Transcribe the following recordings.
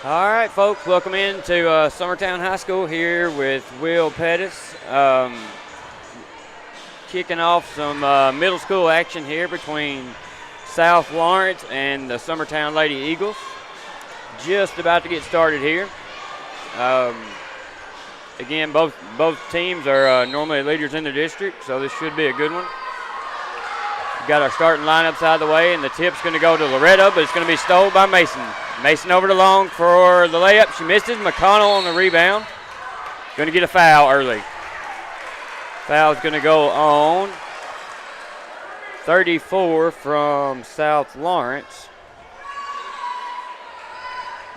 All right, folks, welcome into Summertown High School here with Will Pettis. Kicking off some middle school action here between South Lawrence and the Summertown Lady Eagles. Just about to get started here. Again, both teams are normally leaders in the district, so this should be a good one. We've got our starting lineups out of the way, and the tip's going to go to Loretta, but it's going to be stolen by Mason. Mason over to Long for the layup. She misses. McConnell on the rebound. Going to get a foul early. Foul's going to go on 34 from South Lawrence.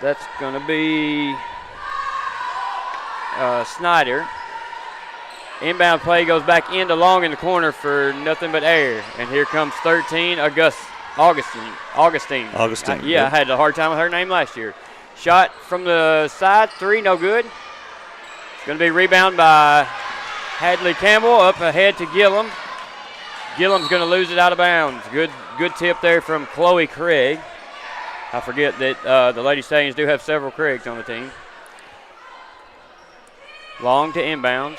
That's going to be Snyder. Inbound play goes back into Long in the corner for nothing but air. And here comes 13, Augustine. Yep. I had a hard time with her name last year. Shot from the side, three, no good. It's going to be rebound by Hadley Campbell, up ahead to Gillum. Gillum's going to lose it out of bounds. Good tip there from Chloe Craig. I forget that the Lady Stallions do have several Craigs on the team. Long to inbounds.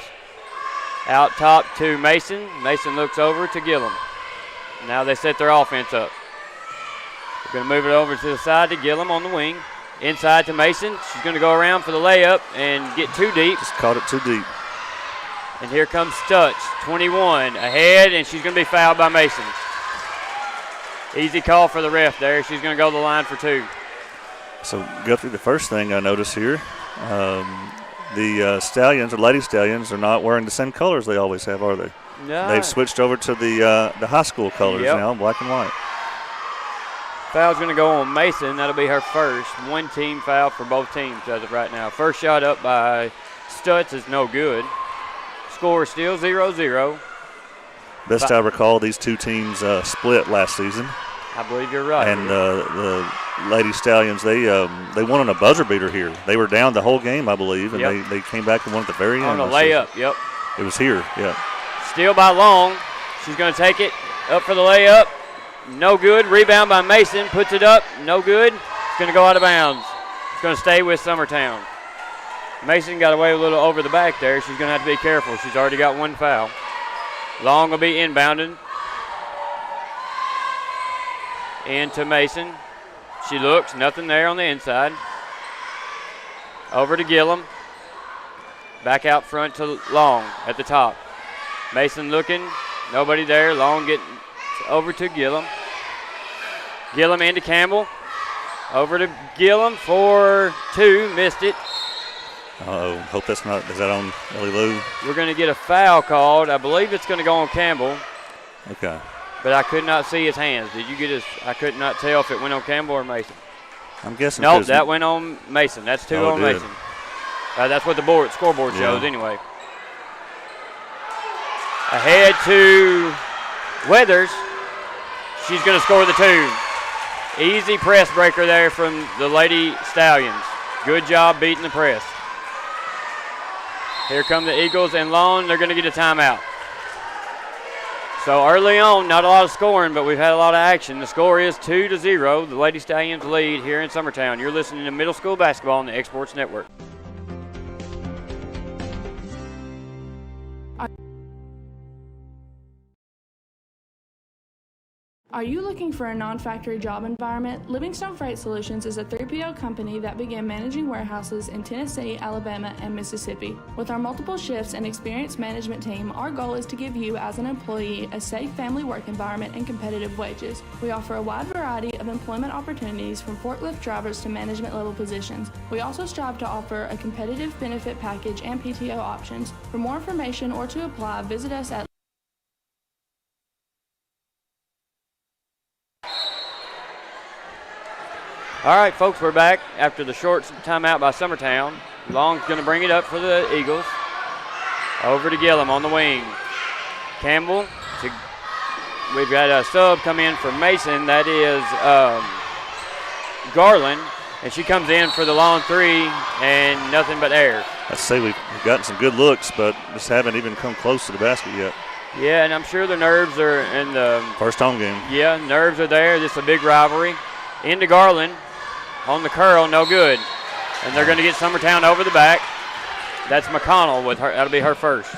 Out top to Mason. Mason looks over to Gillum. Now they set their offense up. They're going to move it over to the side to Gillum on the wing. Inside to Mason. She's going to go around for the layup and get too deep. Just caught it too deep. And here comes Stutz, 21, ahead, and she's going to be fouled by Mason. Easy call for the ref there. She's going to go to the line for two. So, Guthrie, the first thing I notice here, the Stallions, or Lady Stallions, are not wearing the same colors they always have, are they? No. They've switched over to the high school colors now, black and white. Foul's going to go on Mason. That'll be her first. One team foul for both teams as of right now. First shot up by Stutz is no good. Score still 0-0. Best I recall, these two teams split last season. I believe you're right. And the Lady Stallions, they won on a buzzer beater here. They were down the whole game, I believe, and they came back and won at the very end. On a layup, yep. It was here, yeah. Steal by Long. She's going to take it up for the layup. No good. Rebound by Mason. Puts it up. No good. It's going to go out of bounds. It's going to stay with Summertown. Mason got away a little over the back there. She's going to have to be careful. She's already got one foul. Long will be inbounded. Into Mason. She looks. Nothing there on the inside. Over to Gillum. Back out front to Long at the top. Mason looking. Nobody there. Long getting over to Gillum. Gillum into Campbell. Over to Gillum for two. Missed it. Uh-oh. Hope that's not. Is that on Ellie Lou? We're going to get a foul called. I believe it's going to go on Campbell. Okay. But I could not see his hands. Did you get his? I could not tell if it went on Campbell or Mason. I'm guessing. Nope, that went on Mason. That's two on did. Mason. That's what the scoreboard shows anyway. Ahead to Weathers. She's going to score the two. Easy press breaker there from the Lady Stallions. Good job beating the press. Here come the Eagles and Long. They're going to get a timeout. So early on, not a lot of scoring, but we've had a lot of action. The score is 2-0. The Lady Stallions lead here in Summertown. You're listening to middle school basketball on the Exports Network. Are you looking for a non-factory job environment? Livingstone Freight Solutions is a 3PL company that began managing warehouses in Tennessee, Alabama, and Mississippi. With our multiple shifts and experienced management team, our goal is to give you, as an employee, a safe family work environment and competitive wages. We offer a wide variety of employment opportunities from forklift drivers to management level positions. We also strive to offer a competitive benefit package and PTO options. For more information or to apply, visit us at All right, folks, we're back after the short timeout by Summertown. Long's going to bring it up for the Eagles. Over to Gillum on the wing. Campbell. We've got a sub come in for Mason. That is Garland. And she comes in for the long three and nothing but air. I'd say we've gotten some good looks, but just haven't even come close to the basket yet. Yeah, and I'm sure the nerves are in the first home game. Yeah, nerves are there. This is a big rivalry. Into Garland. On the curl, no good. And they're going to get Summertown over the back. That's McConnell with her. That'll be her first.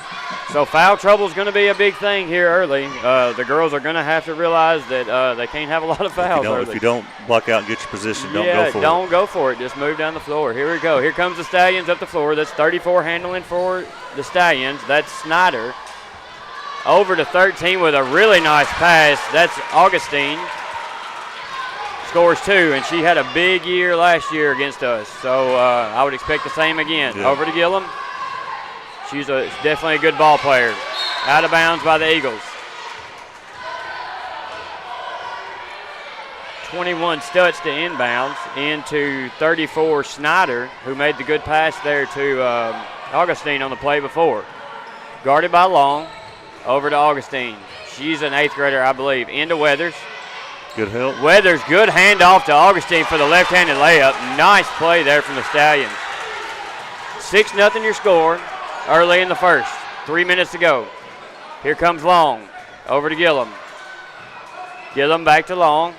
So foul trouble is going to be a big thing here early. The girls are going to have to realize that they can't have a lot of fouls early. If you don't block out and get your position, don't go for it. Don't go for it. Just move down the floor. Here we go. Here comes the Stallions up the floor. That's 34 handling for the Stallions. That's Snyder. Over to 13 with a really nice pass. That's Augustine. Scores 2, and she had a big year last year against us. So I would expect the same again. Yeah. Over to Gillum. She's definitely a good ball player. Out of bounds by the Eagles. 21 Stutz to inbounds into 34 Snyder, who made the good pass there to Augustine on the play before. Guarded by Long. Over to Augustine. She's an 8th grader, I believe. Into Weathers. Good help. Weathers, good handoff to Augustine for the left-handed layup. Nice play there from the Stallions. 6-0 your score early in the first. 3 minutes to go. Here comes Long. Over to Gillum. Gillum back to Long.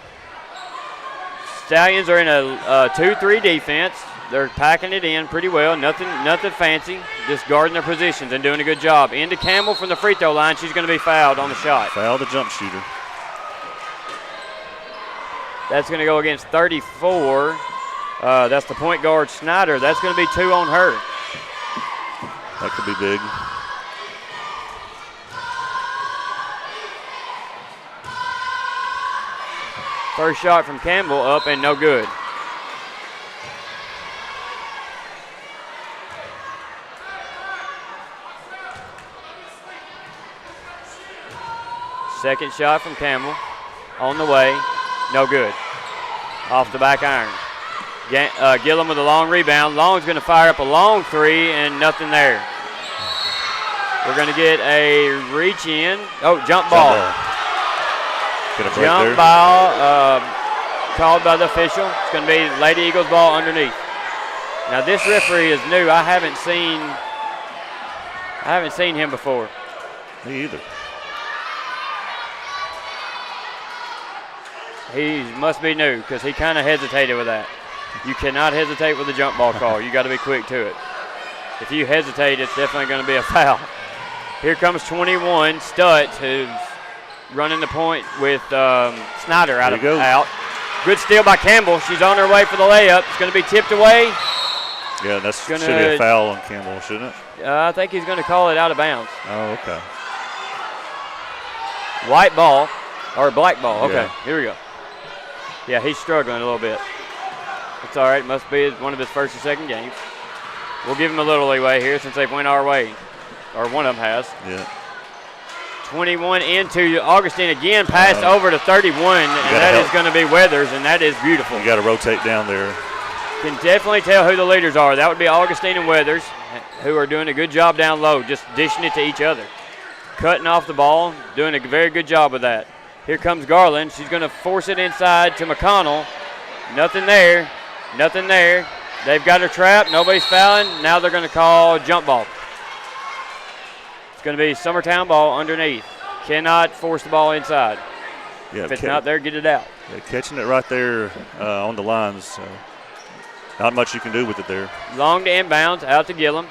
Stallions are in a 2-3 defense. They're packing it in pretty well. Nothing fancy. Just guarding their positions and doing a good job. Into Campbell from the free throw line. She's going to be fouled on the shot. Foul the jump shooter. That's going to go against 34. That's the point guard, Snyder. That's going to be 2 on her. That could be big. First shot from Campbell up and no good. Second shot from Campbell. On the way. No good. Off the back iron. Gillum with a long rebound. Long's going to fire up a long 3 and nothing there. We're going to get a reach in. Oh, jump ball. Jump ball called by the official. It's going to be Lady Eagles ball underneath. Now this referee is new. I haven't seen him before. Me either. He must be new because he kind of hesitated with that. You cannot hesitate with a jump ball call. You got to be quick to it. If you hesitate, it's definitely going to be a foul. Here comes 21 Stutz, who's running the point with Snyder out. Good steal by Campbell. She's on her way for the layup. It's going to be tipped away. Yeah, that should be a foul on Campbell, shouldn't it? I think he's going to call it out of bounds. Oh, okay. White ball, or black ball. Okay, Yeah. Here we go. Yeah, he's struggling a little bit. It's all right. Must be one of his first or second games. We'll give him a little leeway here since they've went our way, or one of them has. Yeah. 21 into Augustine again, passed over to 31, and that is going to be Weathers, and that is beautiful. You got to rotate down there. Can definitely tell who the leaders are. That would be Augustine and Weathers, who are doing a good job down low, just dishing it to each other. Cutting off the ball, doing a very good job with that. Here comes Garland. She's going to force it inside to McConnell. Nothing there. Nothing there. They've got her trapped. Nobody's fouling. Now they're going to call jump ball. It's going to be Summertown ball underneath. Cannot force the ball inside. Yeah, if it's not there, get it out. Yeah, catching it right there on the lines. Not much you can do with it there. Long to inbounds, out to Gillum.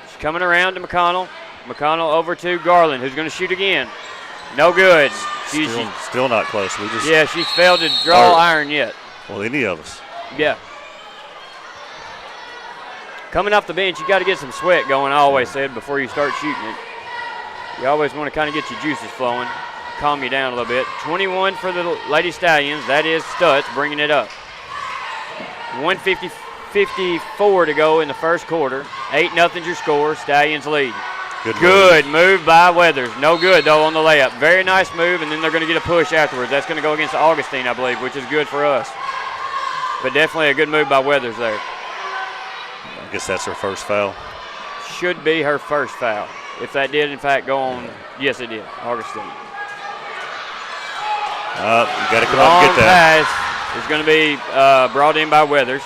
She's coming around to McConnell. McConnell over to Garland, who's going to shoot again. No good. Still not close. She's failed to draw iron yet. Well, any of us. Yeah. Coming off the bench, you got to get some sweat going, I always said, before you start shooting it. You always want to kind of get your juices flowing, calm you down a little bit. 21 for the Lady Stallions. That is Stutz bringing it up. 1:54 to go in the first quarter. 8-0 your score. Stallions lead. Good move by Weathers. No good, though, on the layup. Very nice move, and then they're going to get a push afterwards. That's going to go against Augustine, I believe, which is good for us. But definitely a good move by Weathers there. I guess that's her first foul. Should be her first foul. If that did, in fact, go on. Yes, it did. Augustine. You got to come out and get that. Pass is going to be brought in by Weathers.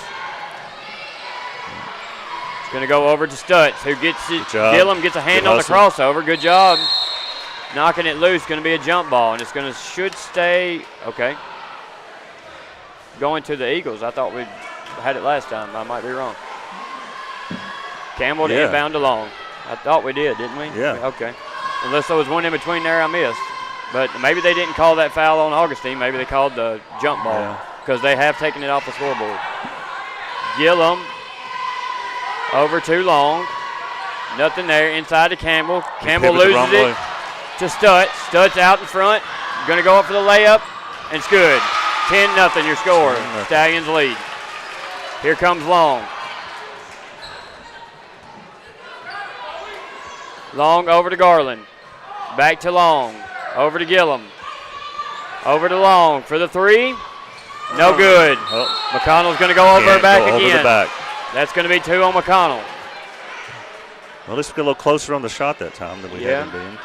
It's going to go over to Stutz, who gets it. Gillum gets a hand on the crossover. Good job. Knocking it loose. Going to be a jump ball, and should stay. Okay. Going to the Eagles. I thought we had it last time. I might be wrong. Campbell to inbound to Long. I thought we did, didn't we? Yeah. Okay. Unless there was one in between there I missed. But maybe they didn't call that foul on Augustine. Maybe they called the jump ball because they have taken it off the scoreboard. Gillum over to Long. Nothing there. Inside to Campbell. Campbell loses it to Stutz. Stutz out in front. Going to go up for the layup, and it's good. 10-0 your score. Stallions lead. Here comes Long. Long over to Garland. Back to Long. Over to Gillum. Over to Long for the three. No good. McConnell's going to go over back again. Over the back. That's going to be 2 on McConnell. Well, at least we got a little closer on the shot that time than we had been.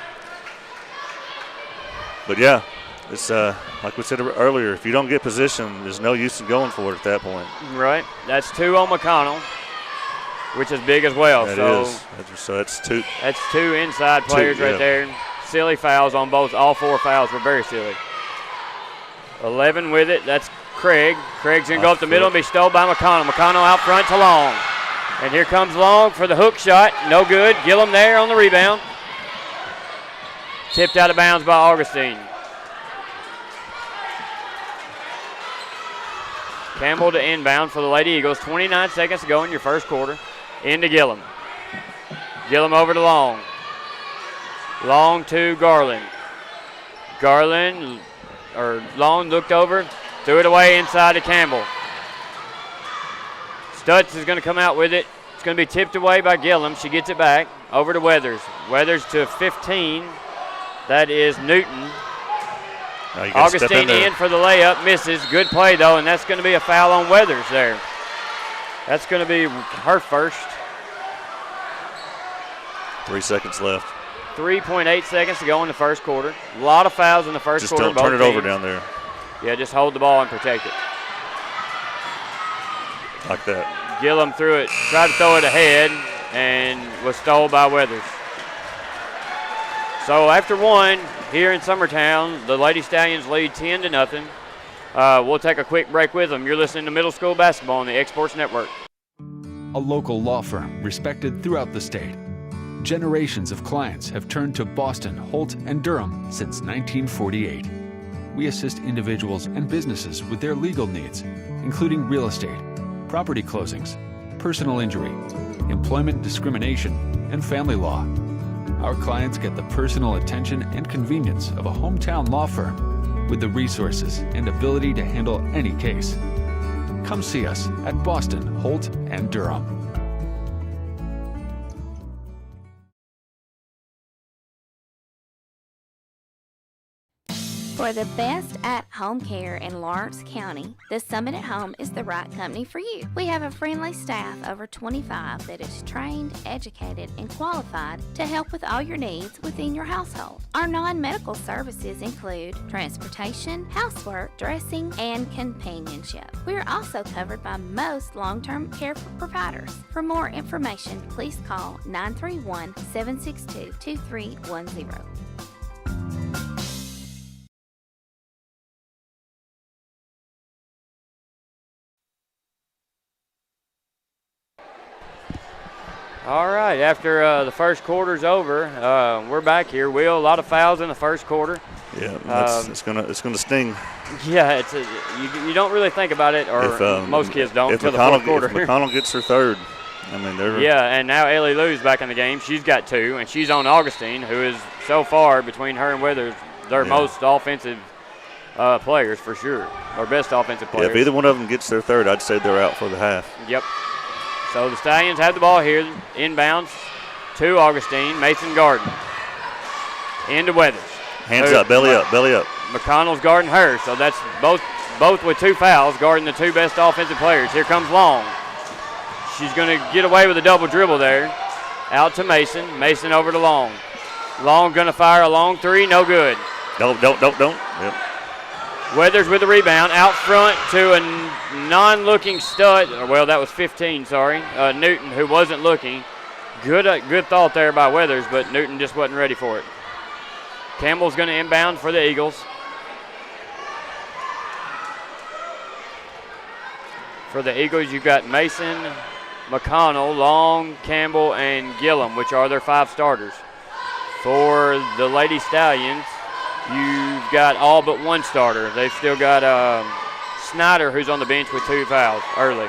But yeah, it's like we said earlier, if you don't get position, there's no use in going for it at that point. Right. That's 2 on McConnell, which is big as well. So that's 2. That's 2 inside players right there. Silly fouls on both. All 4 fouls were very silly. 11 with it. That's Craig. Craig's going to go up the middle and be stolen by McConnell. McConnell out front to Long. And here comes Long for the hook shot. No good. Gillum there on the rebound. Tipped out of bounds by Augustine. Campbell to inbound for the Lady Eagles. 29 seconds to go in your first quarter. Into Gillum. Gillum over to Long. Long to Garland. Long looked over, threw it away inside to Campbell. Stutz is going to come out with it. It's going to be tipped away by Gillum. She gets it back. Over to Weathers. Weathers to 15. That is Newton. Augustine in for the layup. Misses. Good play, though, and that's going to be a foul on Weathers there. That's going to be her first. 3 seconds left. 3.8 seconds to go in the first quarter. A lot of fouls in the first quarter. Just don't turn it over down there. Yeah, just hold the ball and protect it. Like that. Gillum threw it, tried to throw it ahead, and was stolen by Weathers. So after one, here in Summertown, the Lady Stallions lead 10-0. We'll take a quick break with them. You're listening to Middle School Basketball on the X-Sports Network. A local law firm respected throughout the state. Generations of clients have turned to Boston, Holt, and Durham since 1948. We assist individuals and businesses with their legal needs, including real estate, property closings, personal injury, employment discrimination, and family law. Our clients get the personal attention and convenience of a hometown law firm with the resources and ability to handle any case. Come see us at Boston, Holt, and Durham. For the best at-home care in Lawrence County, the Summit at Home is the right company for you. We have a friendly staff over 25 that is trained, educated, and qualified to help with all your needs within your household. Our non-medical services include transportation, housework, dressing, and companionship. We are also covered by most long-term care providers. For more information, please call 931-762-2310. All right, after the first quarter's over, we're back here. Will, a lot of fouls in the first quarter. Yeah, it's gonna sting. Yeah, you don't really think about it, or most kids don't, until the fourth quarter. If McConnell gets her third, I mean, they're. Yeah, and now Ellie Lou's back in the game. She's got 2, and she's on Augustine, who is so far between her and Weathers their most offensive players for sure, or best offensive players. Yeah, if either one of them gets their third, I'd say they're out for the half. Yep. So the Stallions have the ball here, inbounds to Augustine, Mason Garden, into Weathers. Hands up, belly up, belly up. McConnell's guarding her, so that's both with 2 fouls, guarding the 2 best offensive players. Here comes Long. She's going to get away with a double dribble there. Out to Mason. Mason over to Long. Long going to fire a long 3, no good. Don't. Yep. Weathers with the rebound, out front to a non-looking stud. Well, that was 15, sorry. Newton, who wasn't looking. Good thought there by Weathers, but Newton just wasn't ready for it. Campbell's going to inbound for the Eagles. For the Eagles, you've got Mason, McConnell, Long, Campbell, and Gillum, which are their 5 starters. For the Lady Stallions, you've got all but 1 starter. They've still got Snyder, who's on the bench with 2 fouls early.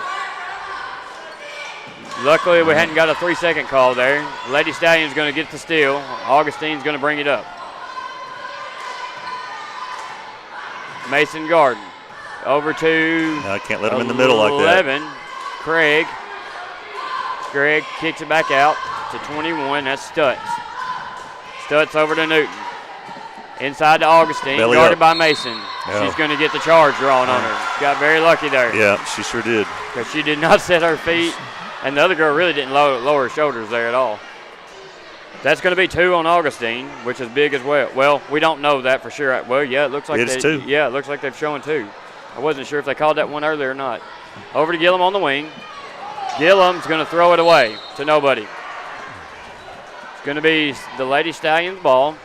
Luckily, we hadn't got a 3-second call there. Lady Stallion's going to get the steal. Augustine's going to bring it up. Mason Garden over to I can't let him in the middle like that. 11. Craig kicks it back out to 21. That's Stutz. Stutz over to Newton. Inside to Augustine, Belly guarded up by Mason. Yeah. She's going to get the charge drawn on her. Got very lucky there. Yeah, she sure did. Because she did not set her feet, and the other girl really didn't lower her shoulders there at all. That's going to be 2 on Augustine, which is big as well. Well, we don't know that for sure. Well, yeah, it looks like it's 2. Yeah, it looks like they've shown 2. I wasn't sure if they called that one earlier or not. Over to Gillum on the wing. Gillum's going to throw it away to nobody. It's going to be the Lady Stallions ball.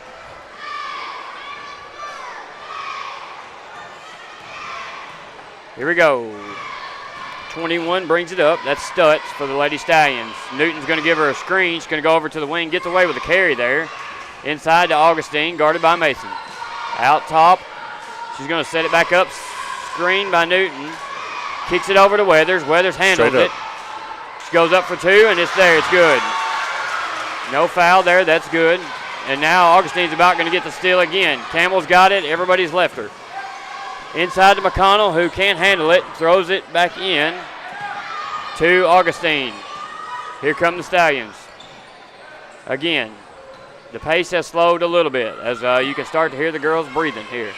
Here we go. 21 brings it up. That's Stutz for the Lady Stallions. Newton's going to give her a screen. She's going to go over to the wing, gets away with the carry there. Inside to Augustine, guarded by Mason. Out top. She's going to set it back up. Screen by Newton. Kicks it over to Weathers. Weathers handles it. She goes up for 2, and it's there. It's good. No foul there. That's good. And now Augustine's about going to get the steal again. Campbell's got it. Everybody's left her. Inside to McConnell, who can't handle it. Throws it back in to Augustine. Here come the Stallions. Again, the pace has slowed a little bit as you can start to hear the girls breathing here.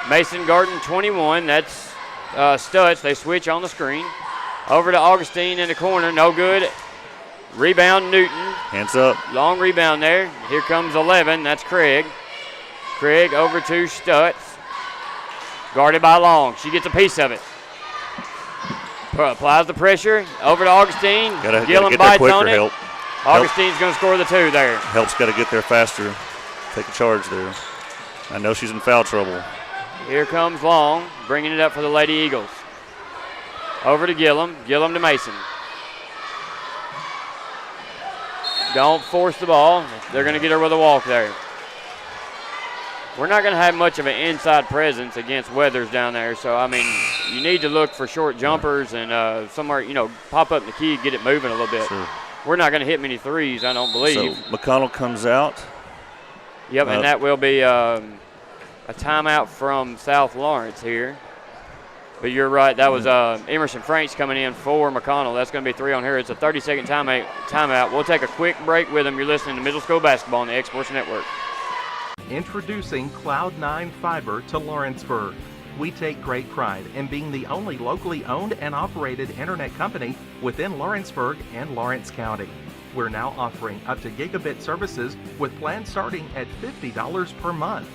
Mason Garden, 21. That's Stutz. They switch on the screen. Over to Augustine in the corner. No good. Rebound, Newton. Hands up. Long rebound there. Here comes 11. That's Craig. Craig over to Stutz. Guarded by Long. She gets a piece of it. Applies the pressure. Over to Augustine. Gillum bites on it. Augustine's going to score the 2 there. Help's got to get there faster. Take a charge there. I know she's in foul trouble. Here comes Long, bringing it up for the Lady Eagles. Over to Gillum. Gillum to Mason. Don't force the ball. They're going to get her with a walk there. We're not going to have much of an inside presence against Weathers down there. So, I mean, you need to look for short jumpers and somewhere, pop up in the key, get it moving a little bit. Sure. We're not going to hit many threes, I don't believe. So, McConnell comes out. Yep, and that will be a timeout from South Lawrence here. But you're right, that was Emerson Franks coming in for McConnell. That's going to be 3 on her. It's a 30-second timeout. We'll take a quick break with them. You're listening to Middle School Basketball on the X-Sports Network. Introducing Cloud9 Fiber to Lawrenceburg. We take great pride in being the only locally owned and operated internet company within Lawrenceburg and Lawrence County. We're now offering up to gigabit services with plans starting at $50 per month.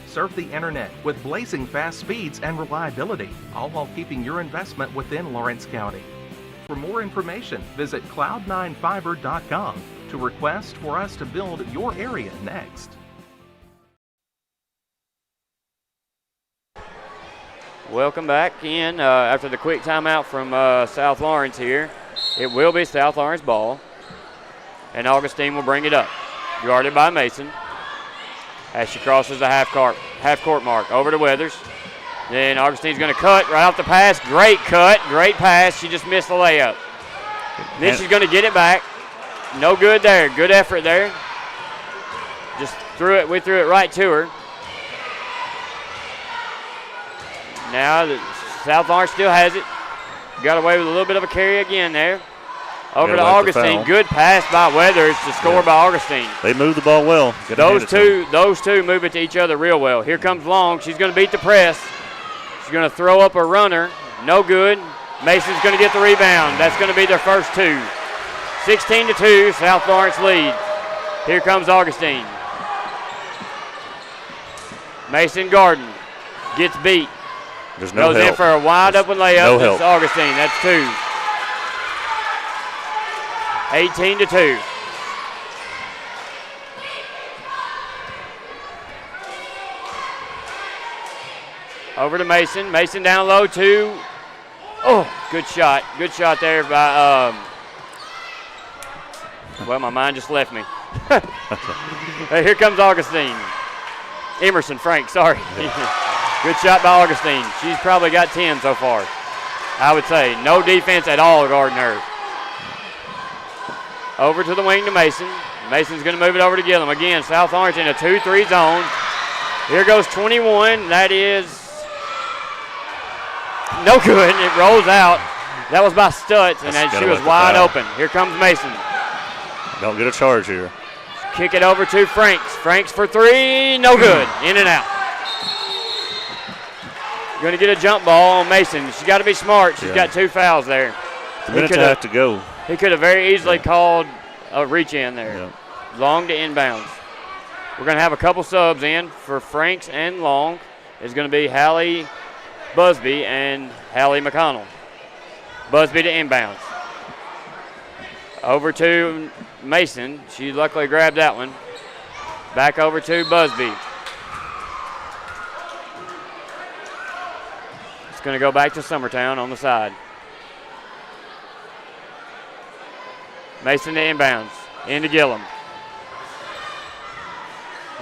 Surf the internet with blazing fast speeds and reliability, all while keeping your investment within Lawrence County. For more information, visit cloud9fiber.com to request for us to build your area next. Welcome back in after the quick timeout from South Lawrence here. It will be South Lawrence ball. and Augustine will bring it up. Guarded by Mason as she crosses the half-court mark. Over to Weathers. Then Augustine's going to cut right off the pass. Great cut, great pass. She just missed the layup. Then she's going to get it back. No good there. Good effort there. Just we threw it right to her. Now the South Lawrence still has it. Got away with a little bit of a carry again there. Over to Augustine. Good pass by Weathers to score by Augustine. They move the ball well. Those two move it to each other real well. Here comes Long. She's going to beat the press. She's going to throw up a runner. No good. Mason's going to get the rebound. That's going to be their first two. 16-2, South Lawrence lead. Here comes Augustine. Mason Garden gets beat. There's no Goes help. in for a wide open layup. No It's help. Augustine. That's two. 18-2. Over to Mason. Mason down low, two. Oh, good shot. Good shot there by, well, my mind just left me. Hey, here comes Augustine. Emerson Frank, sorry. Good shot by Augustine. She's probably got 10 so far, I would say. No defense at all guarding her. Over to the wing to Mason. Mason's going to move it over to Gillum. Again, South Lawrence in a 2-3 zone. Here goes 21. That is no good. It rolls out. That was by Stutz, and she was wide open. Here comes Mason. Don't get a charge here. Kick it over to Franks. Franks for three. No good. In and out. Going to get a jump ball on Mason. She's got to be smart. She's got 2 fouls there. A minute and a half to go. He could have very easily called a reach in there. Long to inbounds. We're going to have a couple subs in for Franks and Long. It's going to be Hallie Busby and Hallie McConnell. Busby to inbounds. Over to Mason. She luckily grabbed that one. Back over to Busby. It's going to go back to Summertown on the side. Mason to inbounds. Into Gillum.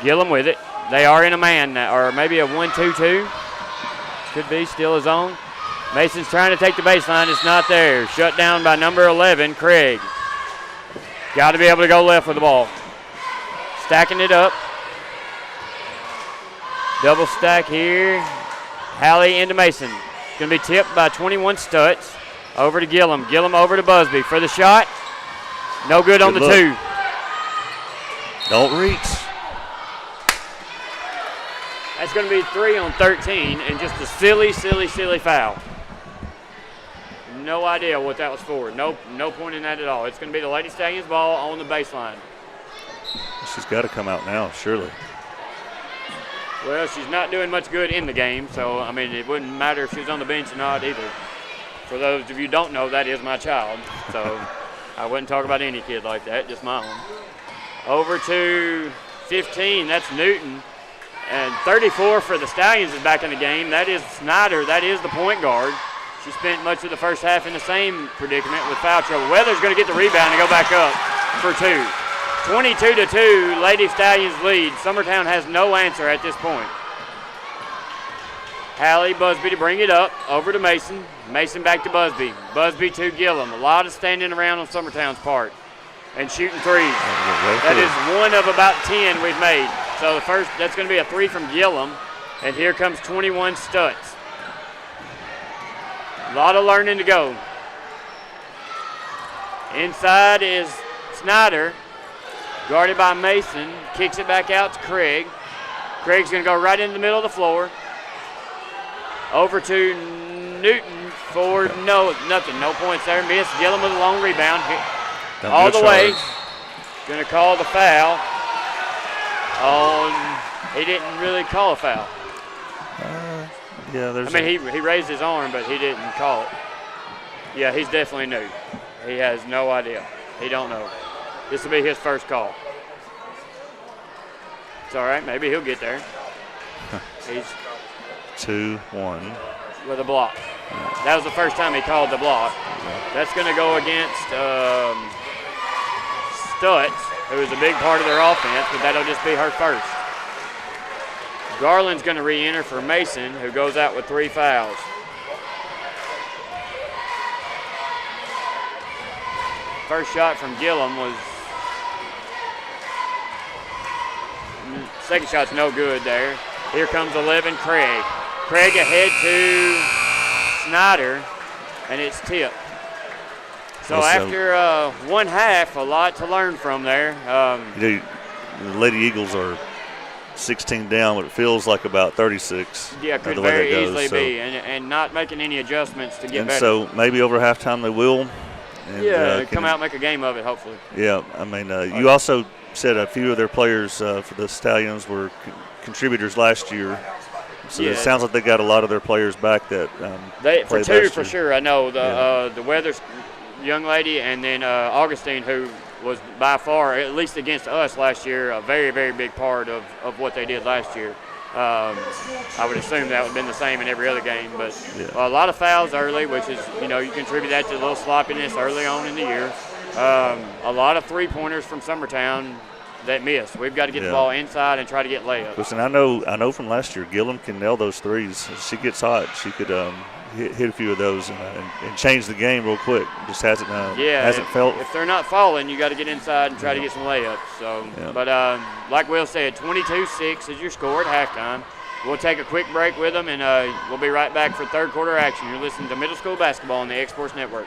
Gillum with it. They are in a man now, or maybe a 1-2-2. Could be still a zone. Mason's trying to take the baseline. It's not there. Shut down by number 11, Craig. Got to be able to go left with the ball. Stacking it up. Double stack here. Hallie into Mason. Going to be tipped by 21 Stutz. Over to Gillum. Gillum over to Busby for the shot. No good on the look. 2. Don't reach. That's going to be 3 on 13 and just a silly foul. No idea what that was for. No point in that at all. It's going to be the Lady Stallions ball on the baseline. She's got to come out now, surely. Well, she's not doing much good in the game, so, I mean, it wouldn't matter if she was on the bench or not either. For those of you who don't know, that is my child, so I wouldn't talk about any kid like that, just my own. Over to 15, that's Newton. And 34 for the Stallions is back in the game. That is Snyder. That is the point guard. She spent much of the first half in the same predicament with foul trouble. Weather's going to get the rebound and go back up for 2. 22-2, Lady Stallions lead. Summertown has no answer at this point. Hallie Busby to bring it up. Over to Mason. Mason back to Busby. Busby to Gillum. A lot of standing around on Summertown's part. And shooting threes. That is 1 of about 10 we've made. So the first, that's going to be a 3 from Gillum. And here comes 21 Stutz. A lot of learning to go. Inside is Snyder. Guarded by Mason. Kicks it back out to Craig. Craig's going to go right in the middle of the floor. Over to Newton for nothing. No points there. Miss. Gillum with a long rebound. All the way. Going to call the foul. He didn't really call a foul. Yeah, he raised his arm, but he didn't call it. Yeah, he's definitely new. He has no idea. He don't know. This will be his first call. It's all right. Maybe he'll get there. He's 2-1 with a block. That was the first time he called the block. That's going to go against Stutz, who is a big part of their offense, but that'll just be her first. Garland's going to re-enter for Mason, who goes out with 3 fouls. First shot from Gillum was, second shot's no good there. Here comes 11, Craig. Craig ahead to Snyder, and it's tipped. So after one half, a lot to learn from there. The Lady Eagles are 16 down, but it feels like about 36. Yeah, could very easily be, and not making any adjustments to get better. So maybe over halftime they will. And, come out and make a game of it, hopefully. Yeah, I mean, you also said a few of their players for the Stallions were contributors last year. So it sounds like they got a lot of their players back that for two for sure. I know the Weathers young lady, and then Augustine, who was by far, at least against us last year, a very, very big part of what they did last year. I would assume that would have been the same in every other game, but a lot of fouls early, which is, you contribute that to a little sloppiness early on in the year. A lot of three-pointers from Summertown that missed. We've got to get the ball inside and try to get layups. Listen, I know from last year, Gillum can nail those threes. If she gets hot, she could hit a few of those and change the game real quick. Just hasn't felt. If they're not falling, you got to get inside and try to get some layups. So, but like Will said, 22-6 is your score at halftime. We'll take a quick break with them, and we'll be right back for third quarter action. You're listening to Middle School Basketball on the X-Sports Network.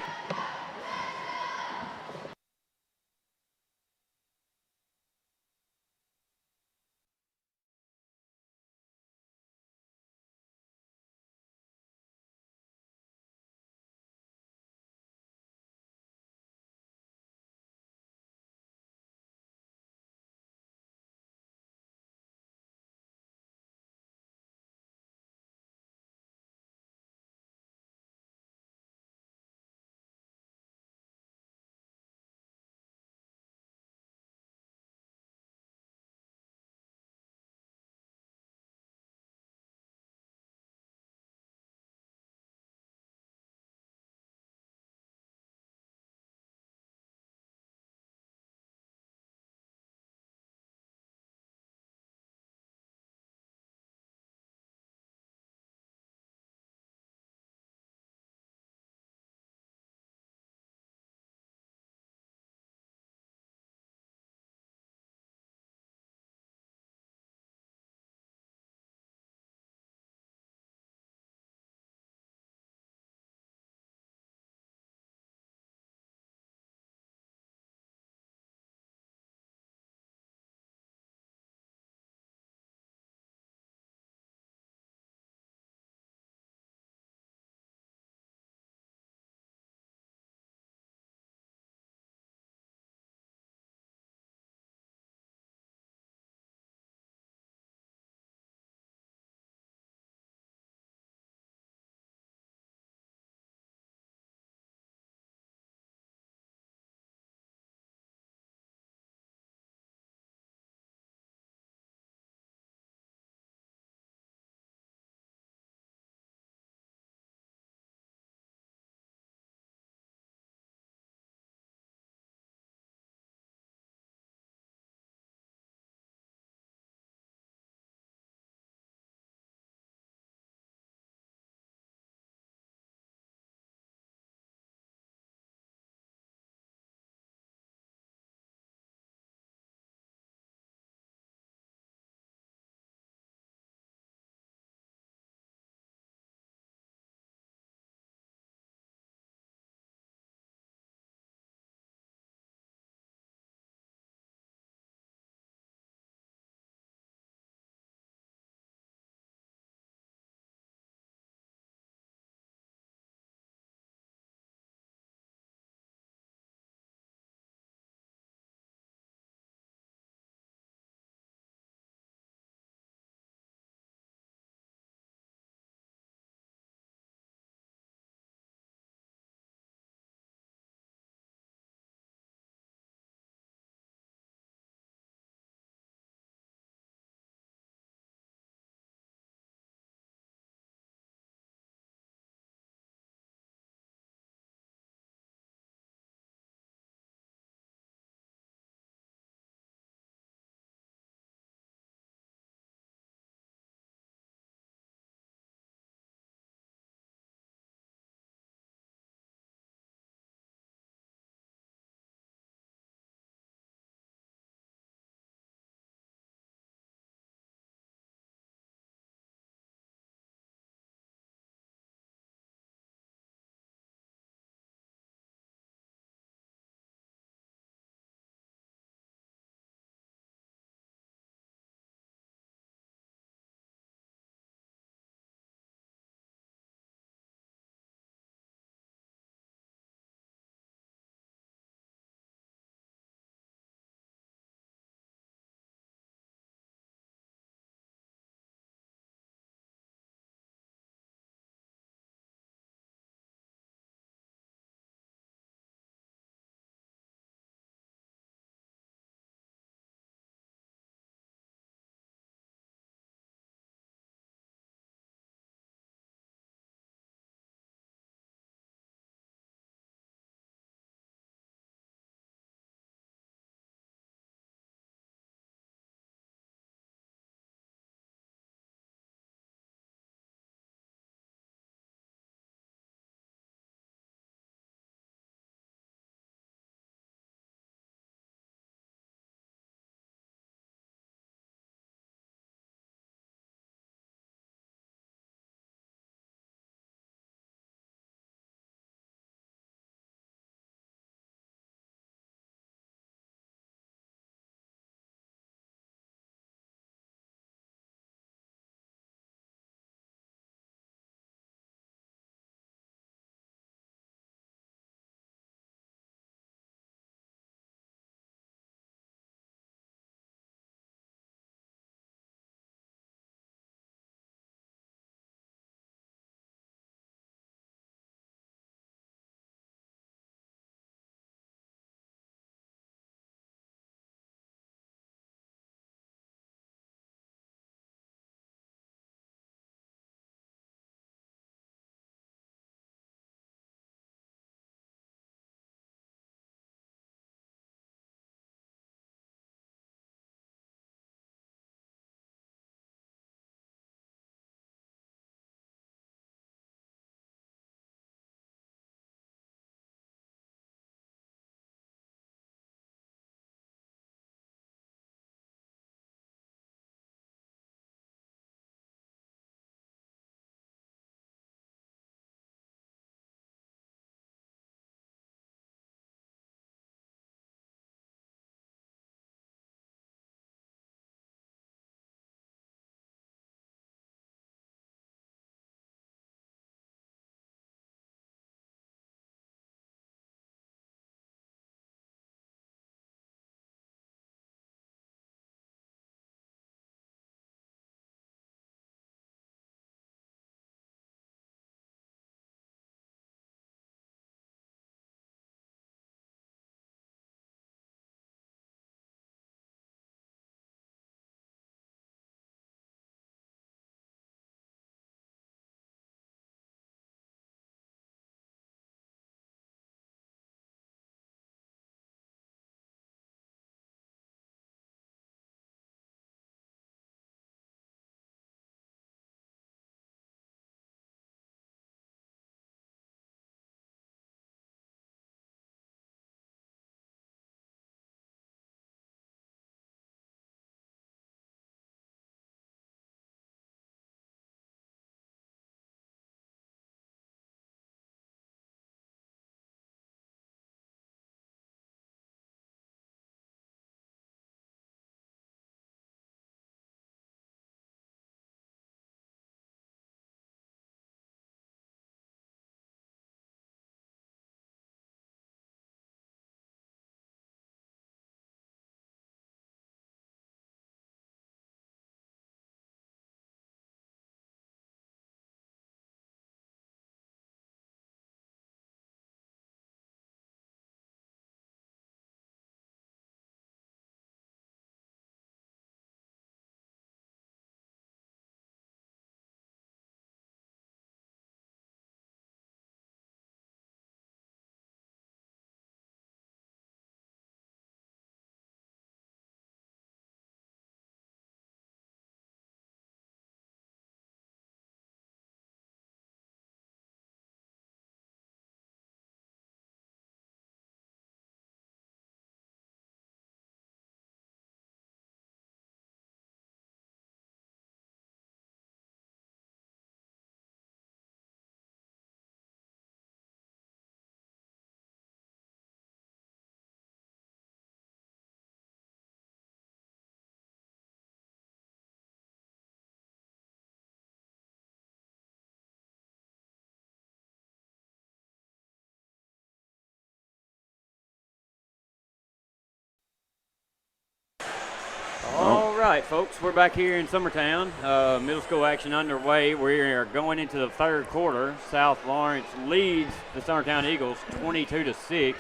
right, folks, we're back here in Summertown. Middle school action underway. We are going into the third quarter. South Lawrence leads the Summertown Eagles 22-6.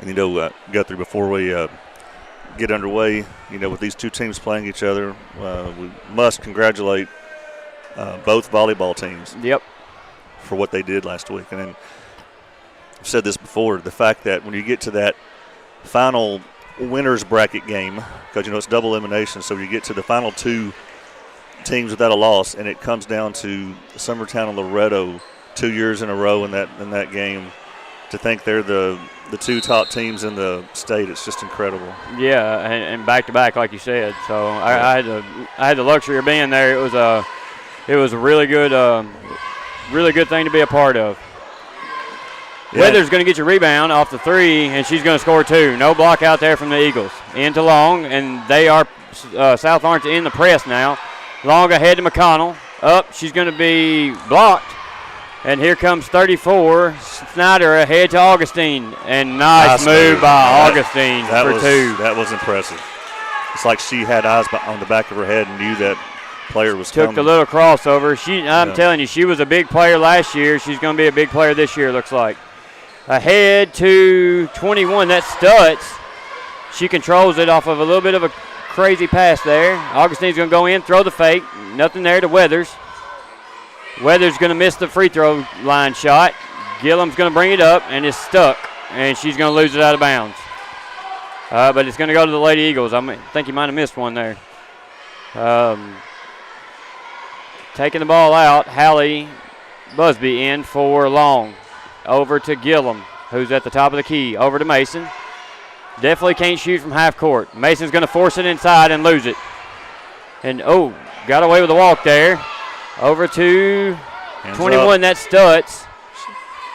And, Guthrie, before we get underway, with these two teams playing each other, we must congratulate both volleyball teams. Yep. For what they did last week. And then I've said this before, the fact that when you get to that final winners bracket game, because it's double elimination, so you get to the final two teams without a loss, and it comes down to Summertown and Loretto 2 years in a row in that game. To think they're the two top teams in the state, it's just incredible. Yeah, and back to back, like you said. So I had the luxury of being there. It was a really good thing to be a part of. Yeah. Weather's going to get your rebound off the three, and she's going to score two. No block out there from the Eagles. Into Long, and they are South Lawrence in the press now. Long ahead to McConnell. Up, she's going to be blocked. And here comes 34, Snyder ahead to Augustine. And nice move by Augustine for two. That was impressive. It's like she had eyes on the back of her head and knew that player was coming. Took the little crossover. I'm telling you, she was a big player last year. She's going to be a big player this year, looks like. Ahead to 21, that's Stutz. She controls it off of a little bit of a crazy pass there. Augustine's going to go in, throw the fake. Nothing there to Weathers. Weathers going to miss the free throw line shot. Gillum's going to bring it up, and it's stuck, and she's going to lose it out of bounds. But it's going to go to the Lady Eagles. I think you might have missed one there. Taking the ball out, Hallie Busby in for Long. Over to Gillum, who's at the top of the key. Over to Mason. Definitely can't shoot from half court. Mason's going to force it inside and lose it. And, got away with a walk there. Over to Hands 21, up. That's Stutz.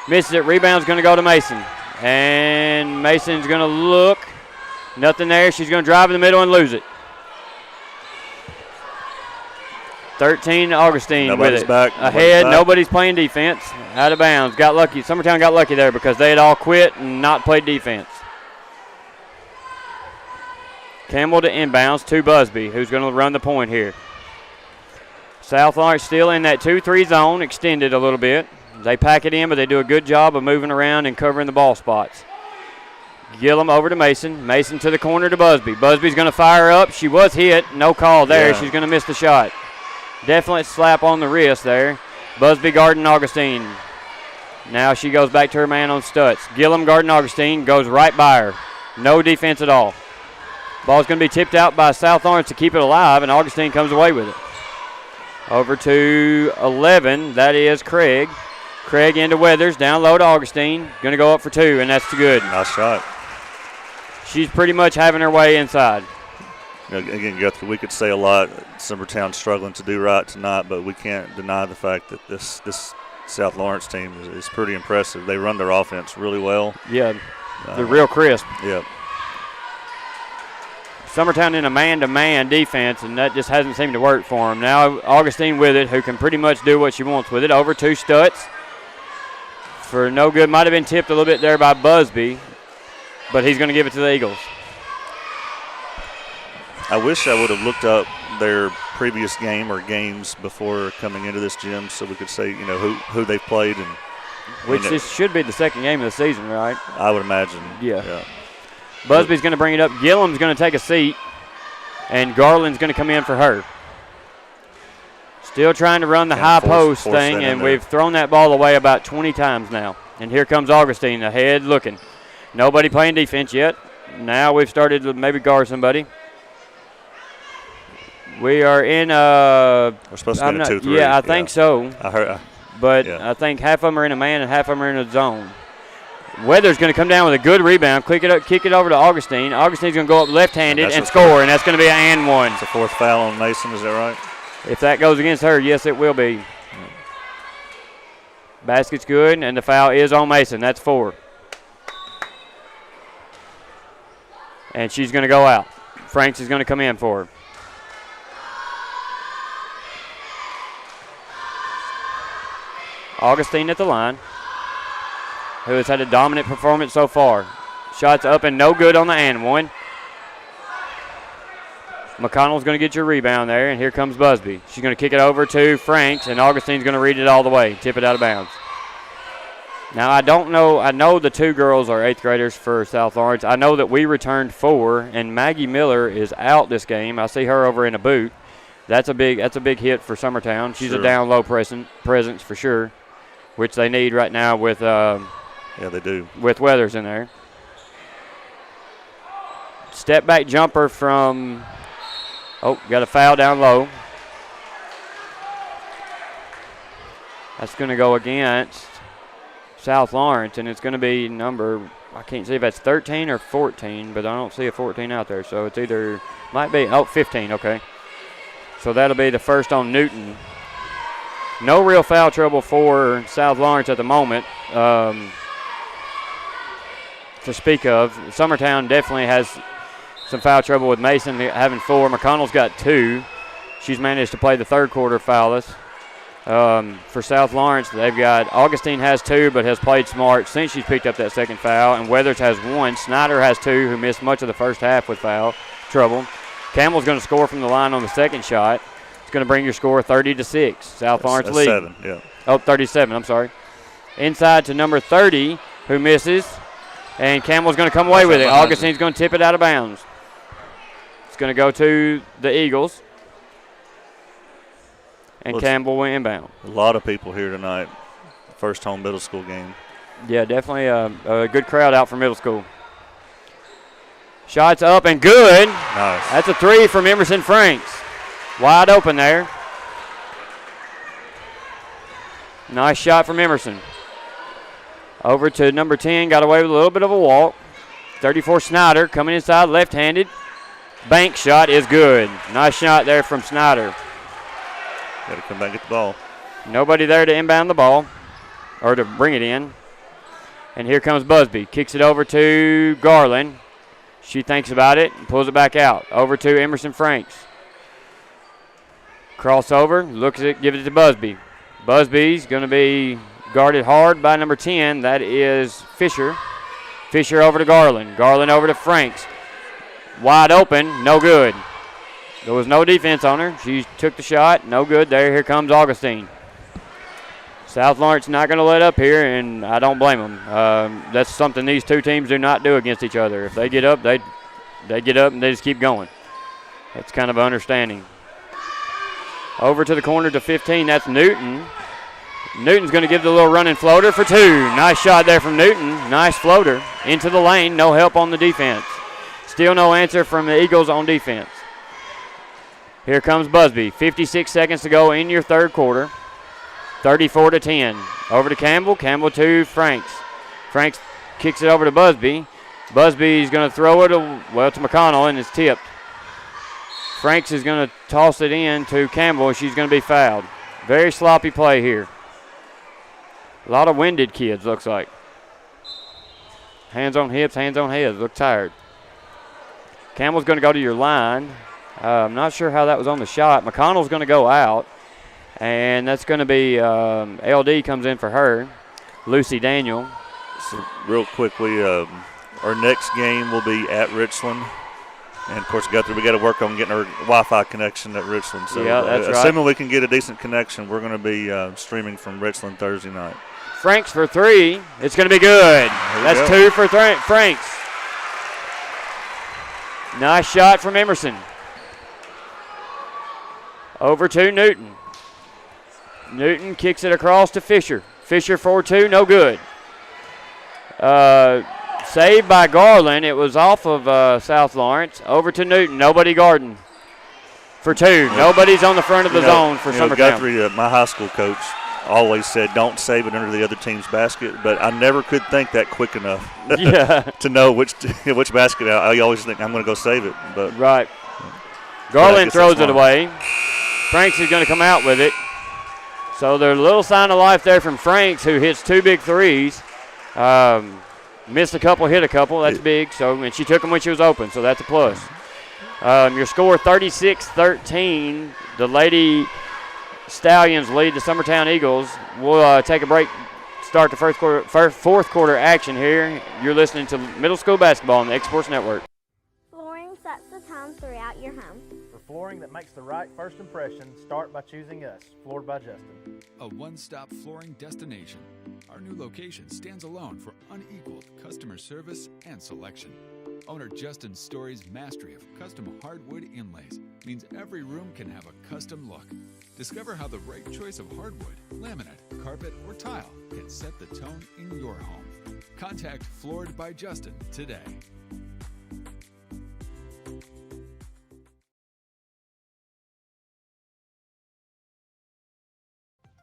Misses it. Rebound's going to go to Mason. And Mason's going to look. Nothing there. She's going to drive in the middle and lose it. 13, Augustine Nobody's with it. Back. Ahead, nobody's playing defense. Out of bounds. Got lucky. Summertown got lucky there because they had all quit and not played defense. Campbell to inbounds to Busby, who's going to run the point here. South Lawrence still in that 2-3 zone, extended a little bit. They pack it in, but they do a good job of moving around and covering the ball spots. Gillum over to Mason. Mason to the corner to Busby. Busby's going to fire up. She was hit. No call there. Yeah. She's going to miss the shot. Definitely slap on the wrist there. Busby guarding Augustine. Now she goes back to her man on Stutz. Gillum guarding Augustine. Goes right by her. No defense at all. Ball's going to be tipped out by South Lawrence to keep it alive, and Augustine comes away with it. Over to 11. That is Craig. Craig into Weathers. Down low to Augustine. Going to go up for two, and that's too good. Nice shot. She's pretty much having her way inside. Again, Guthrie, we could say a lot. Summertown's struggling to do right tonight, but we can't deny the fact that this South Lawrence team is pretty impressive. They run their offense really well. Yeah, they're real crisp. Yeah. Summertown in a man-to-man defense, and that just hasn't seemed to work for them. Now Augustine with it, who can pretty much do what she wants with it. Over to Stutz. For no good. Might have been tipped a little bit there by Busby, but he's going to give it to the Eagles. I wish I would have looked up their previous game or games before coming into this gym so we could say, who they've played. Which this should be the second game of the season, right? I would imagine. Yeah. Busby's going to bring it up. Gillum's going to take a seat, and Garland's going to come in for her. Still trying to run the high post thing, and we've thrown that ball away about 20 times now. And here comes Augustine ahead looking. Nobody playing defense yet. Now we've started to maybe guard somebody. We are in we're supposed to be in a 2-3. Yeah, I think so. I heard. But I think half of them are in a man and half of them are in a zone. Weather's going to come down with a good rebound, kick it over to Augustine. Augustine's going to go up left-handed and score, and that's going to be an and one. It's a fourth foul on Mason, is that right? If that goes against her, yes, it will be. Basket's good, and the foul is on Mason. That's 4. And she's going to go out. Franks is going to come in for her. Augustine at the line, who has had a dominant performance so far. Shots up and no good on the and one. McConnell's going to get your rebound there, and here comes Busby. She's going to kick it over to Franks, and Augustine's going to read it all the way, tip it out of bounds. Now, I don't know. I know the two girls are 8th graders for South Lawrence. I know that we returned 4, and Maggie Miller is out this game. I see her over in a boot. That's a big hit for Summertown. She's a down low presence for sure, which they need right now with they do. With Weathers in there. Step back jumper from got a foul down low. That's going to go against South Lawrence, and it's going to be I can't see if that's 13 or 14, but I don't see a 14 out there. So it's might be 15, okay. So that'll be the first on Newton. No real foul trouble for South Lawrence at the moment to speak of. Summertown definitely has some foul trouble with Mason having 4. McConnell's got 2. She's managed to play the third quarter foul-less. For South Lawrence, they've got Augustine has 2 but has played smart since she's picked up that second foul, and Weathers has 1. Snyder has 2, who missed much of the first half with foul trouble. Campbell's going to score from the line on the second shot. It's going to bring your score 30-6. South Lawrence lead. 7, yeah. 37, I'm sorry. Inside to number 30, who misses, and Campbell's going to come away with it. Augustine's going to tip it out of bounds. It's going to go to the Eagles. And Campbell will inbound. A lot of people here tonight. First home middle school game. Yeah, definitely a good crowd out for middle school. Shots up and good. Nice. That's a 3 from Emerson Franks. Wide open there. Nice shot from Emerson. Over to number 10. Got away with a little bit of a walk. 34 Snyder coming inside left-handed. Bank shot is good. Nice shot there from Snyder. Got to come back and get the ball. Nobody there to inbound the ball or to bring it in. And here comes Busby. Kicks it over to Garland. She thinks about it and pulls it back out. Over to Emerson Franks. Crossover, looks at it, gives it to Busby. Busby's going to be guarded hard by number 10. That is Fisher. Fisher over to Garland. Garland over to Franks. Wide open, no good. There was no defense on her. She took the shot, no good there. Here comes Augustine. South Lawrence not going to let up here, and I don't blame them. That's something these two teams do not do against each other. If they get up, they get up and they just keep going. That's kind of an understanding. Over to the corner to 15, that's Newton. Newton's going to give the little running floater for 2. Nice shot there from Newton. Nice floater into the lane. No help on the defense. Still no answer from the Eagles on defense. Here comes Busby. 56 seconds to go in your third quarter. 34-10. Over to Campbell. Campbell to Franks. Franks kicks it over to Busby. Busby's going to throw it to McConnell, and it's tipped. Franks is going to toss it in to Campbell. She's going to be fouled. Very sloppy play here. A lot of winded kids, looks like. Hands on hips, hands on heads. Look tired. Campbell's going to go to your line. I'm not sure how that was on the shot. McConnell's going to go out, and that's going to be LD comes in for her, Lucy Daniel. So real quickly, our next game will be at Richland. And, of course, we got to work on getting our Wi-Fi connection at Richland. So, yeah, that's right. Assuming we can get a decent connection, we're going to be streaming from Richland Thursday night. Franks for 3. It's going to be good. That's 2 for Franks. Nice shot from Emerson. Over to Newton. Newton kicks it across to Fisher. Fisher for 2, no good. Saved by Garland. It was off of South Lawrence. Over to Newton. Nobody guarding for 2. Nobody's on the front of the zone for Summertown. Guthrie, my high school coach, always said don't save it under the other team's basket, but I never could think that quick enough to know which basket. I always think I'm going to go save it. But right. Garland throws it away. Franks is going to come out with it. So there's a little sign of life there from Franks, who hits 2 big threes. Missed a couple, hit a couple. That's big. And she took them when she was open, so that's a plus. Your score 36-13. The Lady Stallions lead the Summertown Eagles. We'll take a break, start the fourth quarter action here. You're listening to middle school basketball on the X Sports Network. Flooring sets the tone throughout your home. flooring that makes the right first impression, start by choosing us, Floored by Justin. A one-stop flooring destination. Our new location stands alone for unequaled customer service and selection. Owner Justin Story's mastery of custom hardwood inlays means every room can have a custom look. Discover how the right choice of hardwood, laminate, carpet, or tile can set the tone in your home. Contact Floored by Justin today.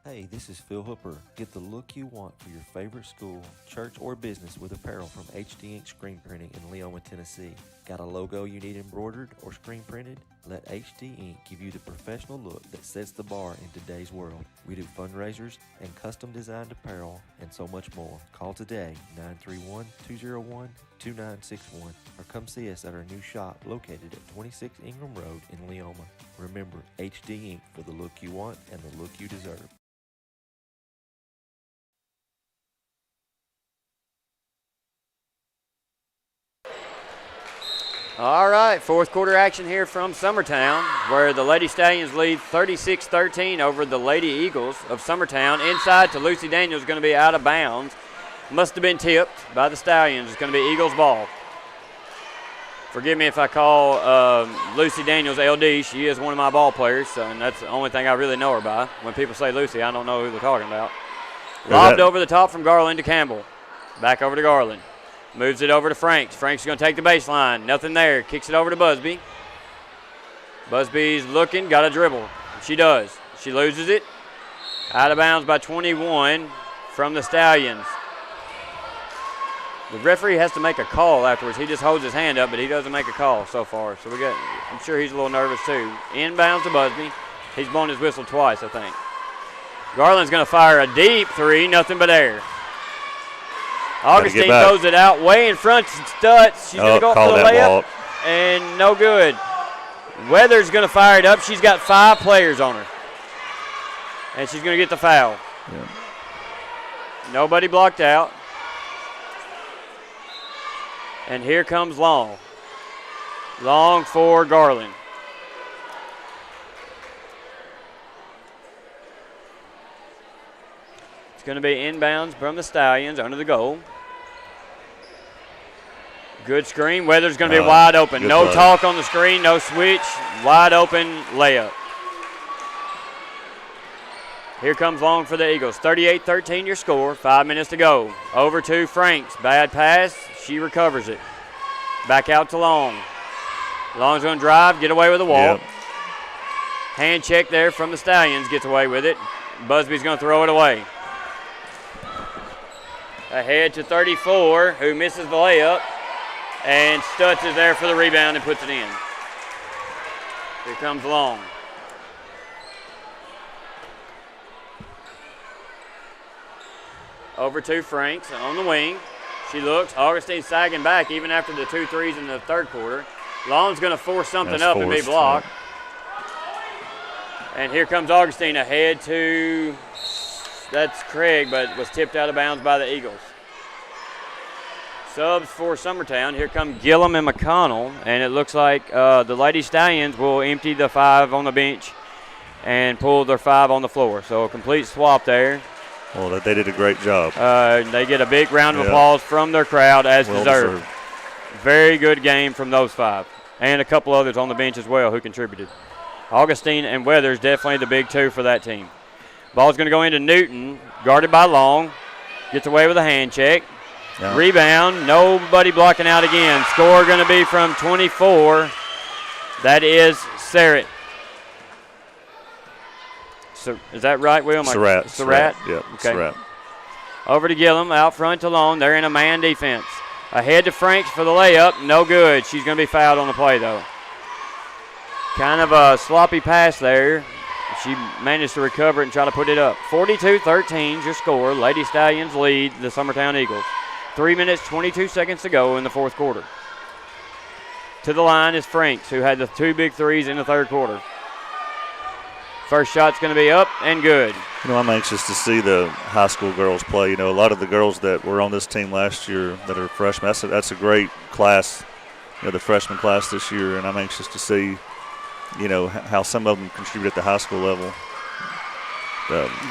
Hey, this is Phil Hooper. Get the look you want for your favorite school, church, or business with apparel from HD Ink Screen Printing in Leoma, Tennessee. Got a logo you need embroidered or screen printed? Let HD Ink give you the professional look that sets the bar in today's world. We do fundraisers and custom designed apparel and so much more. Call today, 931-201-2961, or come see us at our new shop located at 26 Ingram Road in Leoma. Remember, HD Ink for the look you want and the look you deserve. All right, fourth quarter action here from Summertown, where the Lady Stallions lead 36-13 over the Lady Eagles of Summertown. Inside to Lucy Daniels, going to be out of bounds. Must have been tipped by the Stallions. It's going to be Eagles ball. Forgive me if I call Lucy Daniels LD. She is one of my ball players, and that's the only thing I really know her by. When people say Lucy, I don't know who they're talking about. Lobbed over the top from Garland to Campbell. Back over to Garland. Moves it over to Franks. Franks is going to take the baseline. Nothing there. Kicks it over to Busby. Busby's looking. Got a dribble. She does. She loses it. Out of bounds by 21 from the Stallions. The referee has to make a call afterwards. He just holds his hand up, but he doesn't make a call so far. So I'm sure he's a little nervous too. Inbounds to Busby. He's blown his whistle twice, I think. Garland's going to fire a deep three. Nothing but air. Augustine throws it out way in front. Stutz. She's going to go up for the layup. And no good. Weather's going to fire it up. She's got 5 players on her. And she's going to get the foul. Yeah. Nobody blocked out. And here comes Long. Long for Garland. It's going to be inbounds from the Stallions under the goal. Good screen. Weather's going to be wide open. No talk on the screen, no switch. Wide open layup. Here comes Long for the Eagles. 38-13 your score. 5 minutes to go. Over to Franks. Bad pass. She recovers it. Back out to Long. Long's going to drive, get away with the walk. Yep. Hand check there from the Stallions. Gets away with it. Busby's going to throw it away. Ahead to 34, who misses the layup. And Stutz is there for the rebound and puts it in. Here comes Long. Over to Franks on the wing. She looks. Augustine sagging back even after the 2 threes in the third quarter. Long's going to force something up and be blocked. And here comes Augustine ahead to, that's Craig, but was tipped out of bounds by the Eagles. Subs for Summertown. Here come Gillum and McConnell, and it looks like the Lady Stallions will empty the 5 on the bench and pull their 5 on the floor. So a complete swap there. Well, they did a great job. They get a big round of applause from their crowd as deserved. Very good game from those 5. And a couple others on the bench as well who contributed. Augustine and Weathers definitely the big 2 for that team. Ball's going to go into Newton, guarded by Long. Gets away with a hand check. Yeah. Rebound, nobody blocking out again. Score going to be from 24. That is Surratt. So, is that right, Will? Surratt. Yeah, okay. Surratt. Over to Gillum, out front to Long. They're in a man defense. Ahead to Franks for the layup. No good. She's going to be fouled on the play, though. Kind of a sloppy pass there. She managed to recover it and try to put it up. 42-13 is your score. Lady Stallions lead the Summertown Eagles. 3 minutes, 22 seconds to go in the fourth quarter. To the line is Franks, who had the 2 big threes in the third quarter. First shot's going to be up and good. You know, I'm anxious to see the high school girls play. You know, a lot of the girls that were on this team last year that are freshmen, that's a great class, you know, the freshman class this year, and I'm anxious to see how some of them contribute at the high school level.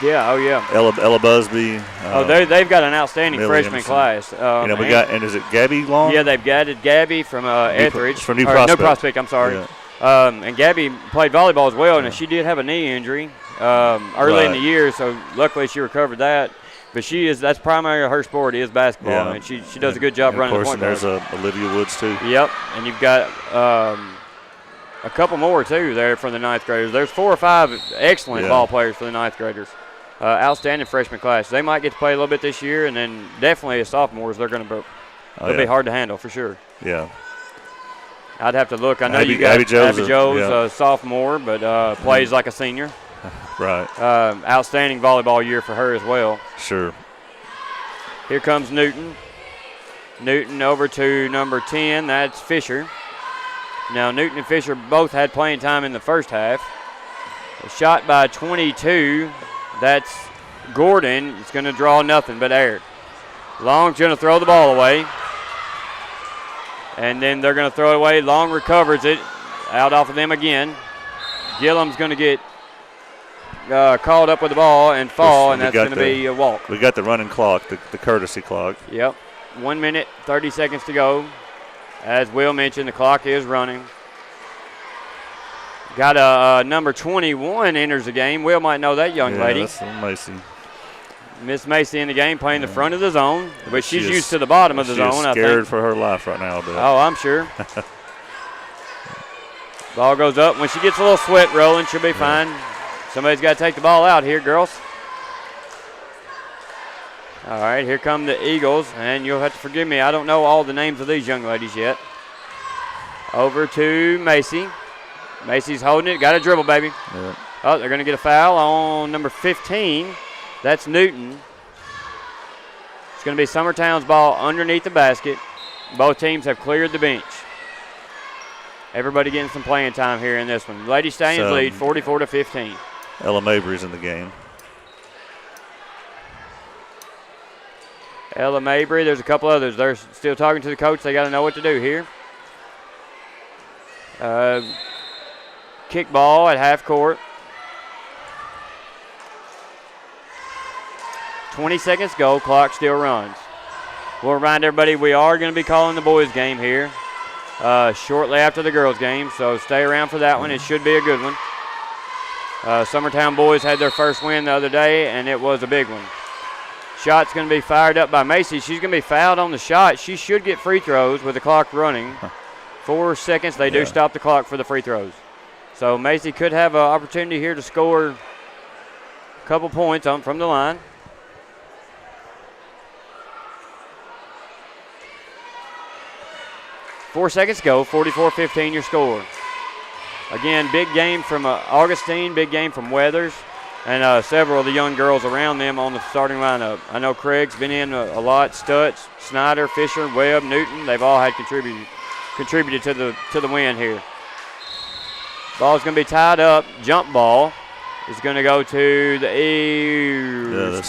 Yeah. Ella Busby. They've got an outstanding Millie freshman Emerson. class. And is it Gabby Long? Yeah, they've added Gabby from Etheridge. From New Prospect. No Prospect, I'm sorry. Yeah. And Gabby played volleyball as well, and she did have a knee injury early in the year, so luckily she recovered that. But that's primary her sport is basketball, and she does a good job running the point guard. Of course, and there's Olivia Woods, too. Yep, and you've got a couple more, too, there for the ninth graders. There's 4 or 5 excellent ball players for the ninth graders. Outstanding freshman class. They might get to play a little bit this year, and then definitely as sophomores, they'll be hard to handle for sure. Yeah. I'd have to look. I know you got Abby Joe's a sophomore, but plays like a senior. Right. Outstanding volleyball year for her as well. Sure. Here comes Newton. Newton over to number 10. That's Fisher. Now, Newton and Fisher both had playing time in the first half. A shot by 22. That's Gordon. It's going to draw nothing but air. Long's going to throw the ball away. And then they're going to throw it away. Long recovers it out off of them again. Gillum's going to get caught up with the ball and fall, and that's going to be a walk. We got the running clock, the courtesy clock. Yep. 1 minute, 30 seconds to go. As Will mentioned, the clock is running. Got a number 21 enters the game. Will might know that young lady. That's Macy. Miss Macy in the game playing the front of the zone, but she's used to the bottom of the zone, I think. She's scared for her life right now. Oh, I'm sure. Ball goes up. When she gets a little sweat rolling, she'll be fine. Somebody's got to take the ball out here, girls. All right, here come the Eagles, and you'll have to forgive me. I don't know all the names of these young ladies yet. Over to Macy. Macy's holding it. Got a dribble, baby. Yeah. Oh, they're going to get a foul on number 15. That's Newton. It's going to be Summertown's ball underneath the basket. Both teams have cleared the bench. Everybody getting some playing time here in this one. Lady Stallions lead 44-15. Ella Mabry's in the game. Ella Mabry, there's a couple others. They're still talking to the coach. They got to know what to do here. Kick ball at half court. 20 seconds go. Clock still runs. We'll remind everybody we are going to be calling the boys' game here shortly after the girls' game, so stay around for that one. It should be a good one. Summertown boys had their first win the other day, and it was a big one. Shot's going to be fired up by Macy. She's going to be fouled on the shot. She should get free throws with the clock running. 4 seconds. They do stop the clock for the free throws. So Macy could have an opportunity here to score a couple points from the line. Four seconds go, 44-15 your score. Again, big game from Augustine, big game from Weathers, and several of the young girls around them on the starting lineup. I know Craig's been in a lot. Stutz, Snyder, Fisher, Webb, Newton, they've all had contributed to the win here. Ball's going to be tied up. Jump ball is going to go to the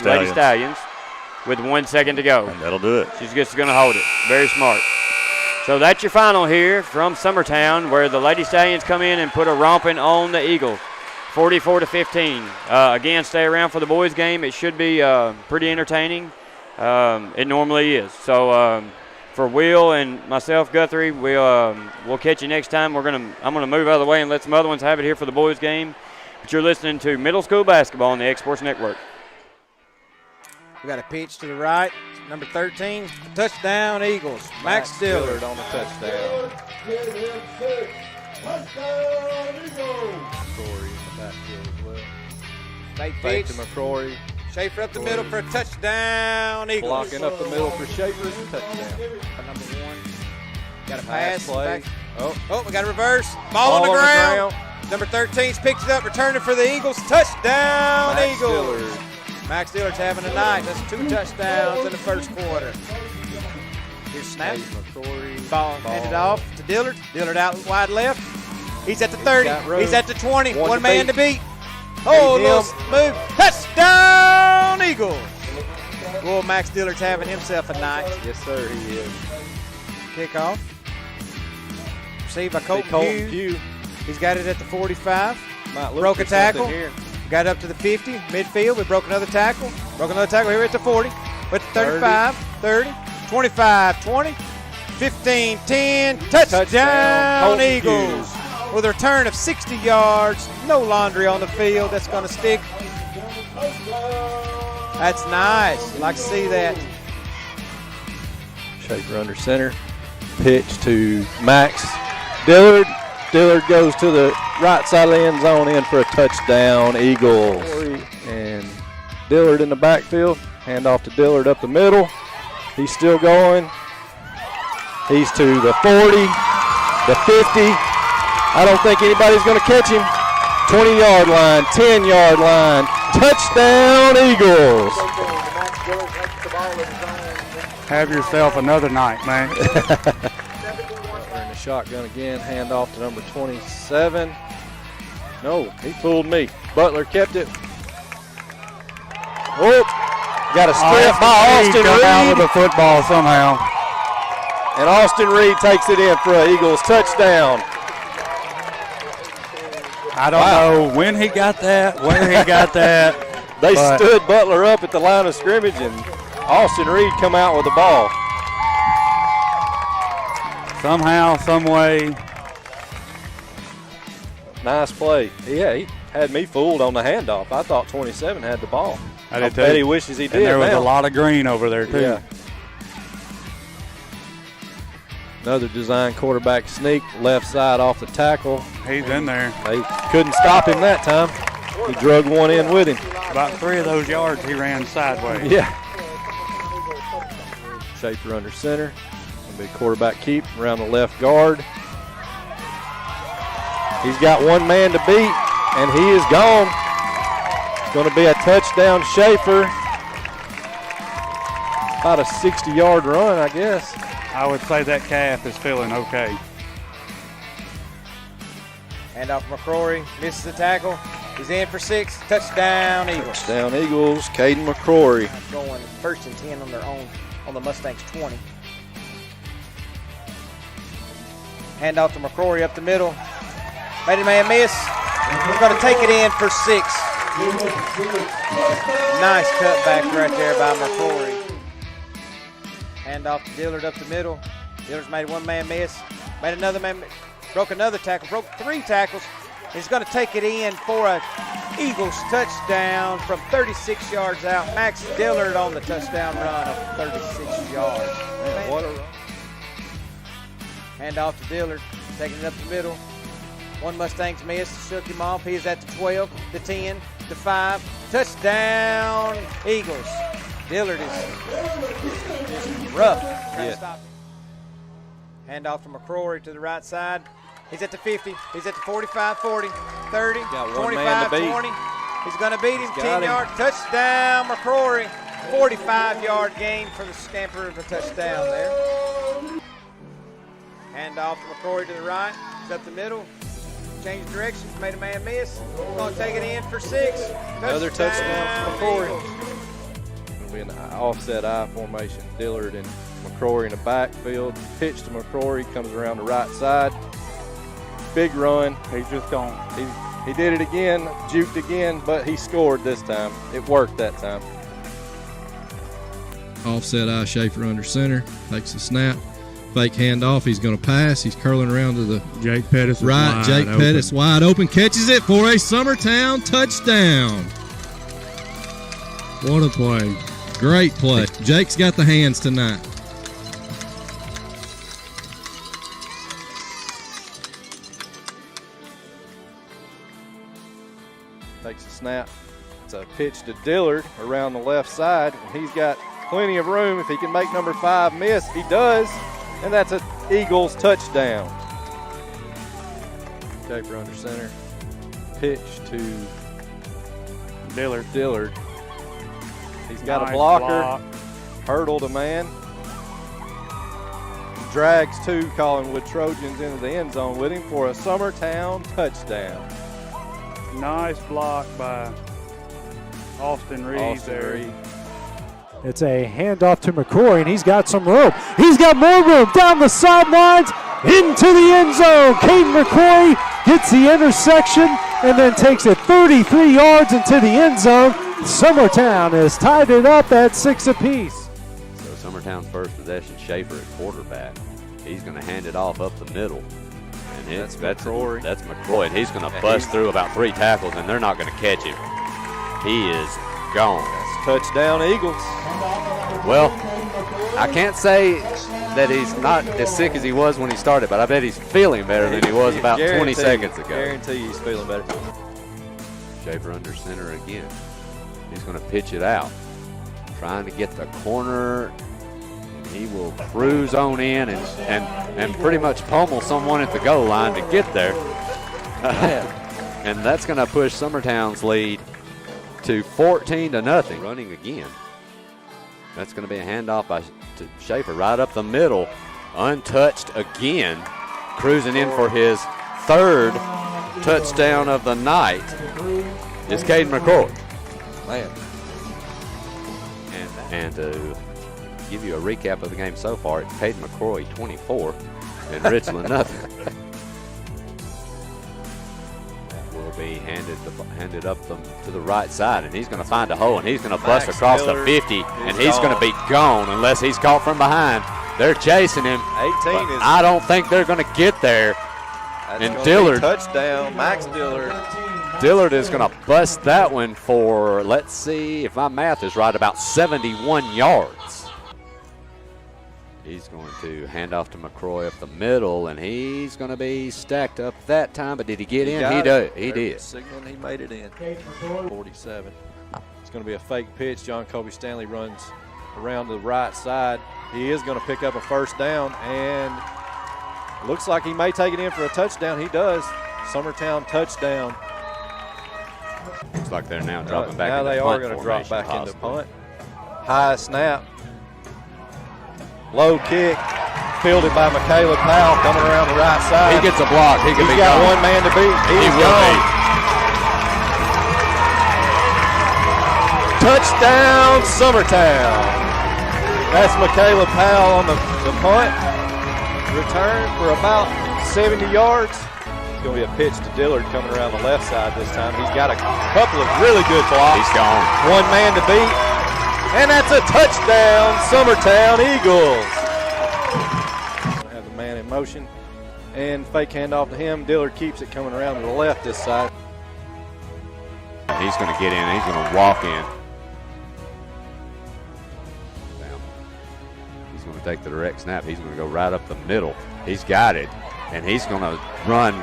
Lady Stallions with 1 second to go. And that'll do it. She's just going to hold it. Very smart. So that's your final here from Summertown, where the Lady Stallions come in and put a romping on the Eagles, 44-15. Again, stay around for the boys' game. It should be pretty entertaining. It normally is. So for Will and myself, Guthrie, we'll catch you next time. I'm gonna move out of the way and let some other ones have it here for the boys' game. But you're listening to Middle School Basketball on the X-Sports Network. We got a pitch to the right. Number 13, touchdown Eagles. Max Dillard on the touchdown. McCrory in the backfield as well. Fake Fake pitch. to McCrory. Schaefer up the middle for a touchdown Eagles. Blocking up the middle for Schaefer. Touchdown. Number 1. Got a Pass pass. play. Back. Oh, We got a reverse. Ball on the ground. Number 13 picks it up, returning for the Eagles. Touchdown Max Eagles. Dillard. Max Dillard's having a night. That's 2 touchdowns in the first quarter. Here's snap. McCrory. Ball handed off to Dillard. Dillard out wide left. He's at the 30. He's at the 20. One man to beat. Oh, little move. Touchdown Eagles. Well, Max Dillard's having himself a night. Yes, sir, he is. Kickoff. Received by Colton Hughes. He's got it at the 45. Might look Broke a for something tackle. here. Got up to the 50. Midfield. We broke another tackle. Broke another tackle here at the 40. But the 35, 30, 25, 20, 15, 10. Touchdown, Holton Eagles. With a return of 60 yards. No laundry on the field. That's going to stick. That's nice. Like to see that. Schaefer under center. Pitch to Max Dillard. Dillard goes to the right side of the end zone, in for a touchdown, Eagles. And Dillard in the backfield. Hand off to Dillard up the middle. He's still going. He's to the 40, the 50. I don't think anybody's going to catch him. 20-yard line, 10-yard line. Touchdown, Eagles. Have yourself another night, man. Butler in the shotgun again. Hand off to number 27. No, he fooled me. Butler kept it. Oh, got a strip by Austin Reed. Out with Reed. the football somehow. And Austin Reed takes it in for an Eagles touchdown. I don't know when he got that, where he got that. They stood Butler up at the line of scrimmage, and Austin Reed come out with the ball. Somehow, some way. Nice play. Yeah, he had me fooled on the handoff. I thought 27 had the ball. I bet too. he wishes he did. And there was now. a lot of green over there, too. Yeah. Another design quarterback sneak, left side off the tackle. He's in there. They couldn't stop him that time. He drug one in with him. About 3 of those yards he ran sideways. Yeah. Schaefer under center. Gonna be quarterback keep around the left guard. He's got one man to beat, and he is gone. It's going to be a touchdown, Schaefer. About a 60-yard run, I guess. I would say that calf is feeling okay. Hand off McCrory. Misses the tackle. He's in for 6. Touchdown, Eagles. Touchdown, Eagles. Caden McCrory. Going 1st and 10 on their own on the Mustangs 20. Hand off to McCrory up the middle. Made a man miss. We're going to take it in for 6. Nice cutback right there by McCrory. Hand off to Dillard up the middle. Dillard's made one man miss. Made another man, broke another tackle, broke 3 tackles. He's going to take it in for a Eagles touchdown from 36 yards out. Max Dillard on the touchdown run of 36 yards. Man, what a run. Hand off to Dillard, taking it up the middle. One Mustang's missed, shook him off. He is at the 12, the 10, the 5. Touchdown, Eagles. Dillard is rough. Yeah. Hand off to McCrory to the right side. He's at the 50. He's at the 45, 40, 30, Got one man 25, to beat. 20. He's going to beat him. Got 10 him. yard touchdown, McCrory. 45-yard gain for the scamper of a touchdown there. Hand off to McCrory to the right. He's up the middle. Changed directions. Made a man miss. We're going to take it in for 6. Another touchdown for McCrory. It'll be an offset I formation. Dillard and McCrory in the backfield. Pitch to McCrory. Comes around the right side. Big run. He's just gone. He did it again. Juked again, but he scored this time. It worked that time. Offset I, Schaefer under center. Takes the snap. Fake handoff. He's going to pass. He's curling around to the Jake Pettis right. Jake Pettis wide open. Catches it for a Summertown touchdown. What a play. Great play. Jake's got the hands tonight. Takes a snap. It's a pitch to Dillard around the left side. And he's got plenty of room. If he can make number 5 miss, he does. And that's an Eagles touchdown. Schaefer under center. Pitch to Dillard. He's got Nice a blocker. block. Hurdled a man. Drags 2 Collinwood Trojans into the end zone with him for a Summertown touchdown. Nice block by Austin Reed there. Reed. It's a handoff to McCrory, and he's got some room. He's got more room down the sidelines. into the end zone. Caden McCoy gets the intersection and then takes it 33 yards into the end zone. Summertown has tied it up at 6 apiece. So Summertown's first possession, Schaefer at quarterback. He's going to hand it off up the middle. And that's McCrory. That's McCroy, and he's going to bust through about 3 tackles, and they're not going to catch him. He is gone. That's touchdown, Eagles. Well, I can't say that he's not as sick as he was when he started, but I bet he's feeling better than he was about 20 seconds ago. Guarantee he's feeling better. Schaefer under center again. He's going to pitch it out, trying to get the corner. He will cruise on in and pretty much pummel someone at the goal line to get there. And that's going to push Summertown's lead to 14-0. Running again. That's going to be a handoff to Schaefer right up the middle. Untouched again. Cruising in for his 3rd touchdown of the night is Caden McCoy. Man. And to give you a recap of the game so far, it's Caden McCroy 24 and Richland nothing. That will be handed up to the right side, and he's going to find a hole, and he's going to bust across the 50, and he's going to be gone unless he's caught from behind. They're chasing him. 18 is. I don't think they're going to get there. And Dillard. Touchdown, Max Dillard. Dillard is going to bust that one for, let's see if my math is right, about 71 yards. He's going to hand off to McCroy up the middle, and he's going to be stacked up that time. But did he get in? He did. Signaling he made it in. 47. It's going to be a fake pitch. John Kobe Stanley runs around to the right side. He is going to pick up a first down, and looks like he may take it in for a touchdown. He does. Summertown touchdown. Looks like they're now dropping back. Now they are going to drop back into punt. High snap. Low kick. Fielded by Michaela Powell coming around the right side. He gets a block. He's got one man to beat. He will be. Touchdown, Summertown. That's Michaela Powell on the punt. Return for about 70 yards. It's going to be a pitch to Dillard coming around the left side this time. He's got a couple of really good blocks. He's gone. One man to beat. And that's a touchdown, Summertown Eagles. Have the man in motion. And fake handoff to him. Dillard keeps it coming around to the left this side. He's going to get in. He's going to walk in. He's going to take the direct snap. He's going to go right up the middle. He's got it. And he's going to run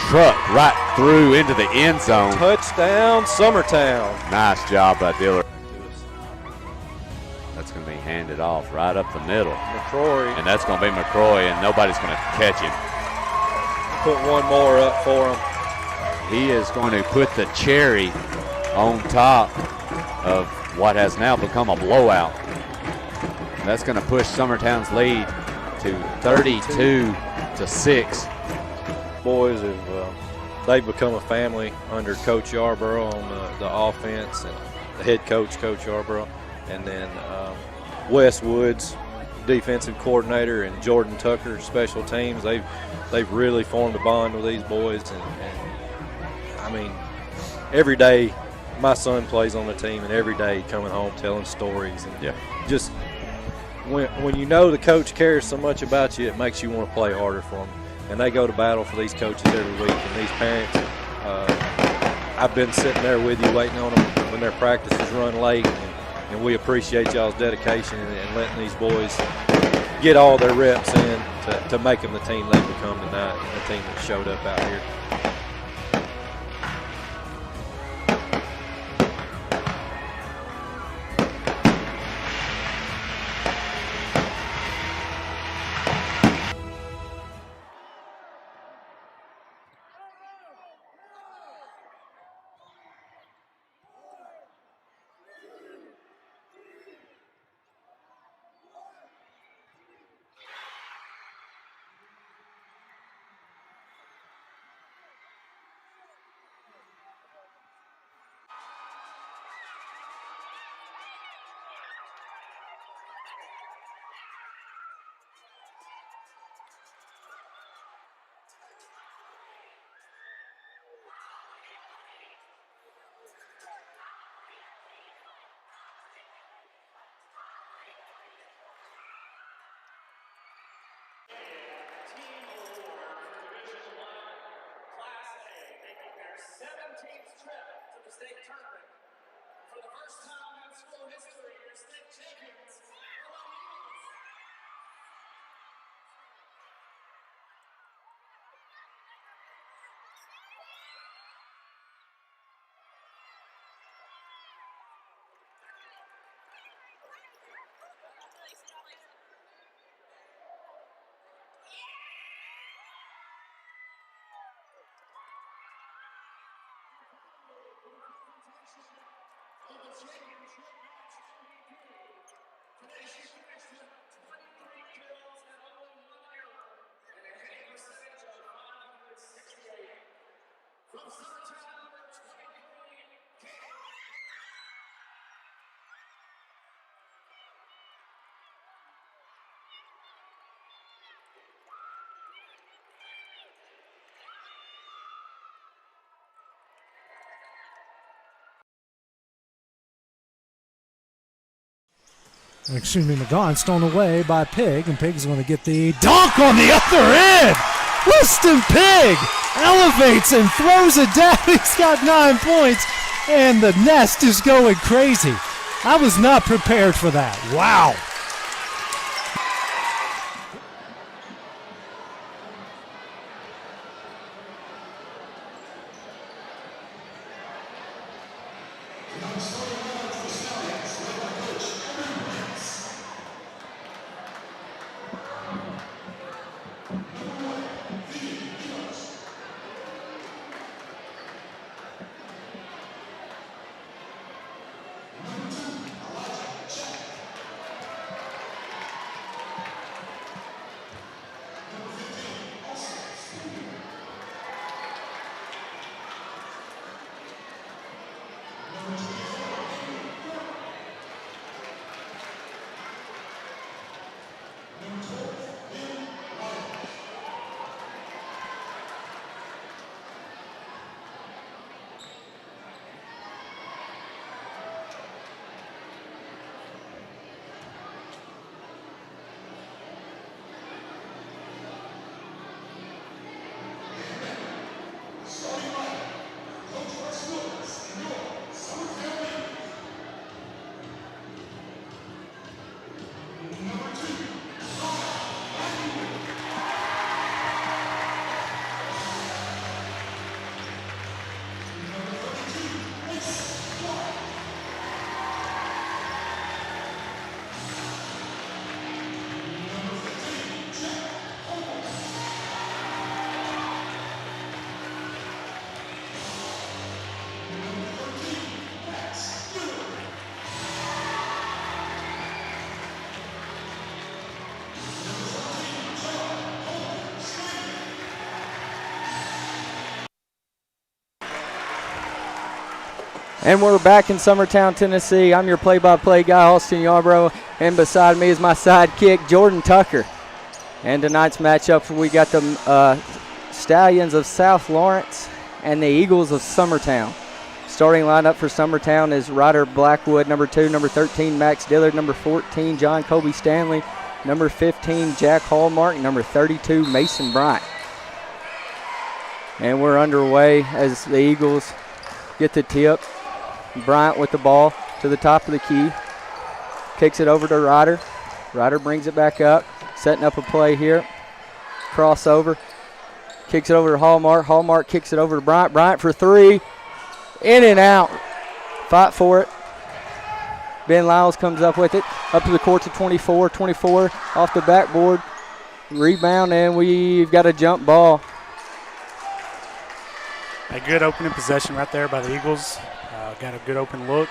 truck right through into the end zone. Touchdown, Summertown. Nice job by Dillard. That's going to be handed off right up the middle. McCrory. And that's going to be McCroy, and nobody's going to catch him. Put one more up for him. He is going to put the cherry on top of what has now become a blowout. That's going to push Summertown's lead to 32-6. Boys they've become a family under Coach Yarborough on the offense, and the head coach, Coach Yarborough, and then Wes Woods, defensive coordinator, and Jordan Tucker, special teams. They've really formed a bond with these boys, and I mean, every day my son plays on the team, and every day coming home telling stories, and just when you know the coach cares so much about you, it makes you want to play harder for them. And they go to battle for these coaches every week, and these parents. I've been sitting there with you waiting on them when their practices run late, and we appreciate y'all's dedication and letting these boys get all their reps in to make them the team they've become tonight, and the team that showed up out here. McGaughan stolen away by Pig, and Pig's going to get the dunk on the other end. Weston Pig elevates and throws it down. He's got 9 points, and the nest is going crazy. I was not prepared for that. Wow. And we're back in Summertown, Tennessee. I'm your play-by-play guy, Austin Yarbrough, and beside me is my sidekick, Jordan Tucker. And tonight's matchup, we got the Stallions of South Lawrence and the Eagles of Summertown. Starting lineup for Summertown is Ryder Blackwood, number 2, number 13, Max Dillard, number 14, John Kobe Stanley, number 15, Jack Hallmark, number 32, Mason Bryant. And we're underway as the Eagles get the tip. Bryant with the ball to the top of the key. Kicks it over to Ryder. Ryder brings it back up. Setting up a play here. Crossover. Kicks it over to Hallmark. Hallmark kicks it over to Bryant. Bryant for 3. In and out. Fight for it. Ben Lyles comes up with it. Up to the court to 24. 24 off the backboard. Rebound, and we've got a jump ball. A good opening possession right there by the Eagles. Got a good open look.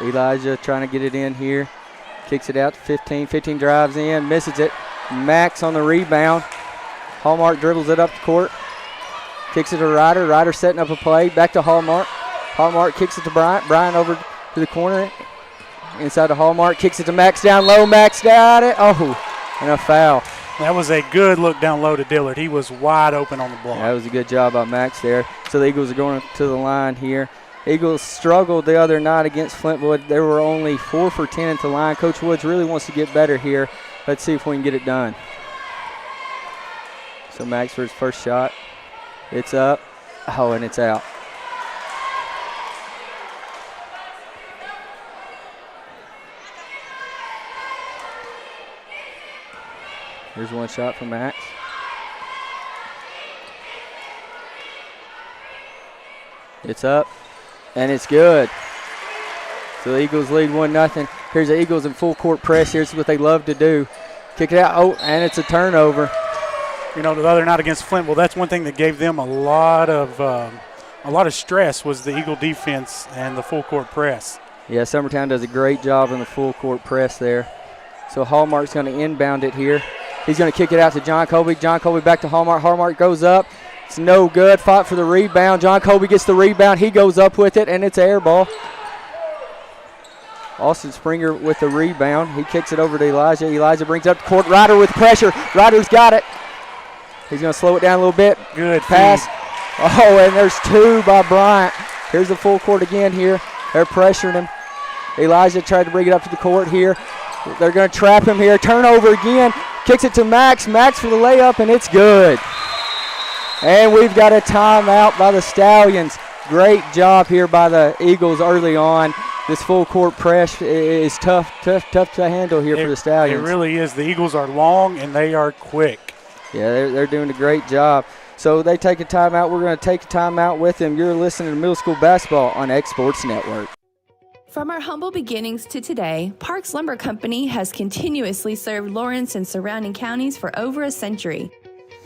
Elijah trying to get it in here. Kicks it out to 15. 15 drives in, misses it. Max on the rebound. Hallmark dribbles it up the court. Kicks it to Ryder. Ryder setting up a play. Back to Hallmark. Hallmark kicks it to Bryant. Bryant over to the corner. Inside to Hallmark. Kicks it to Max down low. Max got it. Oh, and a foul. That was a good look down low to Dillard. He was wide open on the block. That was a good job by Max there. So the Eagles are going to the line here Eagles struggled the other night against Flintwood. They were only 4 for 10 at the line. Coach Woods really wants to get better here. Let's see if we can get it done. So Max for his first shot. It's up. Oh, and it's out. Here's one shot from Max. It's up, and it's good. So the Eagles lead 1-0. Here's the Eagles in full court press. Here's what they love to do. Kick it out. Oh, and it's a turnover. You know, the other night against Flint, well, that's one thing that gave them a lot of stress was the Eagle defense and the full court press. Yeah, Summertown does a great job in the full court press there. So Hallmark's going to inbound it here. He's going to kick it out to John Colby. John Colby back to Hallmark. Hallmark goes up. It's no good. Fought for the rebound. John Colby gets the rebound. He goes up with it, and it's an air ball. Austin Springer with the rebound. He kicks it over to Elijah. Elijah brings up the court. Ryder with pressure. Ryder's got it. He's going to slow it down a little bit. Good pass. Oh, and there's two by Bryant. Here's the full court again here. They're pressuring him. Elijah tried to bring it up to the court here. They're going to trap him here. Turnover again. Kicks it to Max. Max for the layup, and it's good. And we've got a timeout by the Stallions. Great job here by the Eagles early on. This full court press is tough to handle here for the Stallions. It really is. The Eagles are long and they are quick. Yeah, they're doing a great job. So they take a timeout. We're going to take a timeout with them. You're listening to Middle School Basketball on X Sports Network. From our humble beginnings to today, Parks Lumber Company has continuously served Lawrence and surrounding counties for over a century.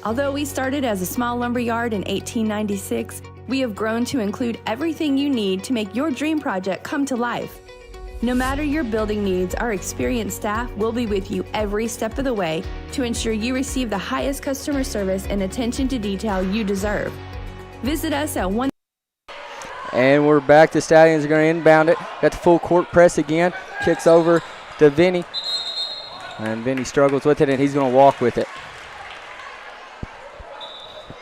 Although we started as a small lumber yard in 1896, we have grown to include everything you need to make your dream project come to life. No matter your building needs, our experienced staff will be with you every step of the way to ensure you receive the highest customer service and attention to detail you deserve. Visit us at 1. And we're back. The Stallions are going to inbound it. Got the full court press again. Kicks over to Vinny. And Vinny struggles with it, and he's going to walk with it.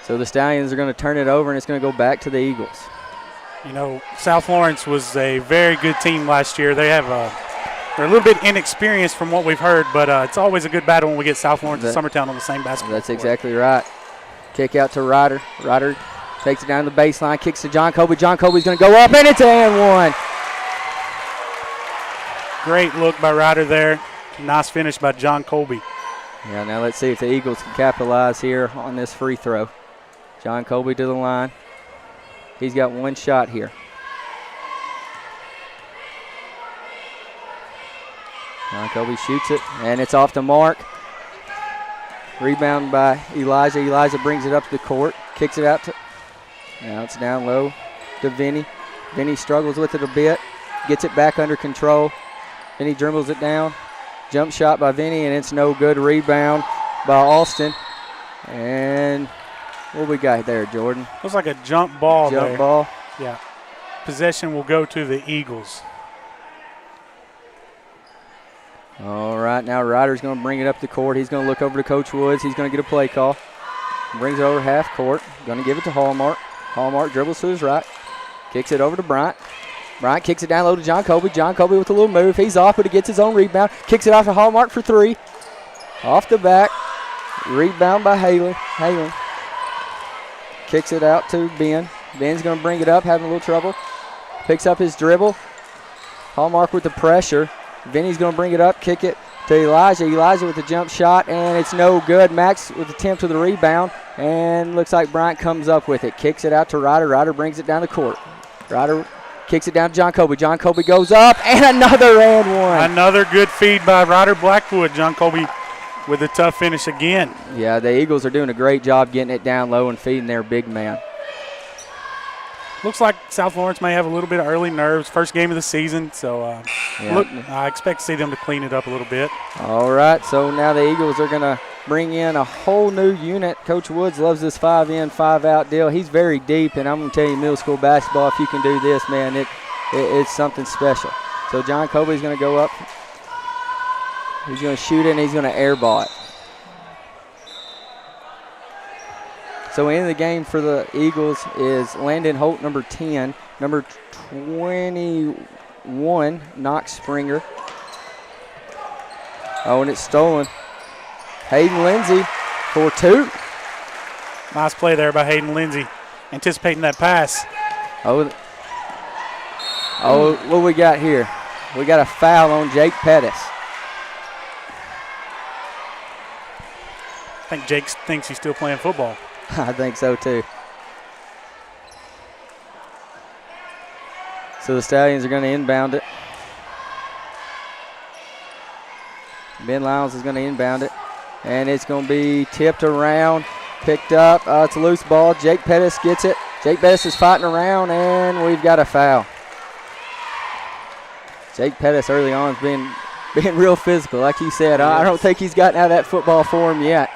So the Stallions are going to turn it over, and it's going to go back to the Eagles. You know, South Lawrence was a very good team last year. They're a little bit inexperienced from what we've heard, but it's always a good battle when we get South Lawrence and Summertown on the same basketball That's court. exactly right. Kick out to Ryder. Ryder takes it down the baseline, kicks to John Colby. John Colby's going to go up, and it's an and one. Great look by Ryder there. Nice finish by John Colby. Yeah, now let's see if the Eagles can capitalize here on this free throw. John Colby to the line. He's got one shot here. John Colby shoots it, and it's off the mark. Rebound by Elijah. Elijah brings it up to the court, kicks it out to. Now it's down low to Vinny. Vinny struggles with it a bit, gets it back under control. Vinny dribbles it down. Jump shot by Vinny, and it's no good. Rebound by Austin. And what we got there, Jordan? Looks like a jump ball there. Jump ball. Yeah. Possession will go to the Eagles. All right, now Ryder's going to bring it up the court. He's going to look over to Coach Woods. He's going to get a play call. Brings it over half court. Going to give it to Hallmark. Hallmark dribbles to his right. Kicks it over to Bryant. Bryant kicks it down low to John Colby. John Colby with a little move. He's off, but he gets his own rebound. Kicks it off to Hallmark for three. Off the back. Rebound by Halen. Kicks it out to Ben. Ben's going to bring it up, having a little trouble. Picks up his dribble. Hallmark with the pressure. Vinny's going to bring it up, kick it to Elijah. Elijah with the jump shot, and it's no good. Max with the attempt to the rebound, and looks like Bryant comes up with it. Kicks it out to Ryder. Ryder brings it down the court. Ryder kicks it down to John Colby. John Colby goes up, and another and one. Another good feed by Ryder Blackwood. John Colby with a tough finish again. Yeah, the Eagles are doing a great job getting it down low and feeding their big man. Looks like South Lawrence may have a little bit of early nerves. First game of the season, so I expect to see them to clean it up a little bit. All right, so now the Eagles are going to bring in a whole new unit. Coach Woods loves this 5-in, 5-out deal. He's very deep, and I'm going to tell you, middle school basketball, if you can do this, man, it's something special. So John Colby's going to go up. He's going to shoot it, and he's going to airball it. So in the game for the Eagles is Landon Holt, number 10, number 21, Knox Springer. Oh, and it's stolen. Hayden Lindsay for 2. Nice play there by Hayden Lindsay, anticipating that pass. Oh, what we got here? We got a foul on Jake Pettis. I think Jake thinks he's still playing football. I think so too. So the Stallions are going to inbound it. Ben Lyles is going to inbound it. And it's going to be tipped around, picked up. It's a loose ball. Jake Pettis gets it. Jake Pettis is fighting around, and we've got a foul. Jake Pettis early on is being real physical, like you said. I don't think he's gotten out of that football form yet.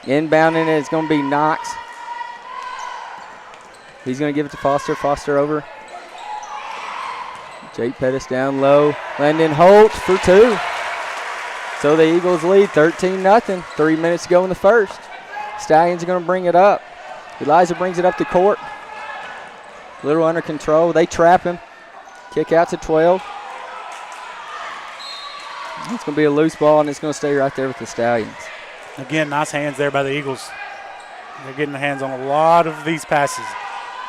Inbounding it is going to be Knox. He's going to give it to Foster. Foster over. Jake Pettis down low. Landon Holt for 2. So the Eagles lead 13-0. 3 minutes to go in the first. Stallions are going to bring it up. Elijah brings it up the court. A little under control. They trap him. Kick out to 12. It's going to be a loose ball, and it's going to stay right there with the Stallions. Again, nice hands there by the Eagles. They're getting their hands on a lot of these passes.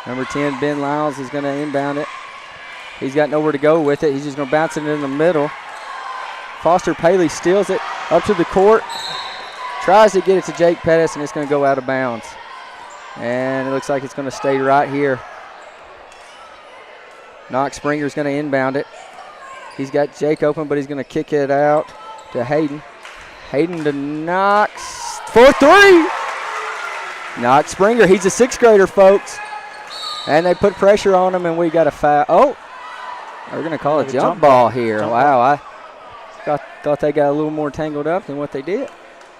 Number 10, Ben Lyles, is going to inbound it. He's got nowhere to go with it. He's just going to bounce it in the middle. Foster Paley steals it up to the court. Tries to get it to Jake Pettis, and it's going to go out of bounds. And it looks like it's going to stay right here. Knox Springer's going to inbound it. He's got Jake open, but he's going to kick it out to Hayden. Hayden to Knox for 3. Knox Springer, he's a 6th grader, folks. And they put pressure on him, and we got a foul. Oh, we're going to call a jump ball here. Wow, I thought they got a little more tangled up than what they did.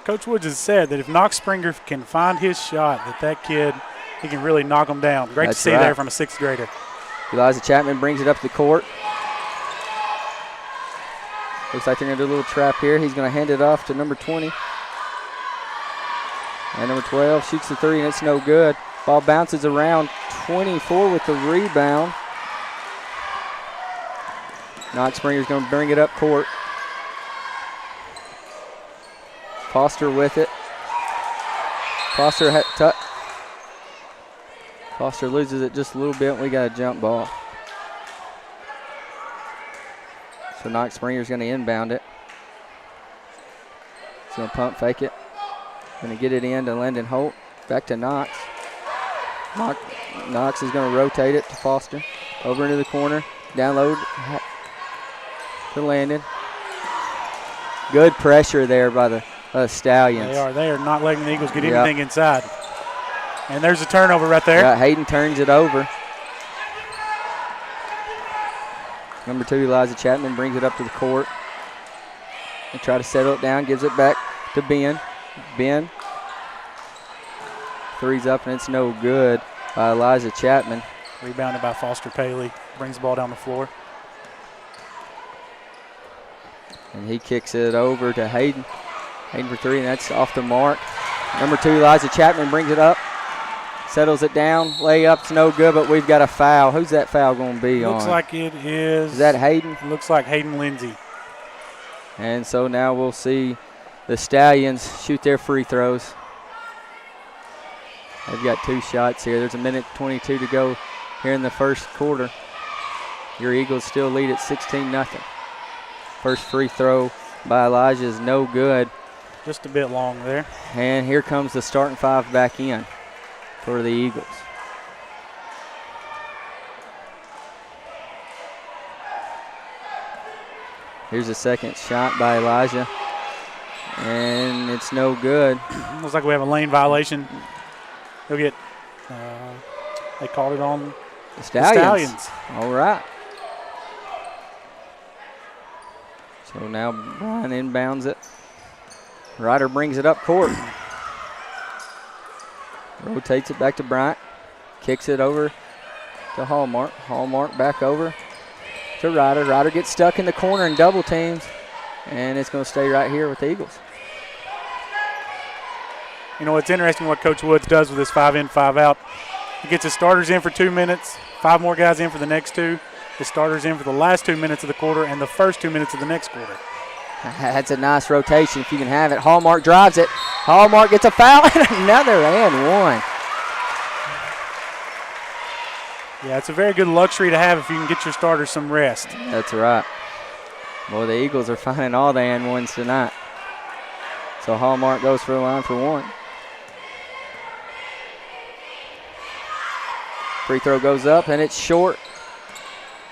Coach Woods has said that if Knox Springer can find his shot, that kid, he can really knock him down. Great to see there from a 6th grader. Elijah Chapman brings it up the court. Looks like they're going to do a little trap here. He's going to hand it off to number 20. And number 12 shoots the 3, and it's no good. Ball bounces around. 24 with the rebound. Knox Springer's going to bring it up court. Foster with it. Foster loses it just a little bit, and we got a jump ball. So Knox Springer's going to inbound it. He's going to pump fake it. Going to get it in to Landon Holt. Back to Knox. Knox is going to rotate it to Foster. Over into the corner. Down low to Landon. Good pressure there by the Stallions. They are not letting the Eagles get anything inside. And there's a turnover right there. Yeah, Hayden turns it over. Number 2, Elijah Chapman brings it up to the court. They try to settle it down, gives it back to Ben. Ben. 3's up, and it's no good by Elijah Chapman. Rebounded by Foster Paley. Brings the ball down the floor. And he kicks it over to Hayden. Hayden for 3, and that's off the mark. Number 2, Elijah Chapman brings it up. Settles it down. Layup's no good, but we've got a foul. Who's that foul going to be on? Looks like it is. Is that Hayden? Looks like Hayden Lindsay. And so now we'll see the Stallions shoot their free throws. They've got 2 shots here. There's a minute 22 to go here in the first quarter. Your Eagles still lead at 16-0. First free throw by Elijah is no good. Just a bit long there. And here comes the starting 5 back in for the Eagles. Here's a second shot by Elijah. And it's no good. Looks like we have a lane violation. He'll get, they called it on the Stallions. All right. So now Brian inbounds it. Ryder brings it up court. Rotates it back to Bryant. Kicks it over to Hallmark. Hallmark back over to Ryder. Ryder gets stuck in the corner and double teams. And it's going to stay right here with the Eagles. You know, it's interesting what Coach Woods does with this 5 in, 5 out. He gets his starters in for 2 minutes, 5 more guys in for the next 2, his starters in for the last 2 minutes of the quarter, and the first 2 minutes of the next quarter. That's a nice rotation if you can have it. Hallmark drives it. Hallmark gets a foul and another and one. Yeah, it's a very good luxury to have if you can get your starters some rest. That's right. Boy, the Eagles are finding all the and ones tonight. So Hallmark goes for the line for 1. Free throw goes up, and it's short.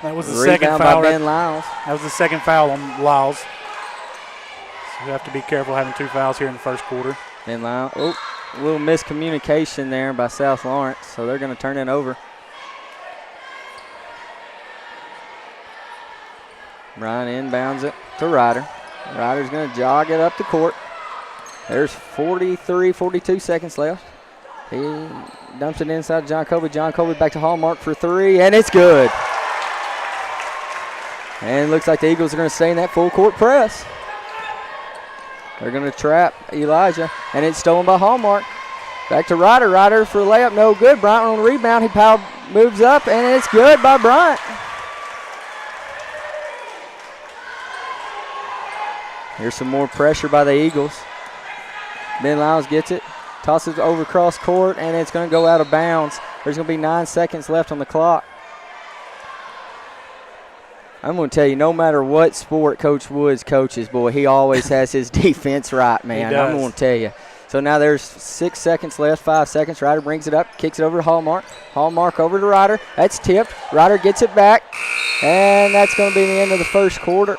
That was the second Rebound foul. by Ben Lyles. That was the second foul on Lyles. So you have to be careful having 2 fouls here in the first quarter. Ben Lyles. Oh, a little miscommunication there by South Lawrence, so they're going to turn it over. Brian inbounds it to Ryder. Ryder's going to jog it up the court. There's 42 seconds left. He dumps it inside to John Colby. John Colby back to Hallmark for 3, and it's good. And it looks like the Eagles are going to stay in that full court press. They're going to trap Elijah, and it's stolen by Hallmark. Back to Ryder. Ryder for the layup, no good. Bryant on the rebound. He moves up, and it's good by Bryant. Here's some more pressure by the Eagles. Ben Lyles gets it, tosses it over cross court, and it's going to go out of bounds. There's going to be 9 seconds left on the clock. I'm going to tell you, no matter what sport Coach Woods coaches, boy, he always has his defense right, man. He does. I'm going to tell you. So now there's 6 seconds left, 5 seconds. Ryder brings it up, kicks it over to Hallmark. Hallmark over to Ryder. That's tipped. Ryder gets it back, and that's going to be the end of the first quarter.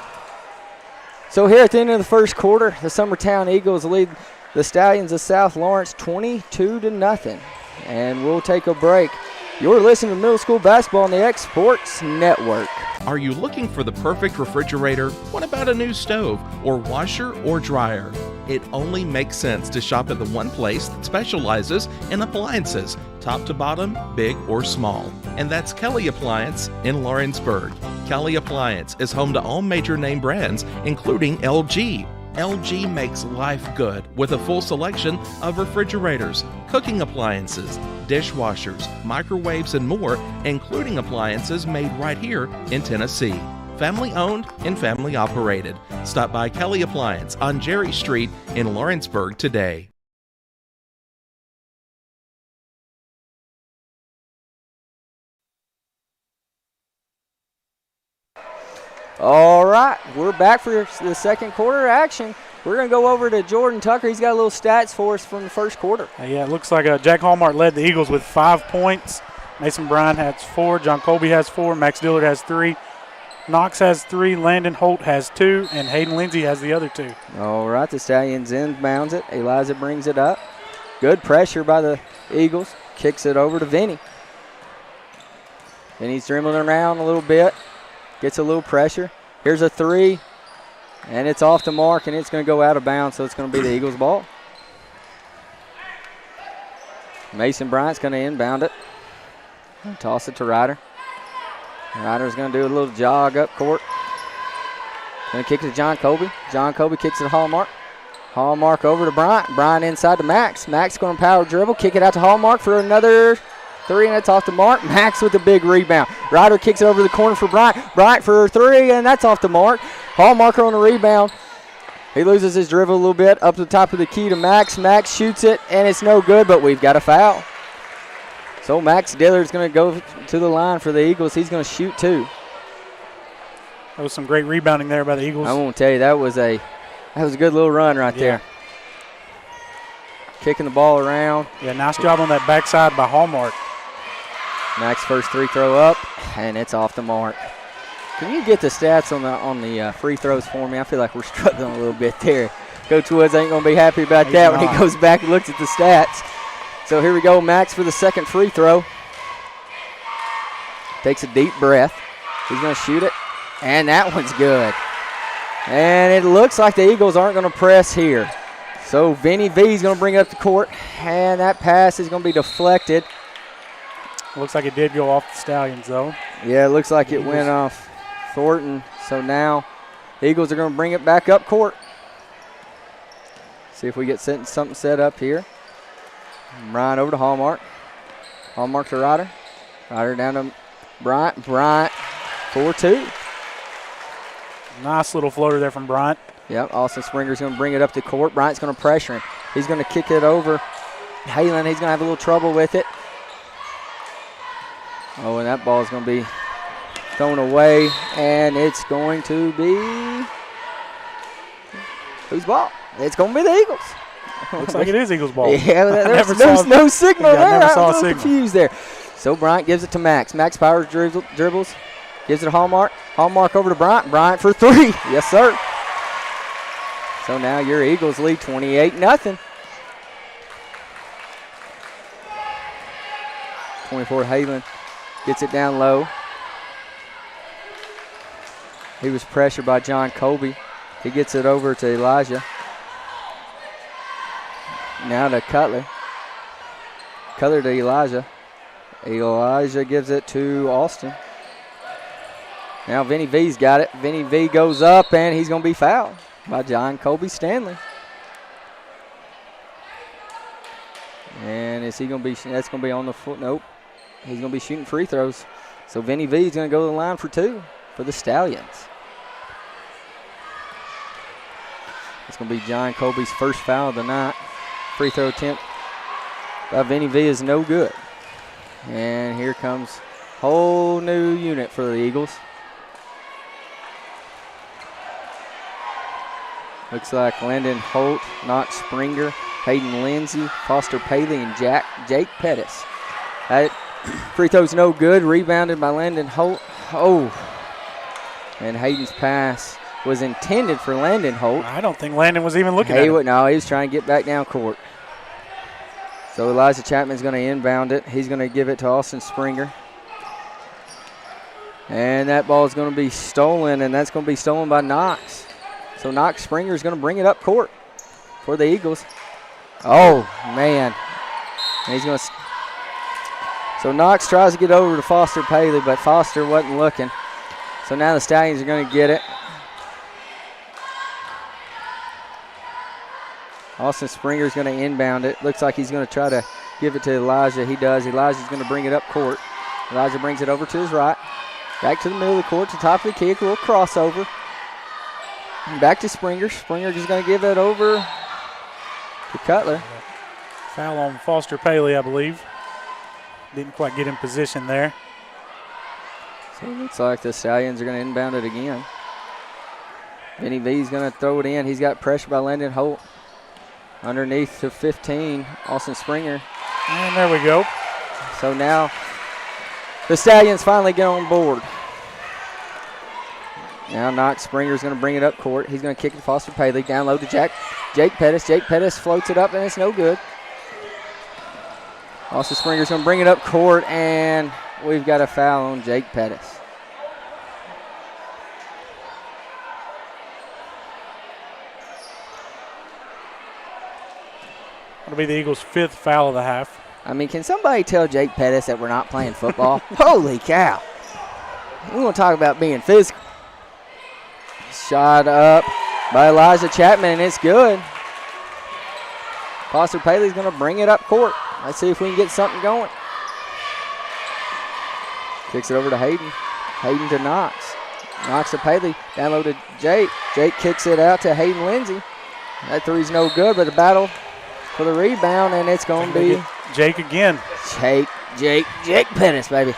So here at the end of the first quarter, the Summertown Eagles lead the Stallions of South Lawrence 22-0. And we'll take a break. You're listening to Middle School Basketball on the X Sports Network. Are you looking for the perfect refrigerator? What about a new stove or washer or dryer? It only makes sense to shop at the one place that specializes in appliances, top to bottom, big or small. And that's Kelly Appliance in Lawrenceburg. Kelly Appliance is home to all major name brands, including LG. LG makes life good with a full selection of refrigerators, cooking appliances, dishwashers, microwaves, and more, including appliances made right here in Tennessee. Family owned and family operated. Stop by Kelly Appliance on Jerry Street in Lawrenceburg today. All right, we're back for the second quarter action. We're going to go over to Jordan Tucker. He's got a little stats for us from the first quarter. Yeah, it looks like Jack Hallmark led the Eagles with 5 points. Mason Bryant has 4. John Colby has 4. Max Dillard has 3. Knox has 3. Landon Holt has 2. And Hayden Lindsay has the other 2. All right, the Stallions inbounds it. Eliza brings it up. Good pressure by the Eagles. Kicks it over to Vinny. Vinny's dribbling around a little bit. Gets a little pressure. Here's a 3. And it's off the mark, and it's going to go out of bounds, so it's going to be the Eagles' ball. Mason Bryant's going to inbound it. Toss it to Ryder. Ryder's going to do a little jog up court. Going to kick it to John Colby. John Colby kicks it to Hallmark. Hallmark over to Bryant. Bryant inside to Max. Max going to power dribble. Kick it out to Hallmark for another 3, and it's off the mark. Max with a big rebound. Ryder kicks it over the corner for Bryant. Bryant for 3, and that's off the mark. Hallmark on the rebound. He loses his dribble a little bit. Up to the top of the key to Max. Max shoots it, and it's no good, but we've got a foul. So Max Dillard's going to go to the line for the Eagles. He's going to shoot 2. That was some great rebounding there by the Eagles. I won't tell you, that was a good little run right there. Kicking the ball around. Yeah, nice job on that backside by Hallmark. Max first free throw up, and it's off the mark. Can you get the stats on the free throws for me? I feel like we're struggling a little bit there. Coach Woods ain't going to be happy about that when he goes back and looks at the stats. So here we go, Max for the second free throw. Takes a deep breath. He's going to shoot it, and that one's good. And it looks like the Eagles aren't going to press here. So Vinny V is going to bring it up the court, and that pass is going to be deflected. Looks like it did go off the Stallions, though. Yeah, it looks like it went off Thornton. So now the Eagles are going to bring it back up court. See if we get something set up here. Bryant over to Hallmark. Hallmark to Ryder. Ryder down to Bryant. Bryant 4-2. Nice little floater there from Bryant. Yep, Austin Springer's going to bring it up the court. Bryant's going to pressure him. He's going to kick it over. Halen, he's going to have a little trouble with it. Oh, and that ball is going to be thrown away, and it's going to be whose ball? It's going to be the Eagles. Looks like it is Eagles ball. Yeah, there's no signal there. I was a little confused there. So Bryant gives it to Max. Max powers dribbles. Gives it to Hallmark. Hallmark over to Bryant. Bryant for 3. Yes, sir. So now your Eagles lead 28-0. 24 Halen gets it down low. He was pressured by John Colby. He gets it over to Elijah. Now to Cutler. Cutler to Elijah. Elijah gives it to Austin. Now Vinny V's got it. Vinny V goes up, and he's going to be fouled by John Colby Stanley. And is he going to be, that's going to be on the foot? Nope. He's going to be shooting free throws. So Vinny V is going to go to the line for 2 for the Stallions. It's going to be John Colby's first foul of the night. Free throw attempt by Vinny V is no good. And here comes whole new unit for the Eagles. Looks like Landon Holt, Knox Springer, Hayden Lindsay, Foster Paley, and Jake Pettis. That free throw's no good. Rebounded by Landon Holt. Oh. And Hayden's pass was intended for Landon Holt. I don't think Landon was even looking at it. No, he was trying to get back down court. So Elijah Chapman's going to inbound it. He's going to give it to Austin Springer. And that ball is going to be stolen, and that's going to be stolen by Knox. So Knox Springer is going to bring it up court for the Eagles. Oh, man. And he's going to. So Knox tries to get over to Foster Paley, but Foster wasn't looking. So now the Stallions are going to get it. Austin Springer is going to inbound it. Looks like he's going to try to give it to Elijah. He does. Elijah's going to bring it up court. Elijah brings it over to his right. Back to the middle of the court, to the top of the kick, a little crossover. And back to Springer. Springer just going to give it over to Cutler. Foul on Foster Paley, I believe. Didn't quite get in position there. So it looks like the Stallions are going to inbound it again. Vinny V's going to throw it in. He's got pressure by Landon Holt. Underneath to 15, Austin Springer. And there we go. So now the Stallions finally get on board. Now Knox Springer's going to bring it up court. He's going to kick it to Foster Paley. Down low to Jake Pettis. Jake Pettis floats it up, and it's no good. Austin Springer's going to bring it up court, and we've got a foul on Jake Pettis. That'll be the Eagles' 5th foul of the half. I mean, can somebody tell Jake Pettis that we're not playing football? Holy cow. We want to talk about being physical. Shot up by Elijah Chapman, and it's good. Foster Paley's going to bring it up court. Let's see if we can get something going. Kicks it over to Hayden. Hayden to Knox. Knox to Paley. Down low to Jake. Jake kicks it out to Hayden Lindsay. That three's no good, but the battle for the rebound, and it's going to be Jake again. Jake Pettis, baby.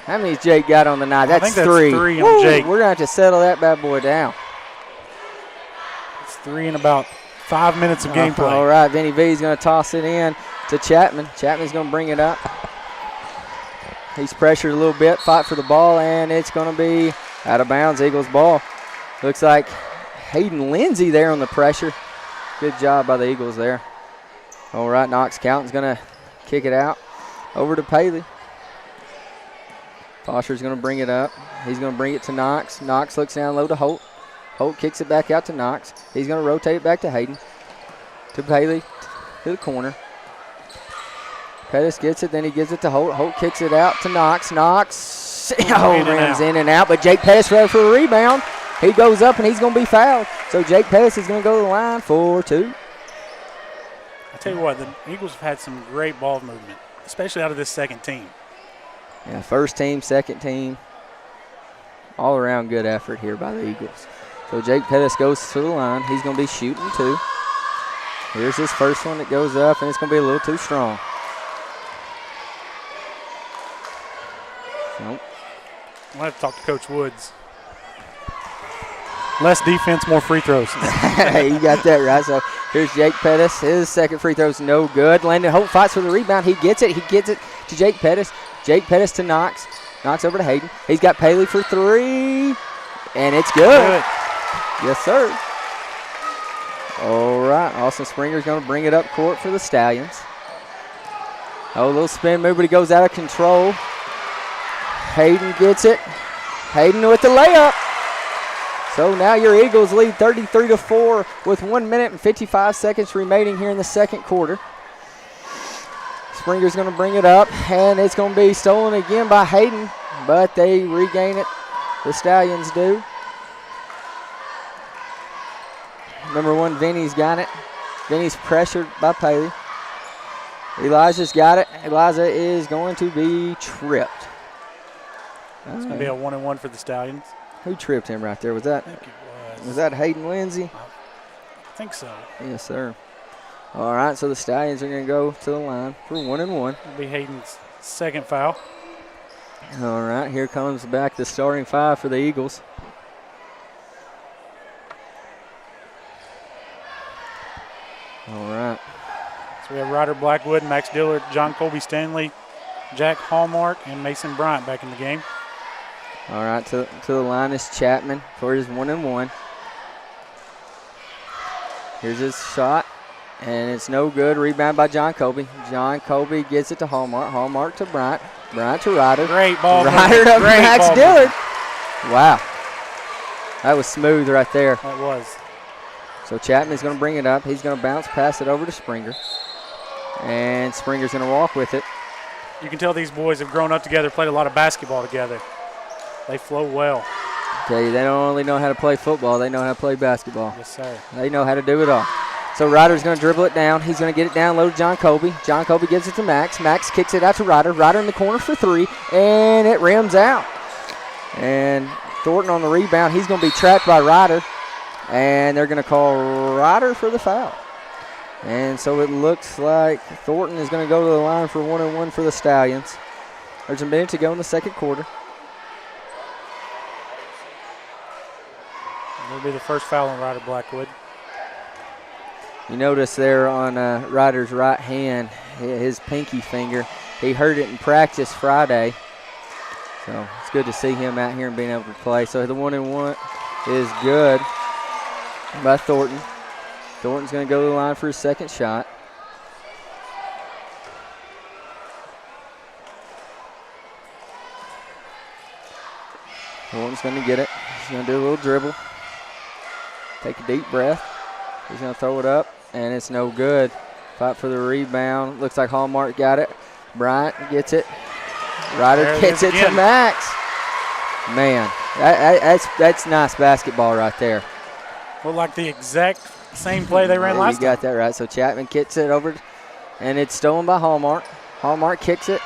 How many's Jake got on the night? That's I think that's 3. 3 on Jake. We're going to have to settle that bad boy down. It's 3 in about 5 minutes of gameplay. All right, Vinny V's going to toss it in to Chapman. Chapman's going to bring it up. He's pressured a little bit, fight for the ball, and it's going to be out of bounds, Eagles ball. Looks like Hayden Lindsay there on the pressure. Good job by the Eagles there. All right, Knox Countin's going to kick it out over to Paley. Foster's going to bring it up. He's going to bring it to Knox. Knox looks down low to Holt. Holt kicks it back out to Knox. He's going to rotate it back to Hayden. To Paley, to the corner. Pettis gets it, then he gives it to Holt. Holt kicks it out to Knox. Knox runs in and out, but Jake Pettis ready for a rebound. He goes up, and he's going to be fouled. So Jake Pettis is going to go to the line for 2. I tell you what, the Eagles have had some great ball movement, especially out of this second team. Yeah, first team, second team. All around good effort here by the Eagles. So Jake Pettis goes to the line. He's going to be shooting 2. Here's his first one that goes up, and it's going to be a little too strong. Nope. I'm going to have to talk to Coach Woods. Less defense, more free throws. You got that right. So here's Jake Pettis. His second free throw's no good. Landon Holt fights for the rebound. He gets it. He gets it to Jake Pettis. Jake Pettis to Knox. Knox over to Hayden. He's got Paley for 3, and it's good. Yes, sir. All right. Austin Springer's going to bring it up court for the Stallions. Oh, a little spin move, but he goes out of control. Hayden gets it. Hayden with the layup. So now your Eagles lead 33-4 with 1 minute and 55 seconds remaining here in the second quarter. Springer's going to bring it up, and it's going to be stolen again by Hayden, but they regain it. The Stallions do. Number 1, Vinny's got it. Vinny's pressured by Paley. Elijah's got it. Elijah is going to be tripped. It's going to be a 1-and-1 for the Stallions. Who tripped him right there? Was that? I think it was. Was that Hayden Lindsay? I think so. Yes, sir. All right, so the Stallions are going to go to the line for 1-and-1. It'll be Hayden's second foul. All right, here comes back the starting 5 for the Eagles. All right. So we have Ryder Blackwood, Max Dillard, John Colby Stanley, Jack Hallmark, and Mason Bryant back in the game. All right, to the line is Chapman for his 1-and-1. Here's his shot, and it's no good. Rebound by John Colby. John Colby gets it to Hallmark. Hallmark to Bryant. Bryant to Ryder. Great ball. Ryder to Max Dillard. Wow. That was smooth right there. That was. So Chapman's going to bring it up. He's going to bounce, pass it over to Springer. And Springer's going to walk with it. You can tell these boys have grown up together, played a lot of basketball together. They flow well. Tell you, they don't only know how to play football, they know how to play basketball. Yes, sir. They know how to do it all. So Ryder's going to dribble it down. He's going to get it down low to John Colby. John Colby gives it to Max. Max kicks it out to Ryder. Ryder in the corner for 3, and it rims out. And Thornton on the rebound. He's going to be trapped by Ryder, and they're going to call Ryder for the foul. And so it looks like Thornton is going to go to the line for 1-and-1 for the Stallions. There's a minute to go in the second quarter. It'll be the first foul on Ryder Blackwood. You notice there on Ryder's right hand, his pinky finger, he hurt it in practice Friday. So it's good to see him out here and being able to play. So the 1-and-1 is good by Thornton. Thornton's going to go to the line for his second shot. Thornton's going to get it. He's going to do a little dribble. Take a deep breath. He's going to throw it up, and it's no good. Fight for the rebound. Looks like Hallmark got it. Bryant gets it. Ryder gets it to Max. Man, that's nice basketball right there. Well, like the exact same play they ran last time. You got that right. So Chapman kicks it over, and it's stolen by Hallmark. Hallmark kicks it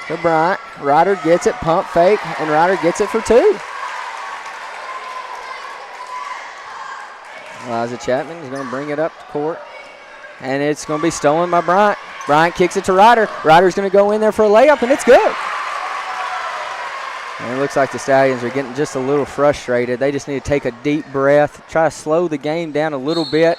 to Bryant. Ryder gets it, pump fake, and Ryder gets it for 2. Elijah Chapman is going to bring it up to court, and it's going to be stolen by Bryant. Bryant kicks it to Ryder. Ryder's going to go in there for a layup, and it's good. And it looks like the Stallions are getting just a little frustrated. They just need to take a deep breath, try to slow the game down a little bit,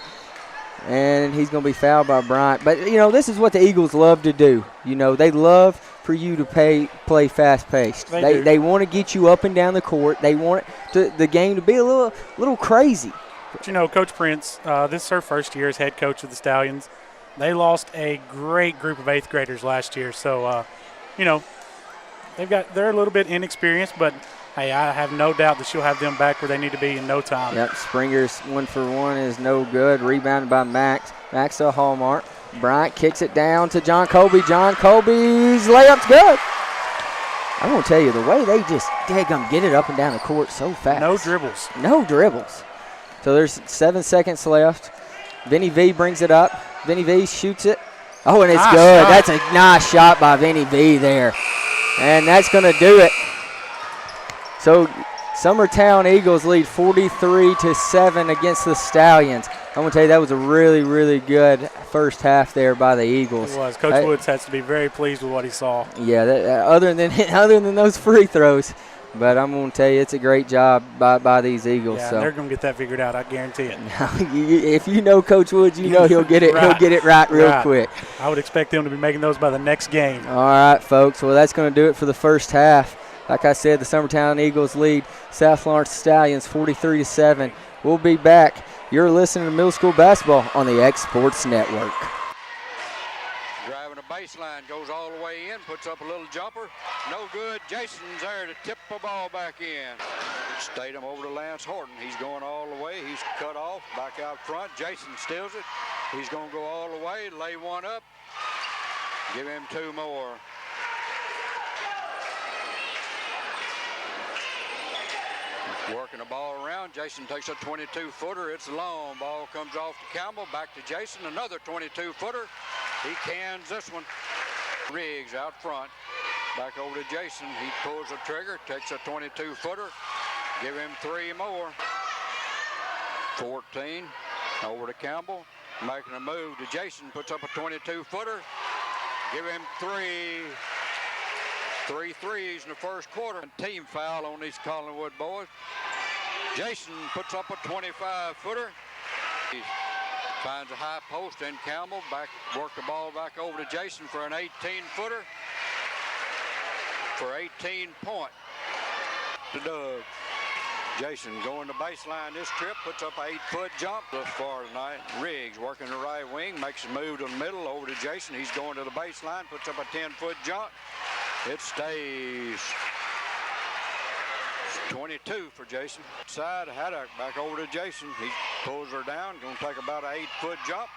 and he's going to be fouled by Bryant. But, you know, this is what the Eagles love to do. You know, they love for you to play fast-paced. They want to get you up and down the court. They want the game to be a little crazy. But, you know, Coach Prince, this is her first year as head coach of the Stallions. They lost a great group of 8th graders last year. So, you know, they're a little bit inexperienced, but, hey, I have no doubt that she'll have them back where they need to be in no time. Yep, Springer's 1-for-1 is no good. Rebounded by Max. Max to Hallmark. Bryant kicks it down to John Colby. John Colby's layup's good. I'm going to tell you, the way they just get it up and down the court so fast. No dribbles. No dribbles. So there's 7 seconds left. Vinny V brings it up. Vinny V shoots it. Oh, and it's Nice good. shot. That's a nice shot by Vinny V there. And that's going to do it. So Summertown Eagles lead 43-7 against the Stallions. I'm going to tell you, that was a really, really good first half there by the Eagles. It was. Coach Woods has to be very pleased with what he saw. Yeah, other than those free throws. But I'm going to tell you, it's a great job by these Eagles. Yeah, so they're going to get that figured out. I guarantee it. if you know Coach Woods, you know he'll get it. Right. He'll get it right real quick. I would expect them to be making those by the next game. All right, folks. Well, that's going to do it for the first half. Like I said, the Summertown Eagles lead South Lawrence Stallions 43-7. We'll be back. You're listening to Middle School Basketball on the X Sports Network. Driving a baseline, goes all the way in, puts up a little jumper. No good. Jason's there to tip the ball back in. Statham over to Lance Horton. He's going all the way. He's cut off, back out front. Jason steals it. He's going to go all the way, lay one up. Give him two more. Working the ball around. Jason takes a 22-footer. It's long. Ball comes off to Campbell. Back to Jason. Another 22-footer. He cans this one. Riggs out front. Back over to Jason. He pulls the trigger. Takes a 22-footer. Give him three more. 14. Over to Campbell. Making a move to Jason. Puts up a 22-footer. Give him three. 3 threes in the first quarter. Team foul on these Collinwood boys. Jason puts up a 25-footer. He finds a high post in Campbell. Work the ball back over to Jason for an 18-footer. For 18 points to Doug. Jason going to baseline this trip, puts up an 8-foot jump thus far tonight. Riggs working the right wing, makes a move to the middle over to Jason. He's going to the baseline, puts up a 10-foot jump. It stays. 22 for Jason. Side, Haddock back over to Jason. He pulls her down, going to take about an 8-foot jump.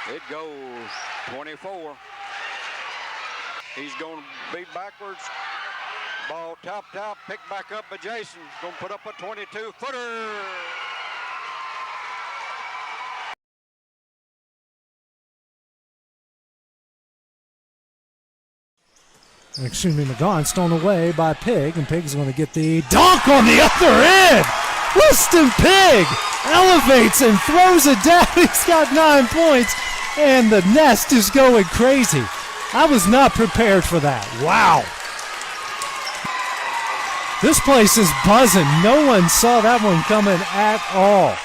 It goes 24. He's going to be backwards. Ball top, picked back up by Jason. Going to put up a 22-footer. McGaughan stolen away by Pig, and Pig's going to get the dunk on the other end. Weston Pig elevates and throws it down. He's got 9 points, and the nest is going crazy. I was not prepared for that. Wow. This place is buzzing. No one saw that one coming at all.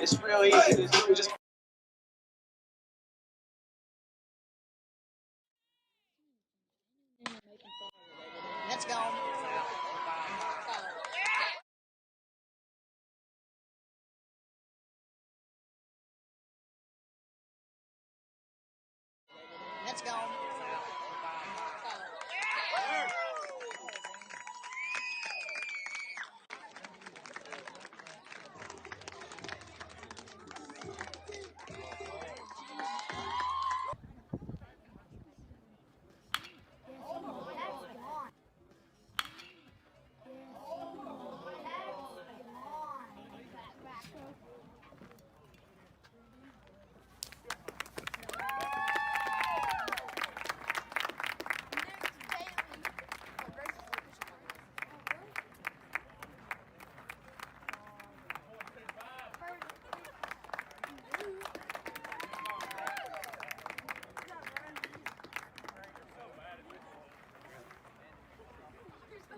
It's real easy to do. Just let's go. Let's go.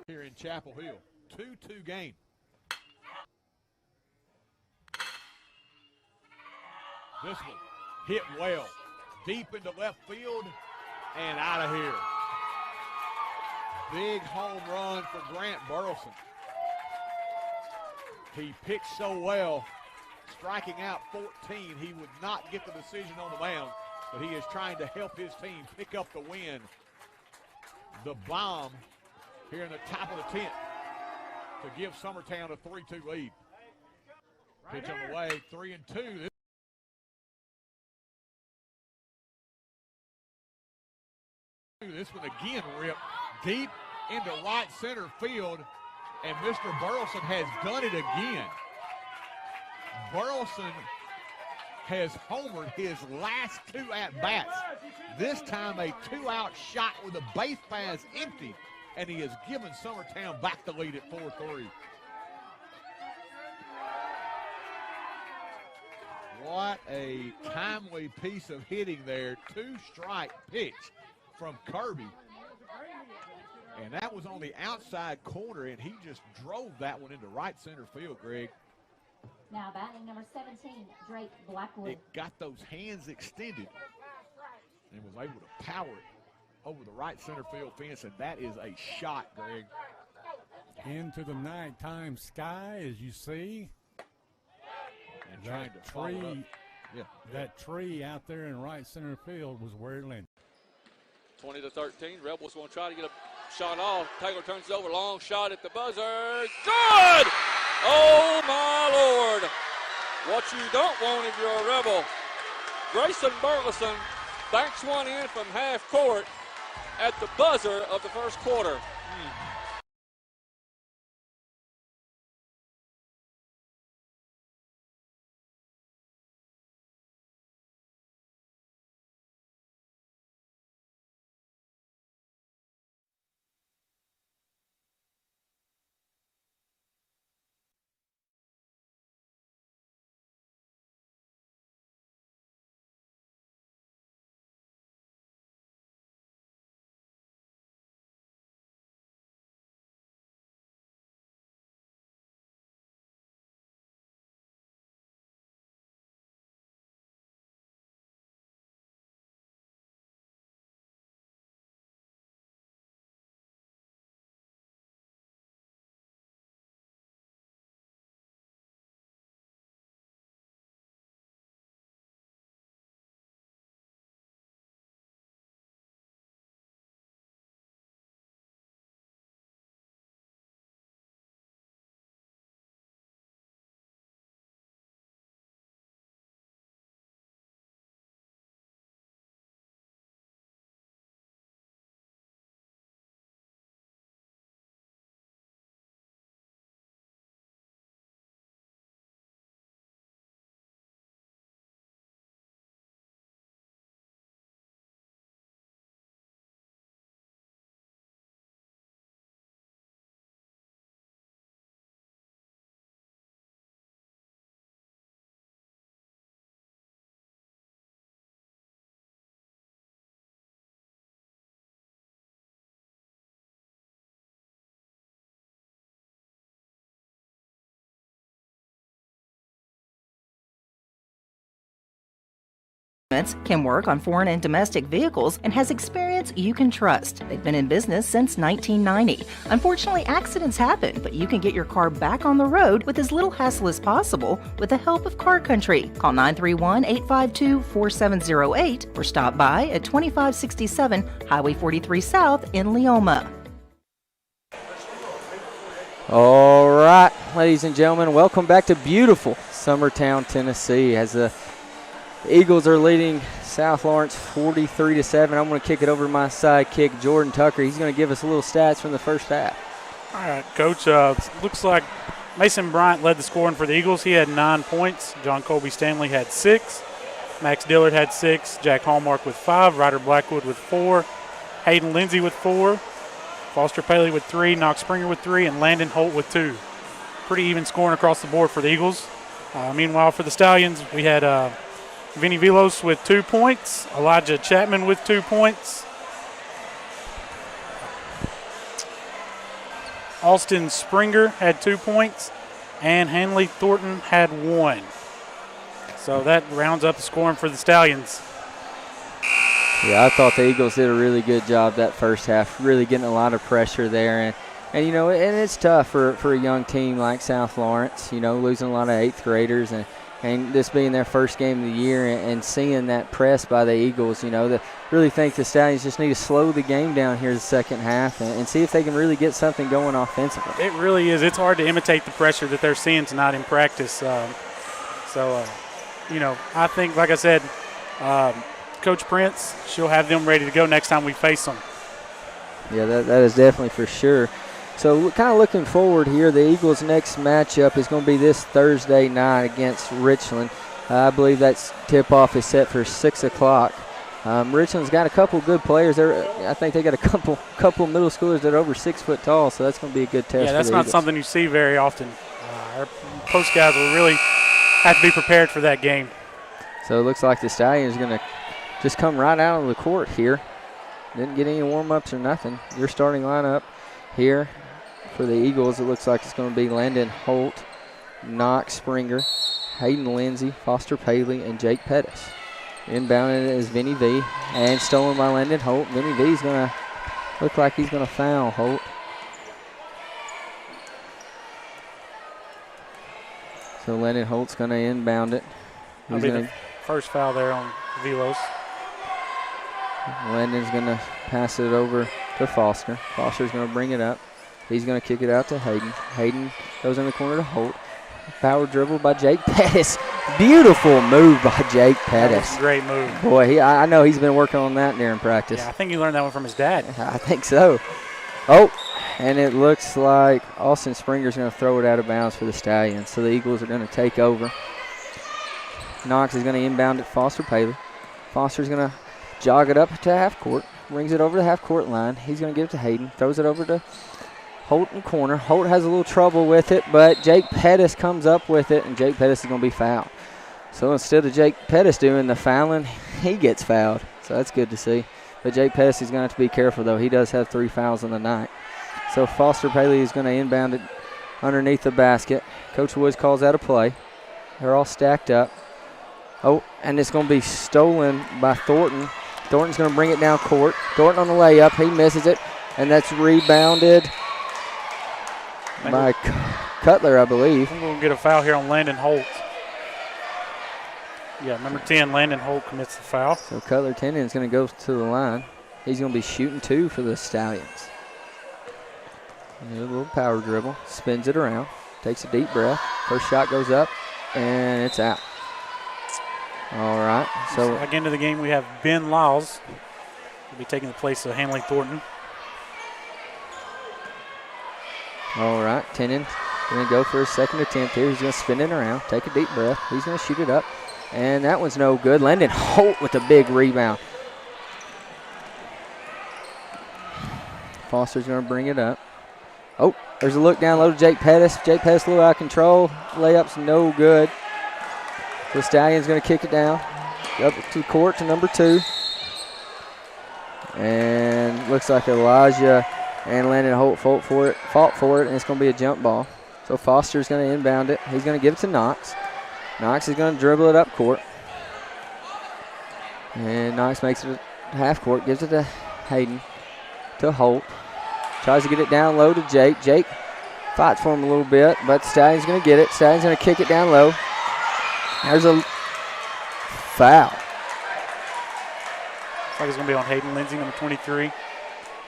Here in Chapel Hill, 2-2 game. This one hit well, deep into left field and out of here. Big home run for Grant Burleson. He pitched so well, striking out 14. He would not get the decision on the mound. but he is trying to help his team pick up the win. The bomb here in the top of the 10th to give Summertown a 3-2 lead. Pitch on the way, 3-2. This one again ripped deep into right center field, and Mr. Burleson has done it again. Burleson has homered his last 2 at-bats. This time a 2-out shot with the base paths empty, and he has given Summertown back the lead at 4-3. What a timely piece of hitting there. 2-strike pitch from Kirby. And that was on the outside corner, and he just drove that one into right center field, Greg. Now batting number 17, Drake Blackwood. It got those hands extended and was able to power it over the right center field fence, and that is a shot, Greg. Into the nighttime sky, as you see. And trying to follow it up. Yeah. That tree out there in right center field was where it landed. 20-13. Rebels going to try to get a shot off. Taylor turns it over. Long shot at the buzzer. Good! Oh, my Lord. What you don't want if you're a Rebel. Grayson Burleson banks one in from half court at the buzzer of the first quarter. Can work on foreign and domestic vehicles and has experience you can trust. They've been in business since 1990. Unfortunately, accidents happen, but you can get your car back on the road with as little hassle as possible with the help of Car Country. Call 931-852-4708 or stop by at 2567 Highway 43 South in Leoma. All right, ladies and gentlemen, welcome back to beautiful Summertown, Tennessee, as the Eagles are leading South Lawrence 43-7. I'm going to kick it over to my sidekick, Jordan Tucker. He's going to give us a little stats from the first half. All right, Coach. Looks like Mason Bryant led the scoring for the Eagles. He had 9 points. John Colby Stanley had 6. Max Dillard had 6. Jack Hallmark with 5. Ryder Blackwood with 4. Hayden Lindsay with 4. Foster Paley with 3. Knox Springer with 3. And Landon Holt with 2. Pretty even scoring across the board for the Eagles. Meanwhile, for the Stallions, we had Vinny Vilos with 2 points. Elijah Chapman with 2 points. Austin Springer had 2 points. And Hanley Thornton had 1. So that rounds up the scoring for the Stallions. Yeah, I thought the Eagles did a really good job that first half, really getting a lot of pressure there. And And, you know, and it's tough for a young team like South Lawrence, you know, losing a lot of 8th graders and this being their first game of the year and seeing that press by the Eagles, you know, that really think the Stallions just need to slow the game down here in the second half and see if they can really get something going offensively. It really is. It's hard to imitate the pressure that they're seeing tonight in practice. You know, I think, like I said, Coach Prince, she'll have them ready to go next time we face them. Yeah, that is definitely for sure. So kind of looking forward here, the Eagles' next matchup is going to be this Thursday night against Richland. I believe that tip-off is set for 6 o'clock. Richland's got a couple good players there. I think they got a couple middle schoolers that are over 6 foot tall, so that's going to be a good test. Yeah, that's for the not Eagles. something you see very often. Our post guys will really have to be prepared for that game. So it looks like the Stallions are going to just come right out of the court here. Didn't get any warm-ups or nothing. Your starting lineup here for the Eagles, it looks like it's going to be Landon Holt, Knox Springer, Hayden Lindsay, Foster Paley, and Jake Pettis. Inbounded is Vinny V, and stolen by Landon Holt. Vinny V's going to look like he's going to foul Holt. So Landon Holt's going to inbound it. That'll be the first foul there on Velos. Landon's going to pass it over to Foster. Foster's going to bring it up. He's going to kick it out to Hayden. Hayden goes in the corner to Holt. Power dribble by Jake Pettis. Beautiful move by Jake Pettis. That was a great move. Boy, I know he's been working on that during practice. Yeah, I think he learned that one from his dad. I think so. Oh, and it looks like Austin Springer's going to throw it out of bounds for the Stallions. So the Eagles are going to take over. Knox is going to inbound at Foster Paley. Foster's going to jog it up to half court. Brings it over to half court line. He's going to give it to Hayden. Throws it over to Holt in corner. Holt has a little trouble with it, but Jake Pettis comes up with it, and Jake Pettis is going to be fouled. So instead of Jake Pettis doing the fouling, he gets fouled. So that's good to see. But Jake Pettis is going to have to be careful, though. He does have 3 fouls on the night. So Foster Paley is going to inbound it underneath the basket. Coach Woods calls out a play. They're all stacked up. Oh, and it's going to be stolen by Thornton. Thornton's going to bring it down court. Thornton on the layup. He misses it, and that's rebounded by Cutler, I believe. I'm going to get a foul here on Landon Holt. Yeah, number 10, Landon Holt commits the foul. So Cutler Tennant is going to go to the line. He's going to be shooting 2 for the Stallions. And a little power dribble. Spins it around. Takes a deep breath. First shot goes up, and it's out. All right. So back into the game, we have Ben Lyles. He'll be taking the place of Hanley Thornton. All right, Tennant going to go for his second attempt here. He's going to spin it around, take a deep breath. He's going to shoot it up, and that one's no good. Landon Holt with a big rebound. Foster's going to bring it up. Oh, there's a look down low to Jake Pettis. Jake Pettis a little out of control. Layup's no good. The Stallion's going to kick it down. Up to the court to number 2. And looks like Elijah and Landon Holt fought for it, and it's going to be a jump ball. So Foster's going to inbound it. He's going to give it to Knox. Knox is going to dribble it up court. And Knox makes it half court, gives it to Hayden, to Holt. Tries to get it down low to Jake. Jake fights for him a little bit, but Stallion's going to get it. Stallion's going to kick it down low. There's a foul. Looks like it's going to be on Hayden Lindsay, number 23.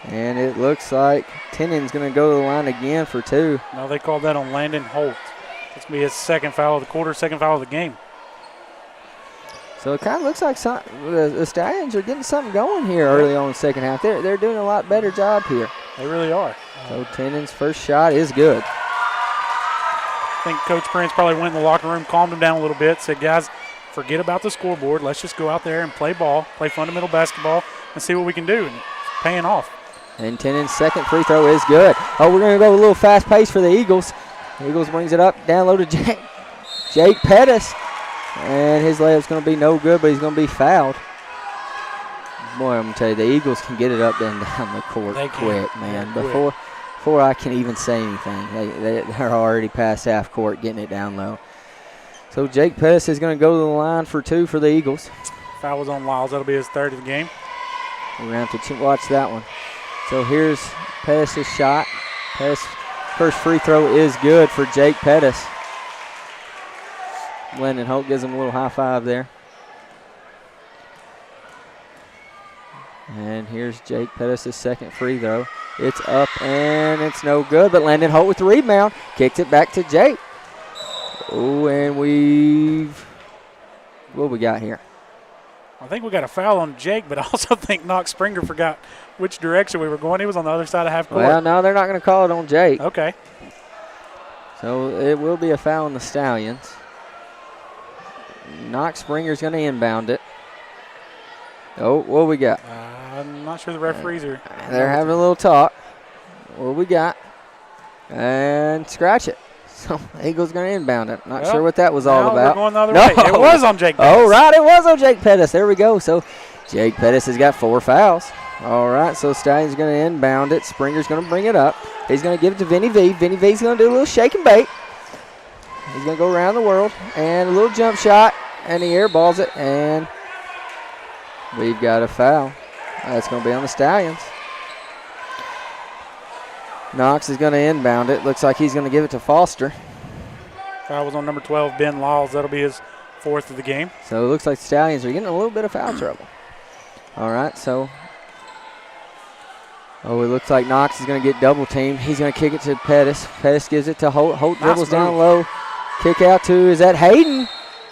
And it looks like Tennant's going to go to the line again for 2. No, they called that on Landon Holt. It's going to be his second foul of the quarter, second foul of the game. So it kind of looks like the Stallions are getting something going here early on in the second half. They're doing a lot better job here. They really are. So Tennant's first shot is good. I think Coach Prince probably went in the locker room, calmed them down a little bit, said, guys, forget about the scoreboard. Let's just go out there and play ball, play fundamental basketball, and see what we can do. And it's paying off. And Tennant's second free throw is good. Oh, we're going to go a little fast pace for the Eagles. The Eagles brings it up, down low to Jake Pettis. And his layup's going to be no good, but he's going to be fouled. Boy, I'm going to tell you, the Eagles can get it up and down the court quick, man. Before I can even say anything, they're already past half court getting it down low. So Jake Pettis is going to go to the line for 2 for the Eagles. Foul was on Lyles. That'll be his third of the game. We're going to have to watch that one. So here's Pettis' shot. Pettis' first free throw is good for Jake Pettis. Landon Holt gives him a little high five there. And here's Jake Pettis' second free throw. It's up and it's no good, but Landon Holt with the rebound. Kicks it back to Jake. Oh, and what we got here? I think we got a foul on Jake, but I also think Knox Springer forgot which direction we were going. He was on the other side of half court. Well, no, they're not going to call it on Jake. Okay. So it will be a foul on the Stallions. Knox Springer's going to inbound it. Oh, what we got? I'm not sure the referees are. They're having a little talk. What we got? And scratch it. So Eagles going to inbound it. Not sure what that was all about. We're going the other way. It was on Jake Pettis. Oh, right, it was on Jake Pettis. There we go. So Jake Pettis has got 4 fouls. All right, so Stallion's going to inbound it. Springer's going to bring it up. He's going to give it to Vinny V. Vinny V's going to do a little shake and bake. He's going to go around the world. And a little jump shot. And he airballs it. And we've got a foul. That's going to be on the Stallions. Knox is going to inbound it. Looks like he's going to give it to Foster. Foul was on number 12, Ben Laws. That'll be his 4th of the game. So it looks like the Stallions are getting a little bit of foul trouble. All right, so. Oh, it looks like Knox is going to get double teamed. He's going to kick it to Pettis. Pettis gives it to Holt. Holt dribbles down low. Kick out to, is that Hayden?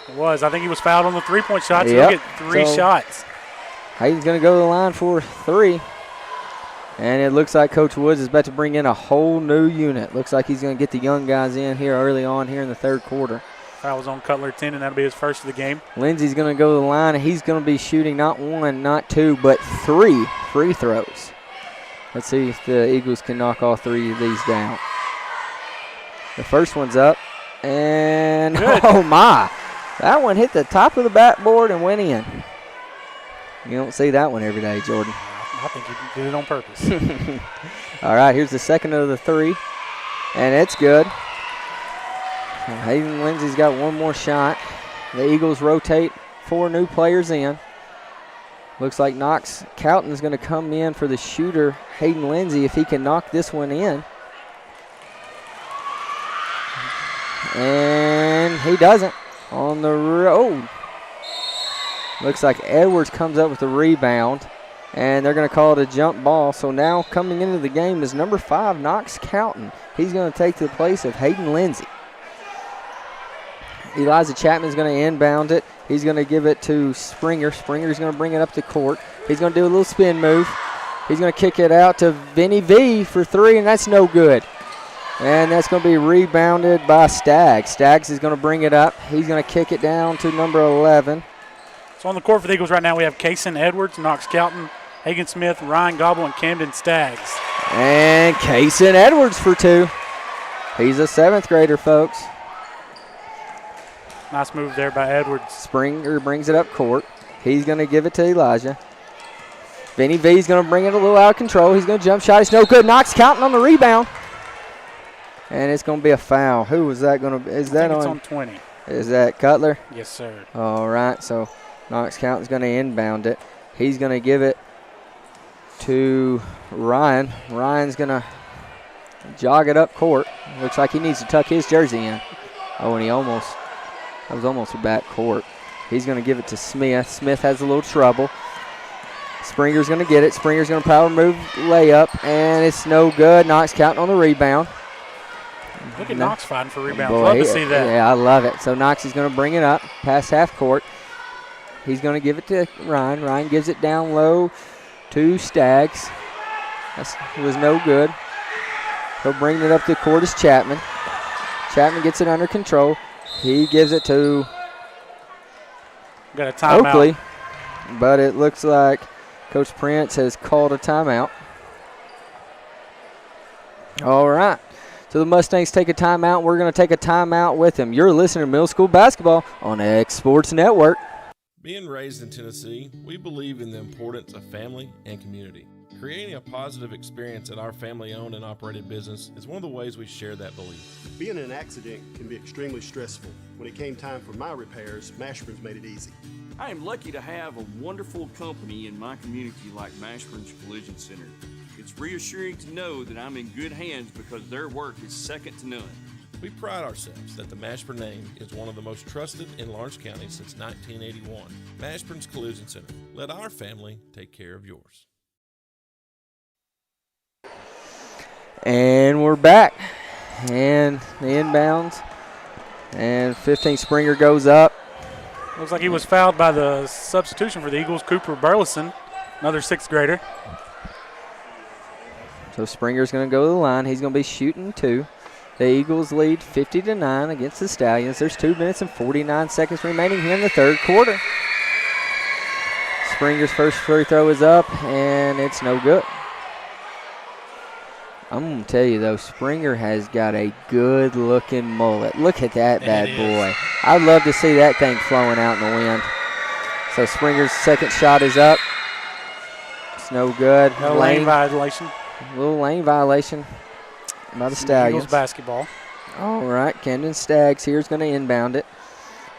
It was. I think he was fouled on the 3-point shot, so he'll get 3 shots. Hayden's going to go to the line for 3. And it looks like Coach Woods is about to bring in a whole new unit. Looks like he's going to get the young guys in here early on here in the third quarter. Foul was on Cutler 10, and that'll be his 1st of the game. Lindsey's going to go to the line, and he's going to be shooting not 1, not 2, but 3 free throws. Let's see if the Eagles can knock all 3 of these down. The first one's up, and oh my. That one hit the top of the backboard and went in. You don't see that one every day, Jordan. I think he did it on purpose. All right, here's the second of the 3, and it's good. Hayden Lindsey's got 1 more shot. The Eagles rotate 4 new players in. Looks like Knox Cowton's going to come in for the shooter, Hayden Lindsey, if he can knock this one in. And he doesn't. On the road. Looks like Edwards comes up with the rebound. And they're going to call it a jump ball. So now coming into the game is number 5, Knox Cowton. He's going to take the place of Hayden Lindsey. Elijah Chapman's going to inbound it. He's going to give it to Springer. Springer's going to bring it up the court. He's going to do a little spin move. He's going to kick it out to Vinny V for 3, and that's no good. And that's going to be rebounded by Staggs. Staggs is going to bring it up. He's going to kick it down to number 11. So on the court for the Eagles right now, we have Kaysen Edwards, Knox Cowton, Hagan Smith, Ryan Gobble, and Camden Staggs. And Kaysen Edwards for 2. He's a 7th grader, folks. Nice move there by Edwards. Springer brings it up court. He's going to give it to Elijah. Vinny V's going to bring it a little out of control. He's going to jump shot. It's no good. Knox Cowton on the rebound. And it's going to be a foul. Who was that going to be? Is that I think it's on 20. Is that Cutler? Yes, sir. All right, so Knox Cowton's going to inbound it. He's going to give it to Ryan. Ryan's going to jog it up court. Looks like he needs to tuck his jersey in. Oh, and that was almost a back court. He's going to give it to Smith. Smith has a little trouble. Springer's going to get it. Springer's going to power move layup, and it's no good. Knox Cowton on the rebound. Look at Knox fighting for rebounds. Love to see that. Yeah, I love it. So Knox is going to bring it up past half court. He's going to give it to Ryan. Ryan gives it down low to Staggs. That was no good. He'll bring it up the court as Chapman. Chapman gets it under control. He gives it to got a timeout. Oakley, but it looks like Coach Prince has called a timeout. All right. So the Mustangs take a timeout. We're going to take a timeout with them. You're listening to Middle School Basketball on X Sports Network. Being raised in Tennessee, we believe in the importance of family and community. Creating a positive experience at our family-owned and operated business is one of the ways we share that belief. Being in an accident can be extremely stressful. When it came time for my repairs, Mashburn's made it easy. I am lucky to have a wonderful company in my community like Mashburn's Collision Center. It's reassuring to know that I'm in good hands because their work is second to none. We pride ourselves that the Mashburn name is one of the most trusted in Lawrence County since 1981. Mashburn's Collision Center. Let our family take care of yours. And we're back. And the inbounds. And 15 Springer goes up. Looks like he was fouled by the substitution for the Eagles, Cooper Burleson, another 6th grader. So Springer's going to go to the line. He's going to be shooting 2. The Eagles lead 50-9 against the Stallions. There's 2 minutes and 49 seconds remaining here in the third quarter. Springer's first free throw is up, and it's no good. I'm going to tell you, though, Springer has got a good-looking mullet. Look at that bad boy. I'd love to see that thing flowing out in the wind. So Springer's second shot is up. It's no good. No lane violation. A little lane violation by the Stallions. Eagles basketball. All right, Camden Staggs here is going to inbound it.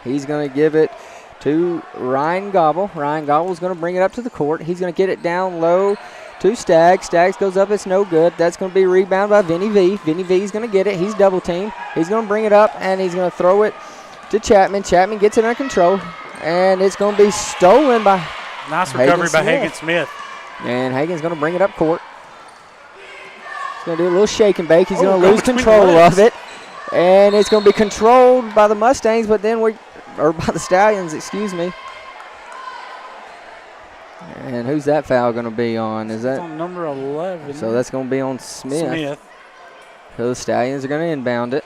He's going to give it to Ryan Gobble. Ryan Gobble's going to bring it up to the court. He's going to get it down low to Staggs. Staggs goes up. It's no good. That's going to be rebounded by Vinny V. Vinny V's going to get it. He's double teamed. He's going to bring it up, and he's going to throw it to Chapman. Chapman gets it under control, and it's going to be stolen by Nice recovery by Hagen Smith. And Hagen's going to bring it up court. He's going to do a little shake and bake. He's going to lose control of it. And it's going to be controlled by the Mustangs, but then or by the Stallions, excuse me. And who's that foul going to be on? Is that on number 11? So that's going to be on Smith. So the Stallions are going to inbound it.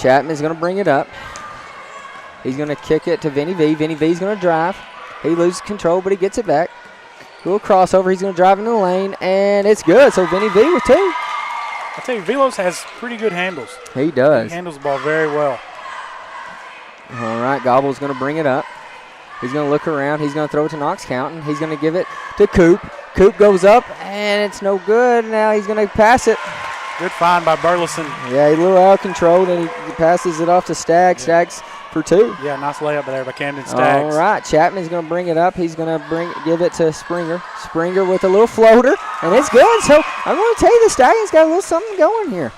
Chapman's going to bring it up. He's going to kick it to Vinny V. Vinny V's going to drive. He loses control, but he gets it back. Little crossover. He's going to drive into the lane, and it's good. So Vinny V with 2. I tell you, Velos has pretty good handles. He does. He handles the ball very well. All right, Gobble's going to bring it up. He's going to look around. He's going to throw it to Knox County. He's going to give it to Coop. Coop goes up, and it's no good. Now he's going to pass it. Good find by Burleson. Yeah, he's a little out of control. Then he passes it off to Staggs. Staggs for 2. Yeah, nice layup there by Camden Staggs. All right, Chapman's going to bring it up. He's going to give it to Springer. Springer with a little floater, and it's good. So I'm going to tell you, the Stallions got a little something going here.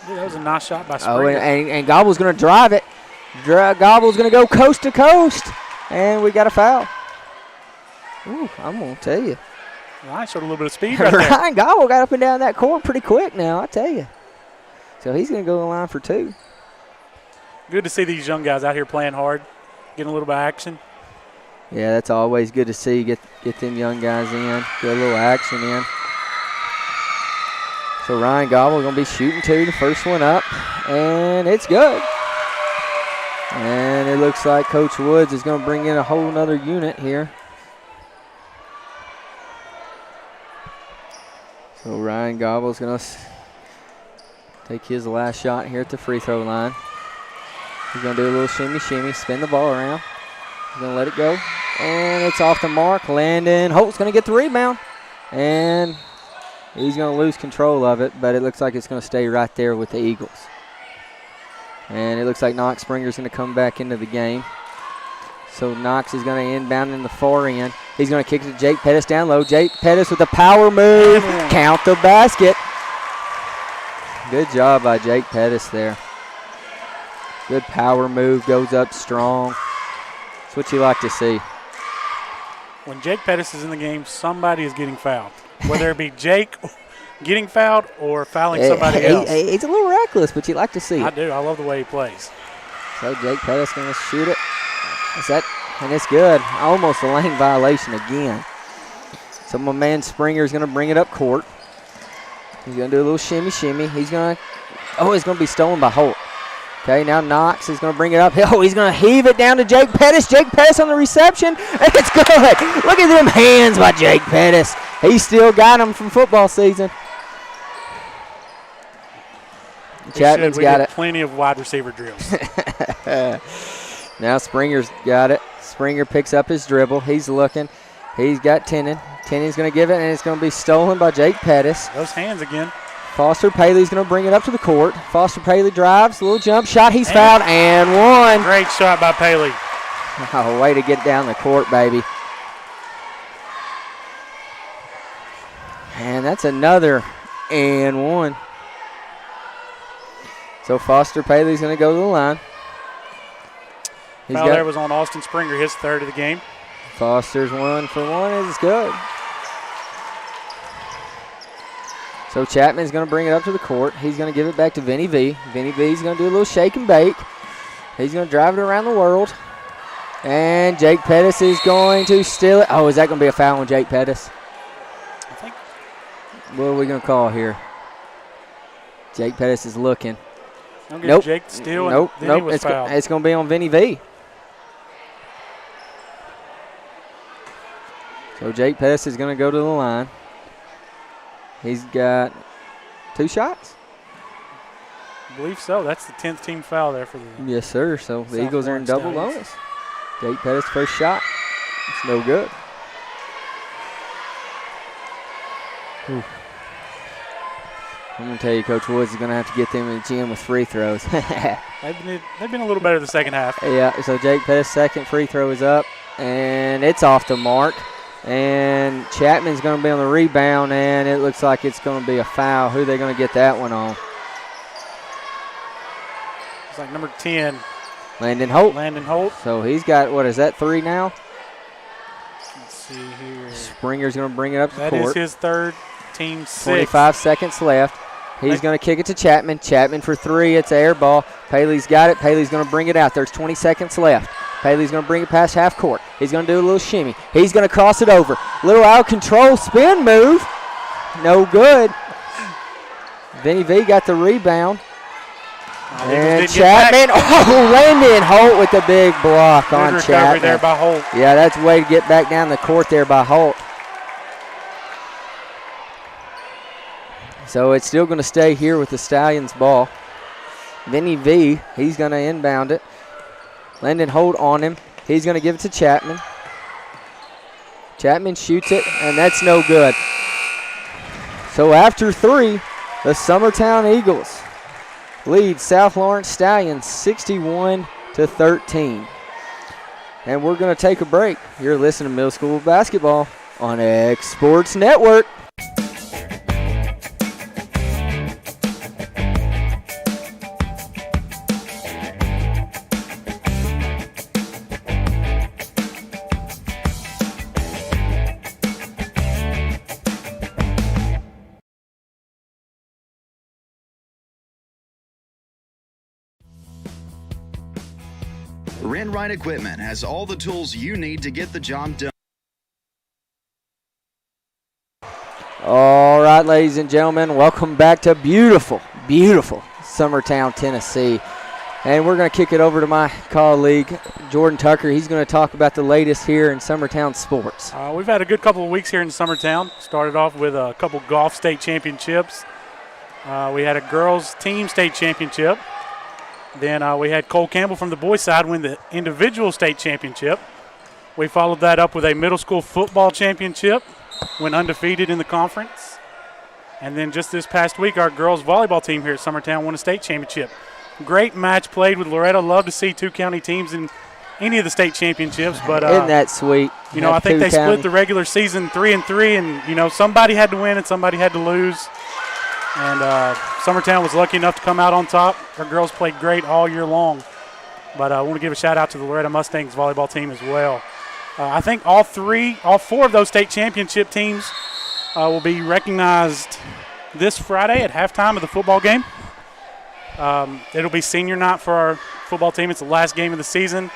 Yeah, that was a nice shot by Springer. Oh, and Gobble's going to drive it. Gobble's going to go coast to coast, and we got a foul. Ooh, I'm going to tell you. Ryan showed a little bit of speed right there. Ryan Gobble got up and down that court pretty quick now, I tell you. So he's going to go to the line for 2. Good to see these young guys out here playing hard, getting a little bit of action. Yeah, that's always good to see. Get them young guys in, get a little action in. So Ryan Gobble going to be shooting 2, the first one up, and it's good. And it looks like Coach Woods is going to bring in a whole nother unit here. So Ryan Gobble is going to take his last shot here at the free throw line. He's going to do a little shimmy, spin the ball around. He's going to let it go. And it's off the mark. Landon Holt's going to get the rebound. And he's going to lose control of it, but it looks like it's going to stay right there with the Eagles. And it looks like Knox Springer's going to come back into the game. So Knox is going to inbound in the far end. He's going to kick it to Jake Pettis down low. Jake Pettis with a power move. Count the basket. Good job by Jake Pettis there. Good power move, goes up strong. That's what you like to see. When Jake Pettis is in the game, somebody is getting fouled. Whether it be Jake getting fouled or fouling somebody else. He's a little reckless, but you like to see it. I do. I love the way he plays. So Jake Pettis going to shoot it. And it's good. Almost a lane violation again. So my man Springer is going to bring it up court. He's going to do a little shimmy. He's going to be stolen by Holt. Okay, now Knox is going to bring it up. Oh, he's going to heave it down to Jake Pettis. Jake Pettis on the reception, and it's good. Look at them hands by Jake Pettis. He still got him from football season. Chapman's got it. Plenty of wide receiver drills. Now Springer's got it. Springer picks up his dribble. He's looking. He's got Tenen. Tenen's going to give it, and it's going to be stolen by Jake Pettis. Those hands again. Foster Paley's going to bring it up to the court. Foster Paley drives, a little jump shot. He's fouled and one. Great shot by Paley. Oh, way to get down the court, baby. And that's another and one. So Foster Paley's going to go to the line. Foul there was on Austin Springer, his third of the game. Foster's 1 for 1 is good. So Chapman's going to bring it up to the court. He's going to give it back to Vinny V. Vinny V's going to do a little shake and bake. He's going to drive it around the world. And Jake Pettis is going to steal it. Oh, is that going to be a foul on Jake Pettis? I think. What are we going to call here? Jake Pettis is looking. Don't get Jake steal. Nope. It's going to be on Vinny V. So Jake Pettis is going to go to the line. He's got 2 shots. I believe so. That's the 10th team foul there for the Yes, sir. So the South Eagles are in Florida double Stallions. bonus. Jake Pettis' first shot. It's no good. Ooh. I'm going to tell you, Coach Woods is going to have to get them in the gym with free throws. They've been a little better the second half. Yeah, so Jake Pettis' second free throw is up, and it's off the mark. And Chapman's going to be on the rebound, and it looks like it's going to be a foul. Who are they going to get that one on? It's like number 10. Landon Holt. Landon Holt. So he's got, what is that, 3 now? Let's see here. Springer's going to bring it up to That court. is his third, team 6. 25 seconds left. He's going to kick it to Chapman. Chapman for 3. It's an air ball. Paley's got it. Paley's going to bring it out. There's 20 seconds left. Paley's going to bring it past half court. He's going to do a little shimmy. He's going to cross it over. Little out of control spin move. No good. Vinny V got the rebound. And Chapman. Oh, Landon Holt with the big block on Good Chapman. recovery there by Holt. Yeah, that's a way to get back down the court there by Holt. So it's still going to stay here with the Stallions ball. Vinny V, he's going to inbound it. Landon Holt on him. He's going to give it to Chapman. Chapman shoots it, and that's no good. So after 3, the Summertown Eagles lead South Lawrence Stallions 61-13. And we're going to take a break. You're listening to Middle School Basketball on X Sports Network. Right Equipment has all the tools you need to get the job done. All right, ladies and gentlemen, welcome back to beautiful, beautiful Summertown, Tennessee. And we're going to kick it over to my colleague, Jordan Tucker. He's going to talk about the latest here in Summertown sports. We've had a good couple of weeks here in Summertown. Started off with a couple golf state championships. We had a girls team state championship. Then we had Cole Campbell from the boys' side win the individual state championship. We followed that up with a middle school football championship, went undefeated in the conference. And then just this past week, our girls volleyball team here at Summertown won a state championship. Great match played with Loretta. Love to see 2 county teams in any of the state championships. But isn't that sweet? You know, I think they split the regular season 3-3, and you know somebody had to win and somebody had to lose. And Summertown was lucky enough to come out on top. Our girls played great all year long. But I want to give a shout out to the Loretta Mustangs volleyball team as well. I think all 4 of those state championship teams will be recognized this Friday at halftime of the football game. It'll be senior night for our football team. It's the last game of the season,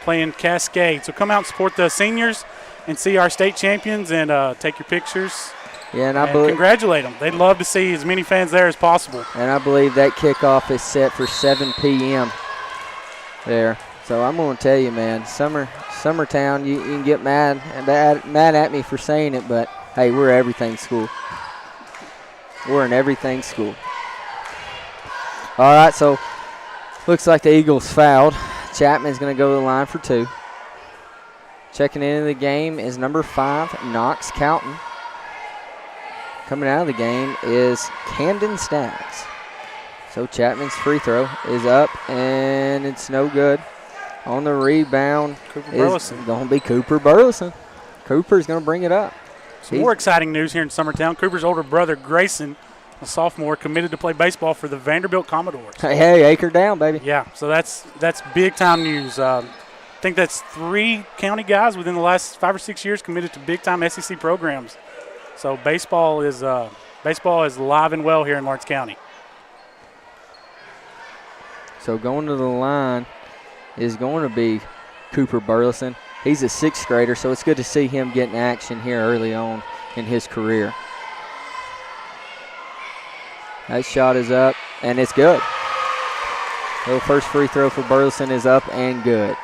playing Cascade. So come out and support the seniors and see our state champions and take your pictures. Yeah, and I congratulate them. They'd love to see as many fans there as possible. And I believe that kickoff is set for 7 p.m. there. So I'm going to tell you, man, Summertown, you can get mad at me for saying it, but, hey, we're everything school. We're an everything school. All right, so looks like the Eagles fouled. Chapman's going to go to the line for 2. Checking into the game is number 5, Knox Cowton. Coming out of the game is Camden Staggs. So Chapman's free throw is up, and it's no good. On the rebound is going to be Cooper Burleson. Cooper's going to bring it up. Some more exciting news here in Summertown. Cooper's older brother, Grayson, a sophomore, committed to play baseball for the Vanderbilt Commodores. Hey, Acre down, baby. Yeah, so that's big-time news. I think that's 3 county guys within the last 5 or 6 years committed to big-time SEC programs. So baseball is alive and well here in Lawrence County. So going to the line is going to be Cooper Burleson. He's a 6th grader, so it's good to see him getting action here early on in his career. That shot is up, and it's good. The first free throw for Burleson is up and good.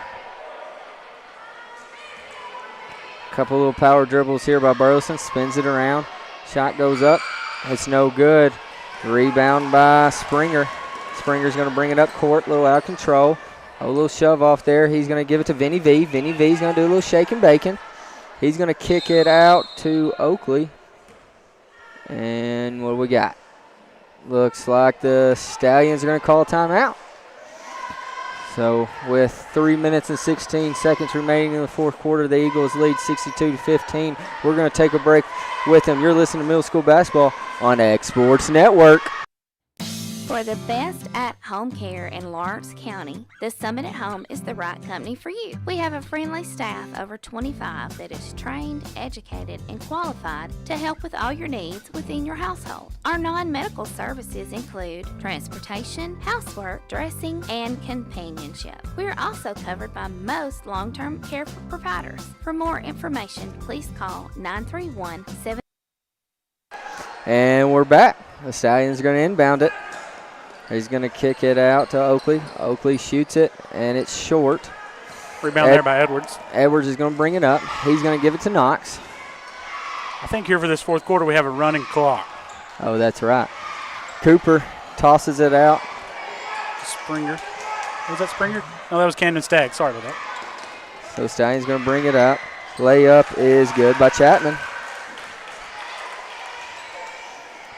Couple little power dribbles here by Burleson. Spins it around. Shot goes up. It's no good. Rebound by Springer. Springer's going to bring it up court. A little out of control. A little shove off there. He's going to give it to Vinny V. Vinny V's going to do a little shake and bacon. He's going to kick it out to Oakley. And what do we got? Looks like the Stallions are going to call a timeout. So with 3 minutes and 16 seconds remaining in the fourth quarter, the Eagles lead 62-15. We're going to take a break with them. You're listening to Middle School Basketball on X Sports Network. For the best at-home care in Lawrence County, the Summit at Home is the right company for you. We have a friendly staff, over 25, that is trained, educated, and qualified to help with all your needs within your household. Our non-medical services include transportation, housework, dressing, and companionship. We are also covered by most long-term care providers. For more information, please call 931-7. And we're back. The Stallions are going to inbound it. He's going to kick it out to Oakley. Oakley shoots it, and it's short. Rebound there by Edwards. Edwards is going to bring it up. He's going to give it to Knox. I think here for this fourth quarter we have a running clock. Oh, that's right. Cooper tosses it out. Springer. Was that Springer? No, that was Camden Stagg. Sorry about that. So Stallion's going to bring it up. Layup is good by Chapman.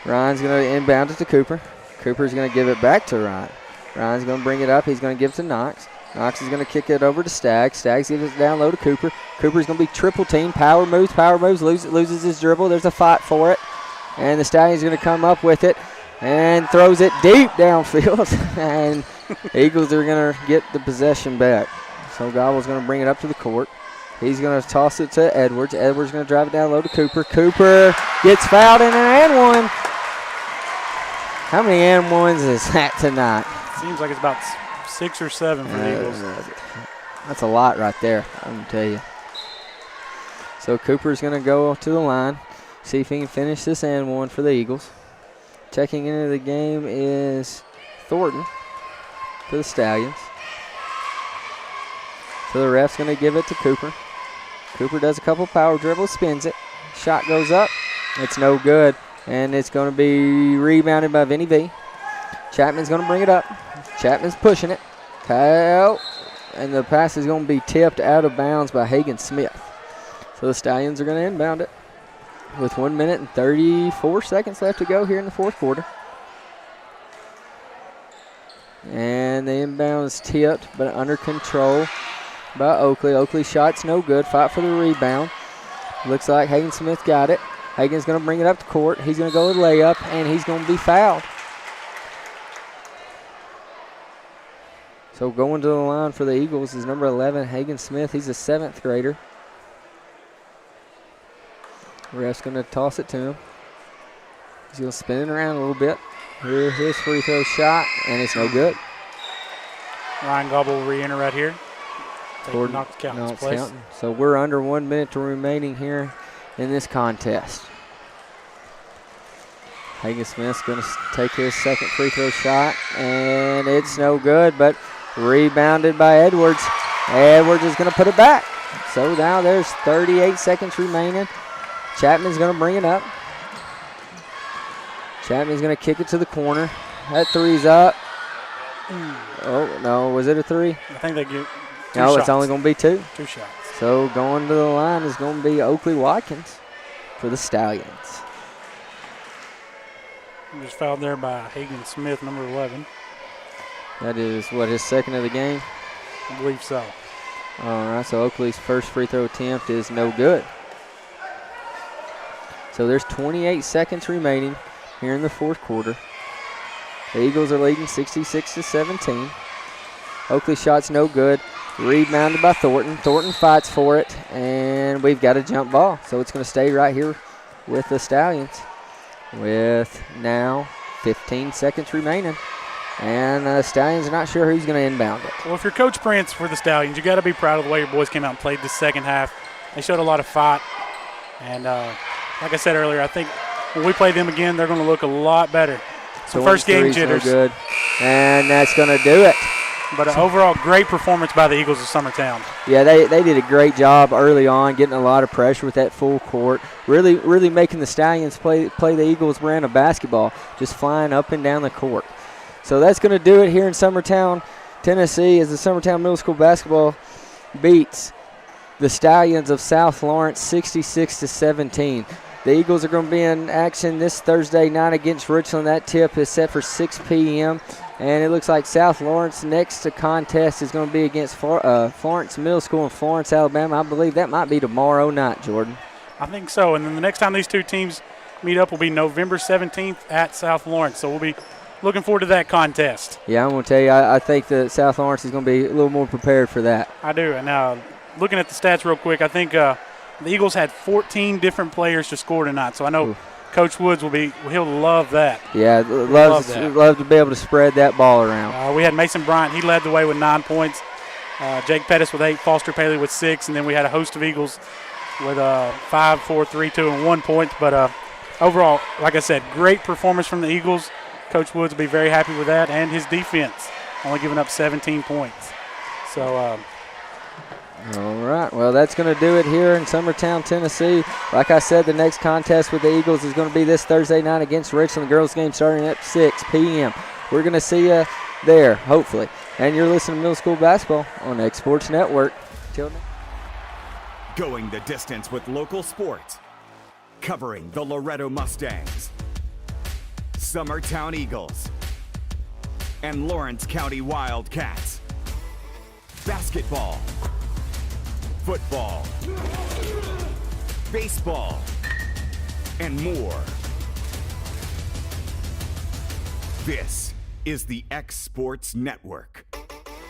Ryan's going to inbound it to Cooper. Cooper's going to give it back to Ryan. Ryan's going to bring it up. He's going to give it to Knox. Knox is going to kick it over to Stagg. Stagg gives it down low to Cooper. Cooper's going to be triple teamed. Power moves, loses his dribble. There's a fight for it. And the Stallion's going to come up with it and throws it deep downfield. And Eagles are going to get the possession back. So Gobble's going to bring it up to the court. He's going to toss it to Edwards. Edwards going to drive it down low to Cooper. Cooper gets fouled in an and one. How many and ones is that tonight? Seems like it's about 6 or 7 for the Eagles. That's a lot right there, I'm going to tell you. So Cooper's going to go to the line, see if he can finish this and one for the Eagles. Checking into the game is Thornton for the Stallions. So the ref's going to give it to Cooper. Cooper does a couple power dribbles, spins it. Shot goes up. It's no good. And it's going to be rebounded by Vinny V. Chapman's going to bring it up. Chapman's pushing it. Kyle. And the pass is going to be tipped out of bounds by Hagen Smith. So the Stallions are going to inbound it with 1 minute and 34 seconds left to go here in the fourth quarter. And the inbound is tipped, but under control by Oakley. Oakley's shot's no good. Fight for the rebound. Looks like Hagen Smith got it. Hagen's going to bring it up to court. He's going to go with layup, and he's going to be fouled. So going to the line for the Eagles is number 11, Hagen Smith. He's a 7th grader. Ref's going to toss it to him. He's going to spin it around a little bit. Here's his free throw shot, and it's no good. Ryan Gobble will re-enter right here. Knox counting. So we're under 1 minute remaining here in this contest. Hagen Smith's going to take his second free throw shot, and it's no good, but rebounded by Edwards. Edwards is going to put it back. So now there's 38 seconds remaining. Chapman's going to bring it up. Chapman's going to kick it to the corner. That three's up. Oh, no, was it a three? I think they get two No, shots. it's only going to be two. 2 shots. So going to the line is going to be Oakley Watkins for the Stallions. He was fouled there by Hagen Smith, number 11. That is, what, his second of the game? I believe so. All right, so Oakley's first free throw attempt is no good. So there's 28 seconds remaining here in the fourth quarter. The Eagles are leading 66-17. Oakley shot's no good. Rebounded by Thornton. Thornton fights for it, and we've got a jump ball. So it's going to stay right here with the Stallions with now 15 seconds remaining. And the Stallions are not sure who's going to inbound it. Well, if you're Coach Prince for the Stallions, you got to be proud of the way your boys came out and played the second half. They showed a lot of fight. And like I said earlier, I think when we play them again, they're going to look a lot better. Some first game jitters. No good. And that's going to do it. But an overall great performance by the Eagles of Summertown. Yeah, they did a great job early on, getting a lot of pressure with that full court. Really making the Stallions play the Eagles brand of basketball, just flying up and down the court. So that's going to do it here in Summertown, Tennessee, as the Summertown Middle School basketball beats the Stallions of South Lawrence 66-17. The Eagles are going to be in action this Thursday night against Richland. That tip is set for 6 p.m. And it looks like South Lawrence next to contest is going to be against Florence Middle School in Florence, Alabama. I believe that might be tomorrow night, Jordan. I think so. And then the next time these two teams meet up will be November 17th at South Lawrence. So we'll be looking forward to that contest. Yeah, I'm going to tell you, I think that South Lawrence is going to be a little more prepared for that. I do. And looking at the stats real quick, I think the Eagles had 14 different players to score tonight. So I know Coach Woods he'll love that. Yeah, love to be able to spread that ball around. We had Mason Bryant. He led the way with 9 points. Jake Pettis with 8, Foster Paley with 6, and then we had a host of Eagles with 5, 4, 3, 2, and 1 point. But overall, like I said, great performance from the Eagles. Coach Woods will be very happy with that, and his defense, only giving up 17 points. So. All right, well, that's going to do it here in Summertown, Tennessee. Like I said, the next contest with the Eagles is going to be this Thursday night against Richland. The girls' game starting at 6 p.m. We're going to see you there, hopefully. And you're listening to Middle School Basketball on X Sports Network. Till then. Going the distance with local sports. Covering the Loretto Mustangs, Summertown Eagles, and Lawrence County Wildcats. Basketball, football, baseball, and more. This is the X Sports Network.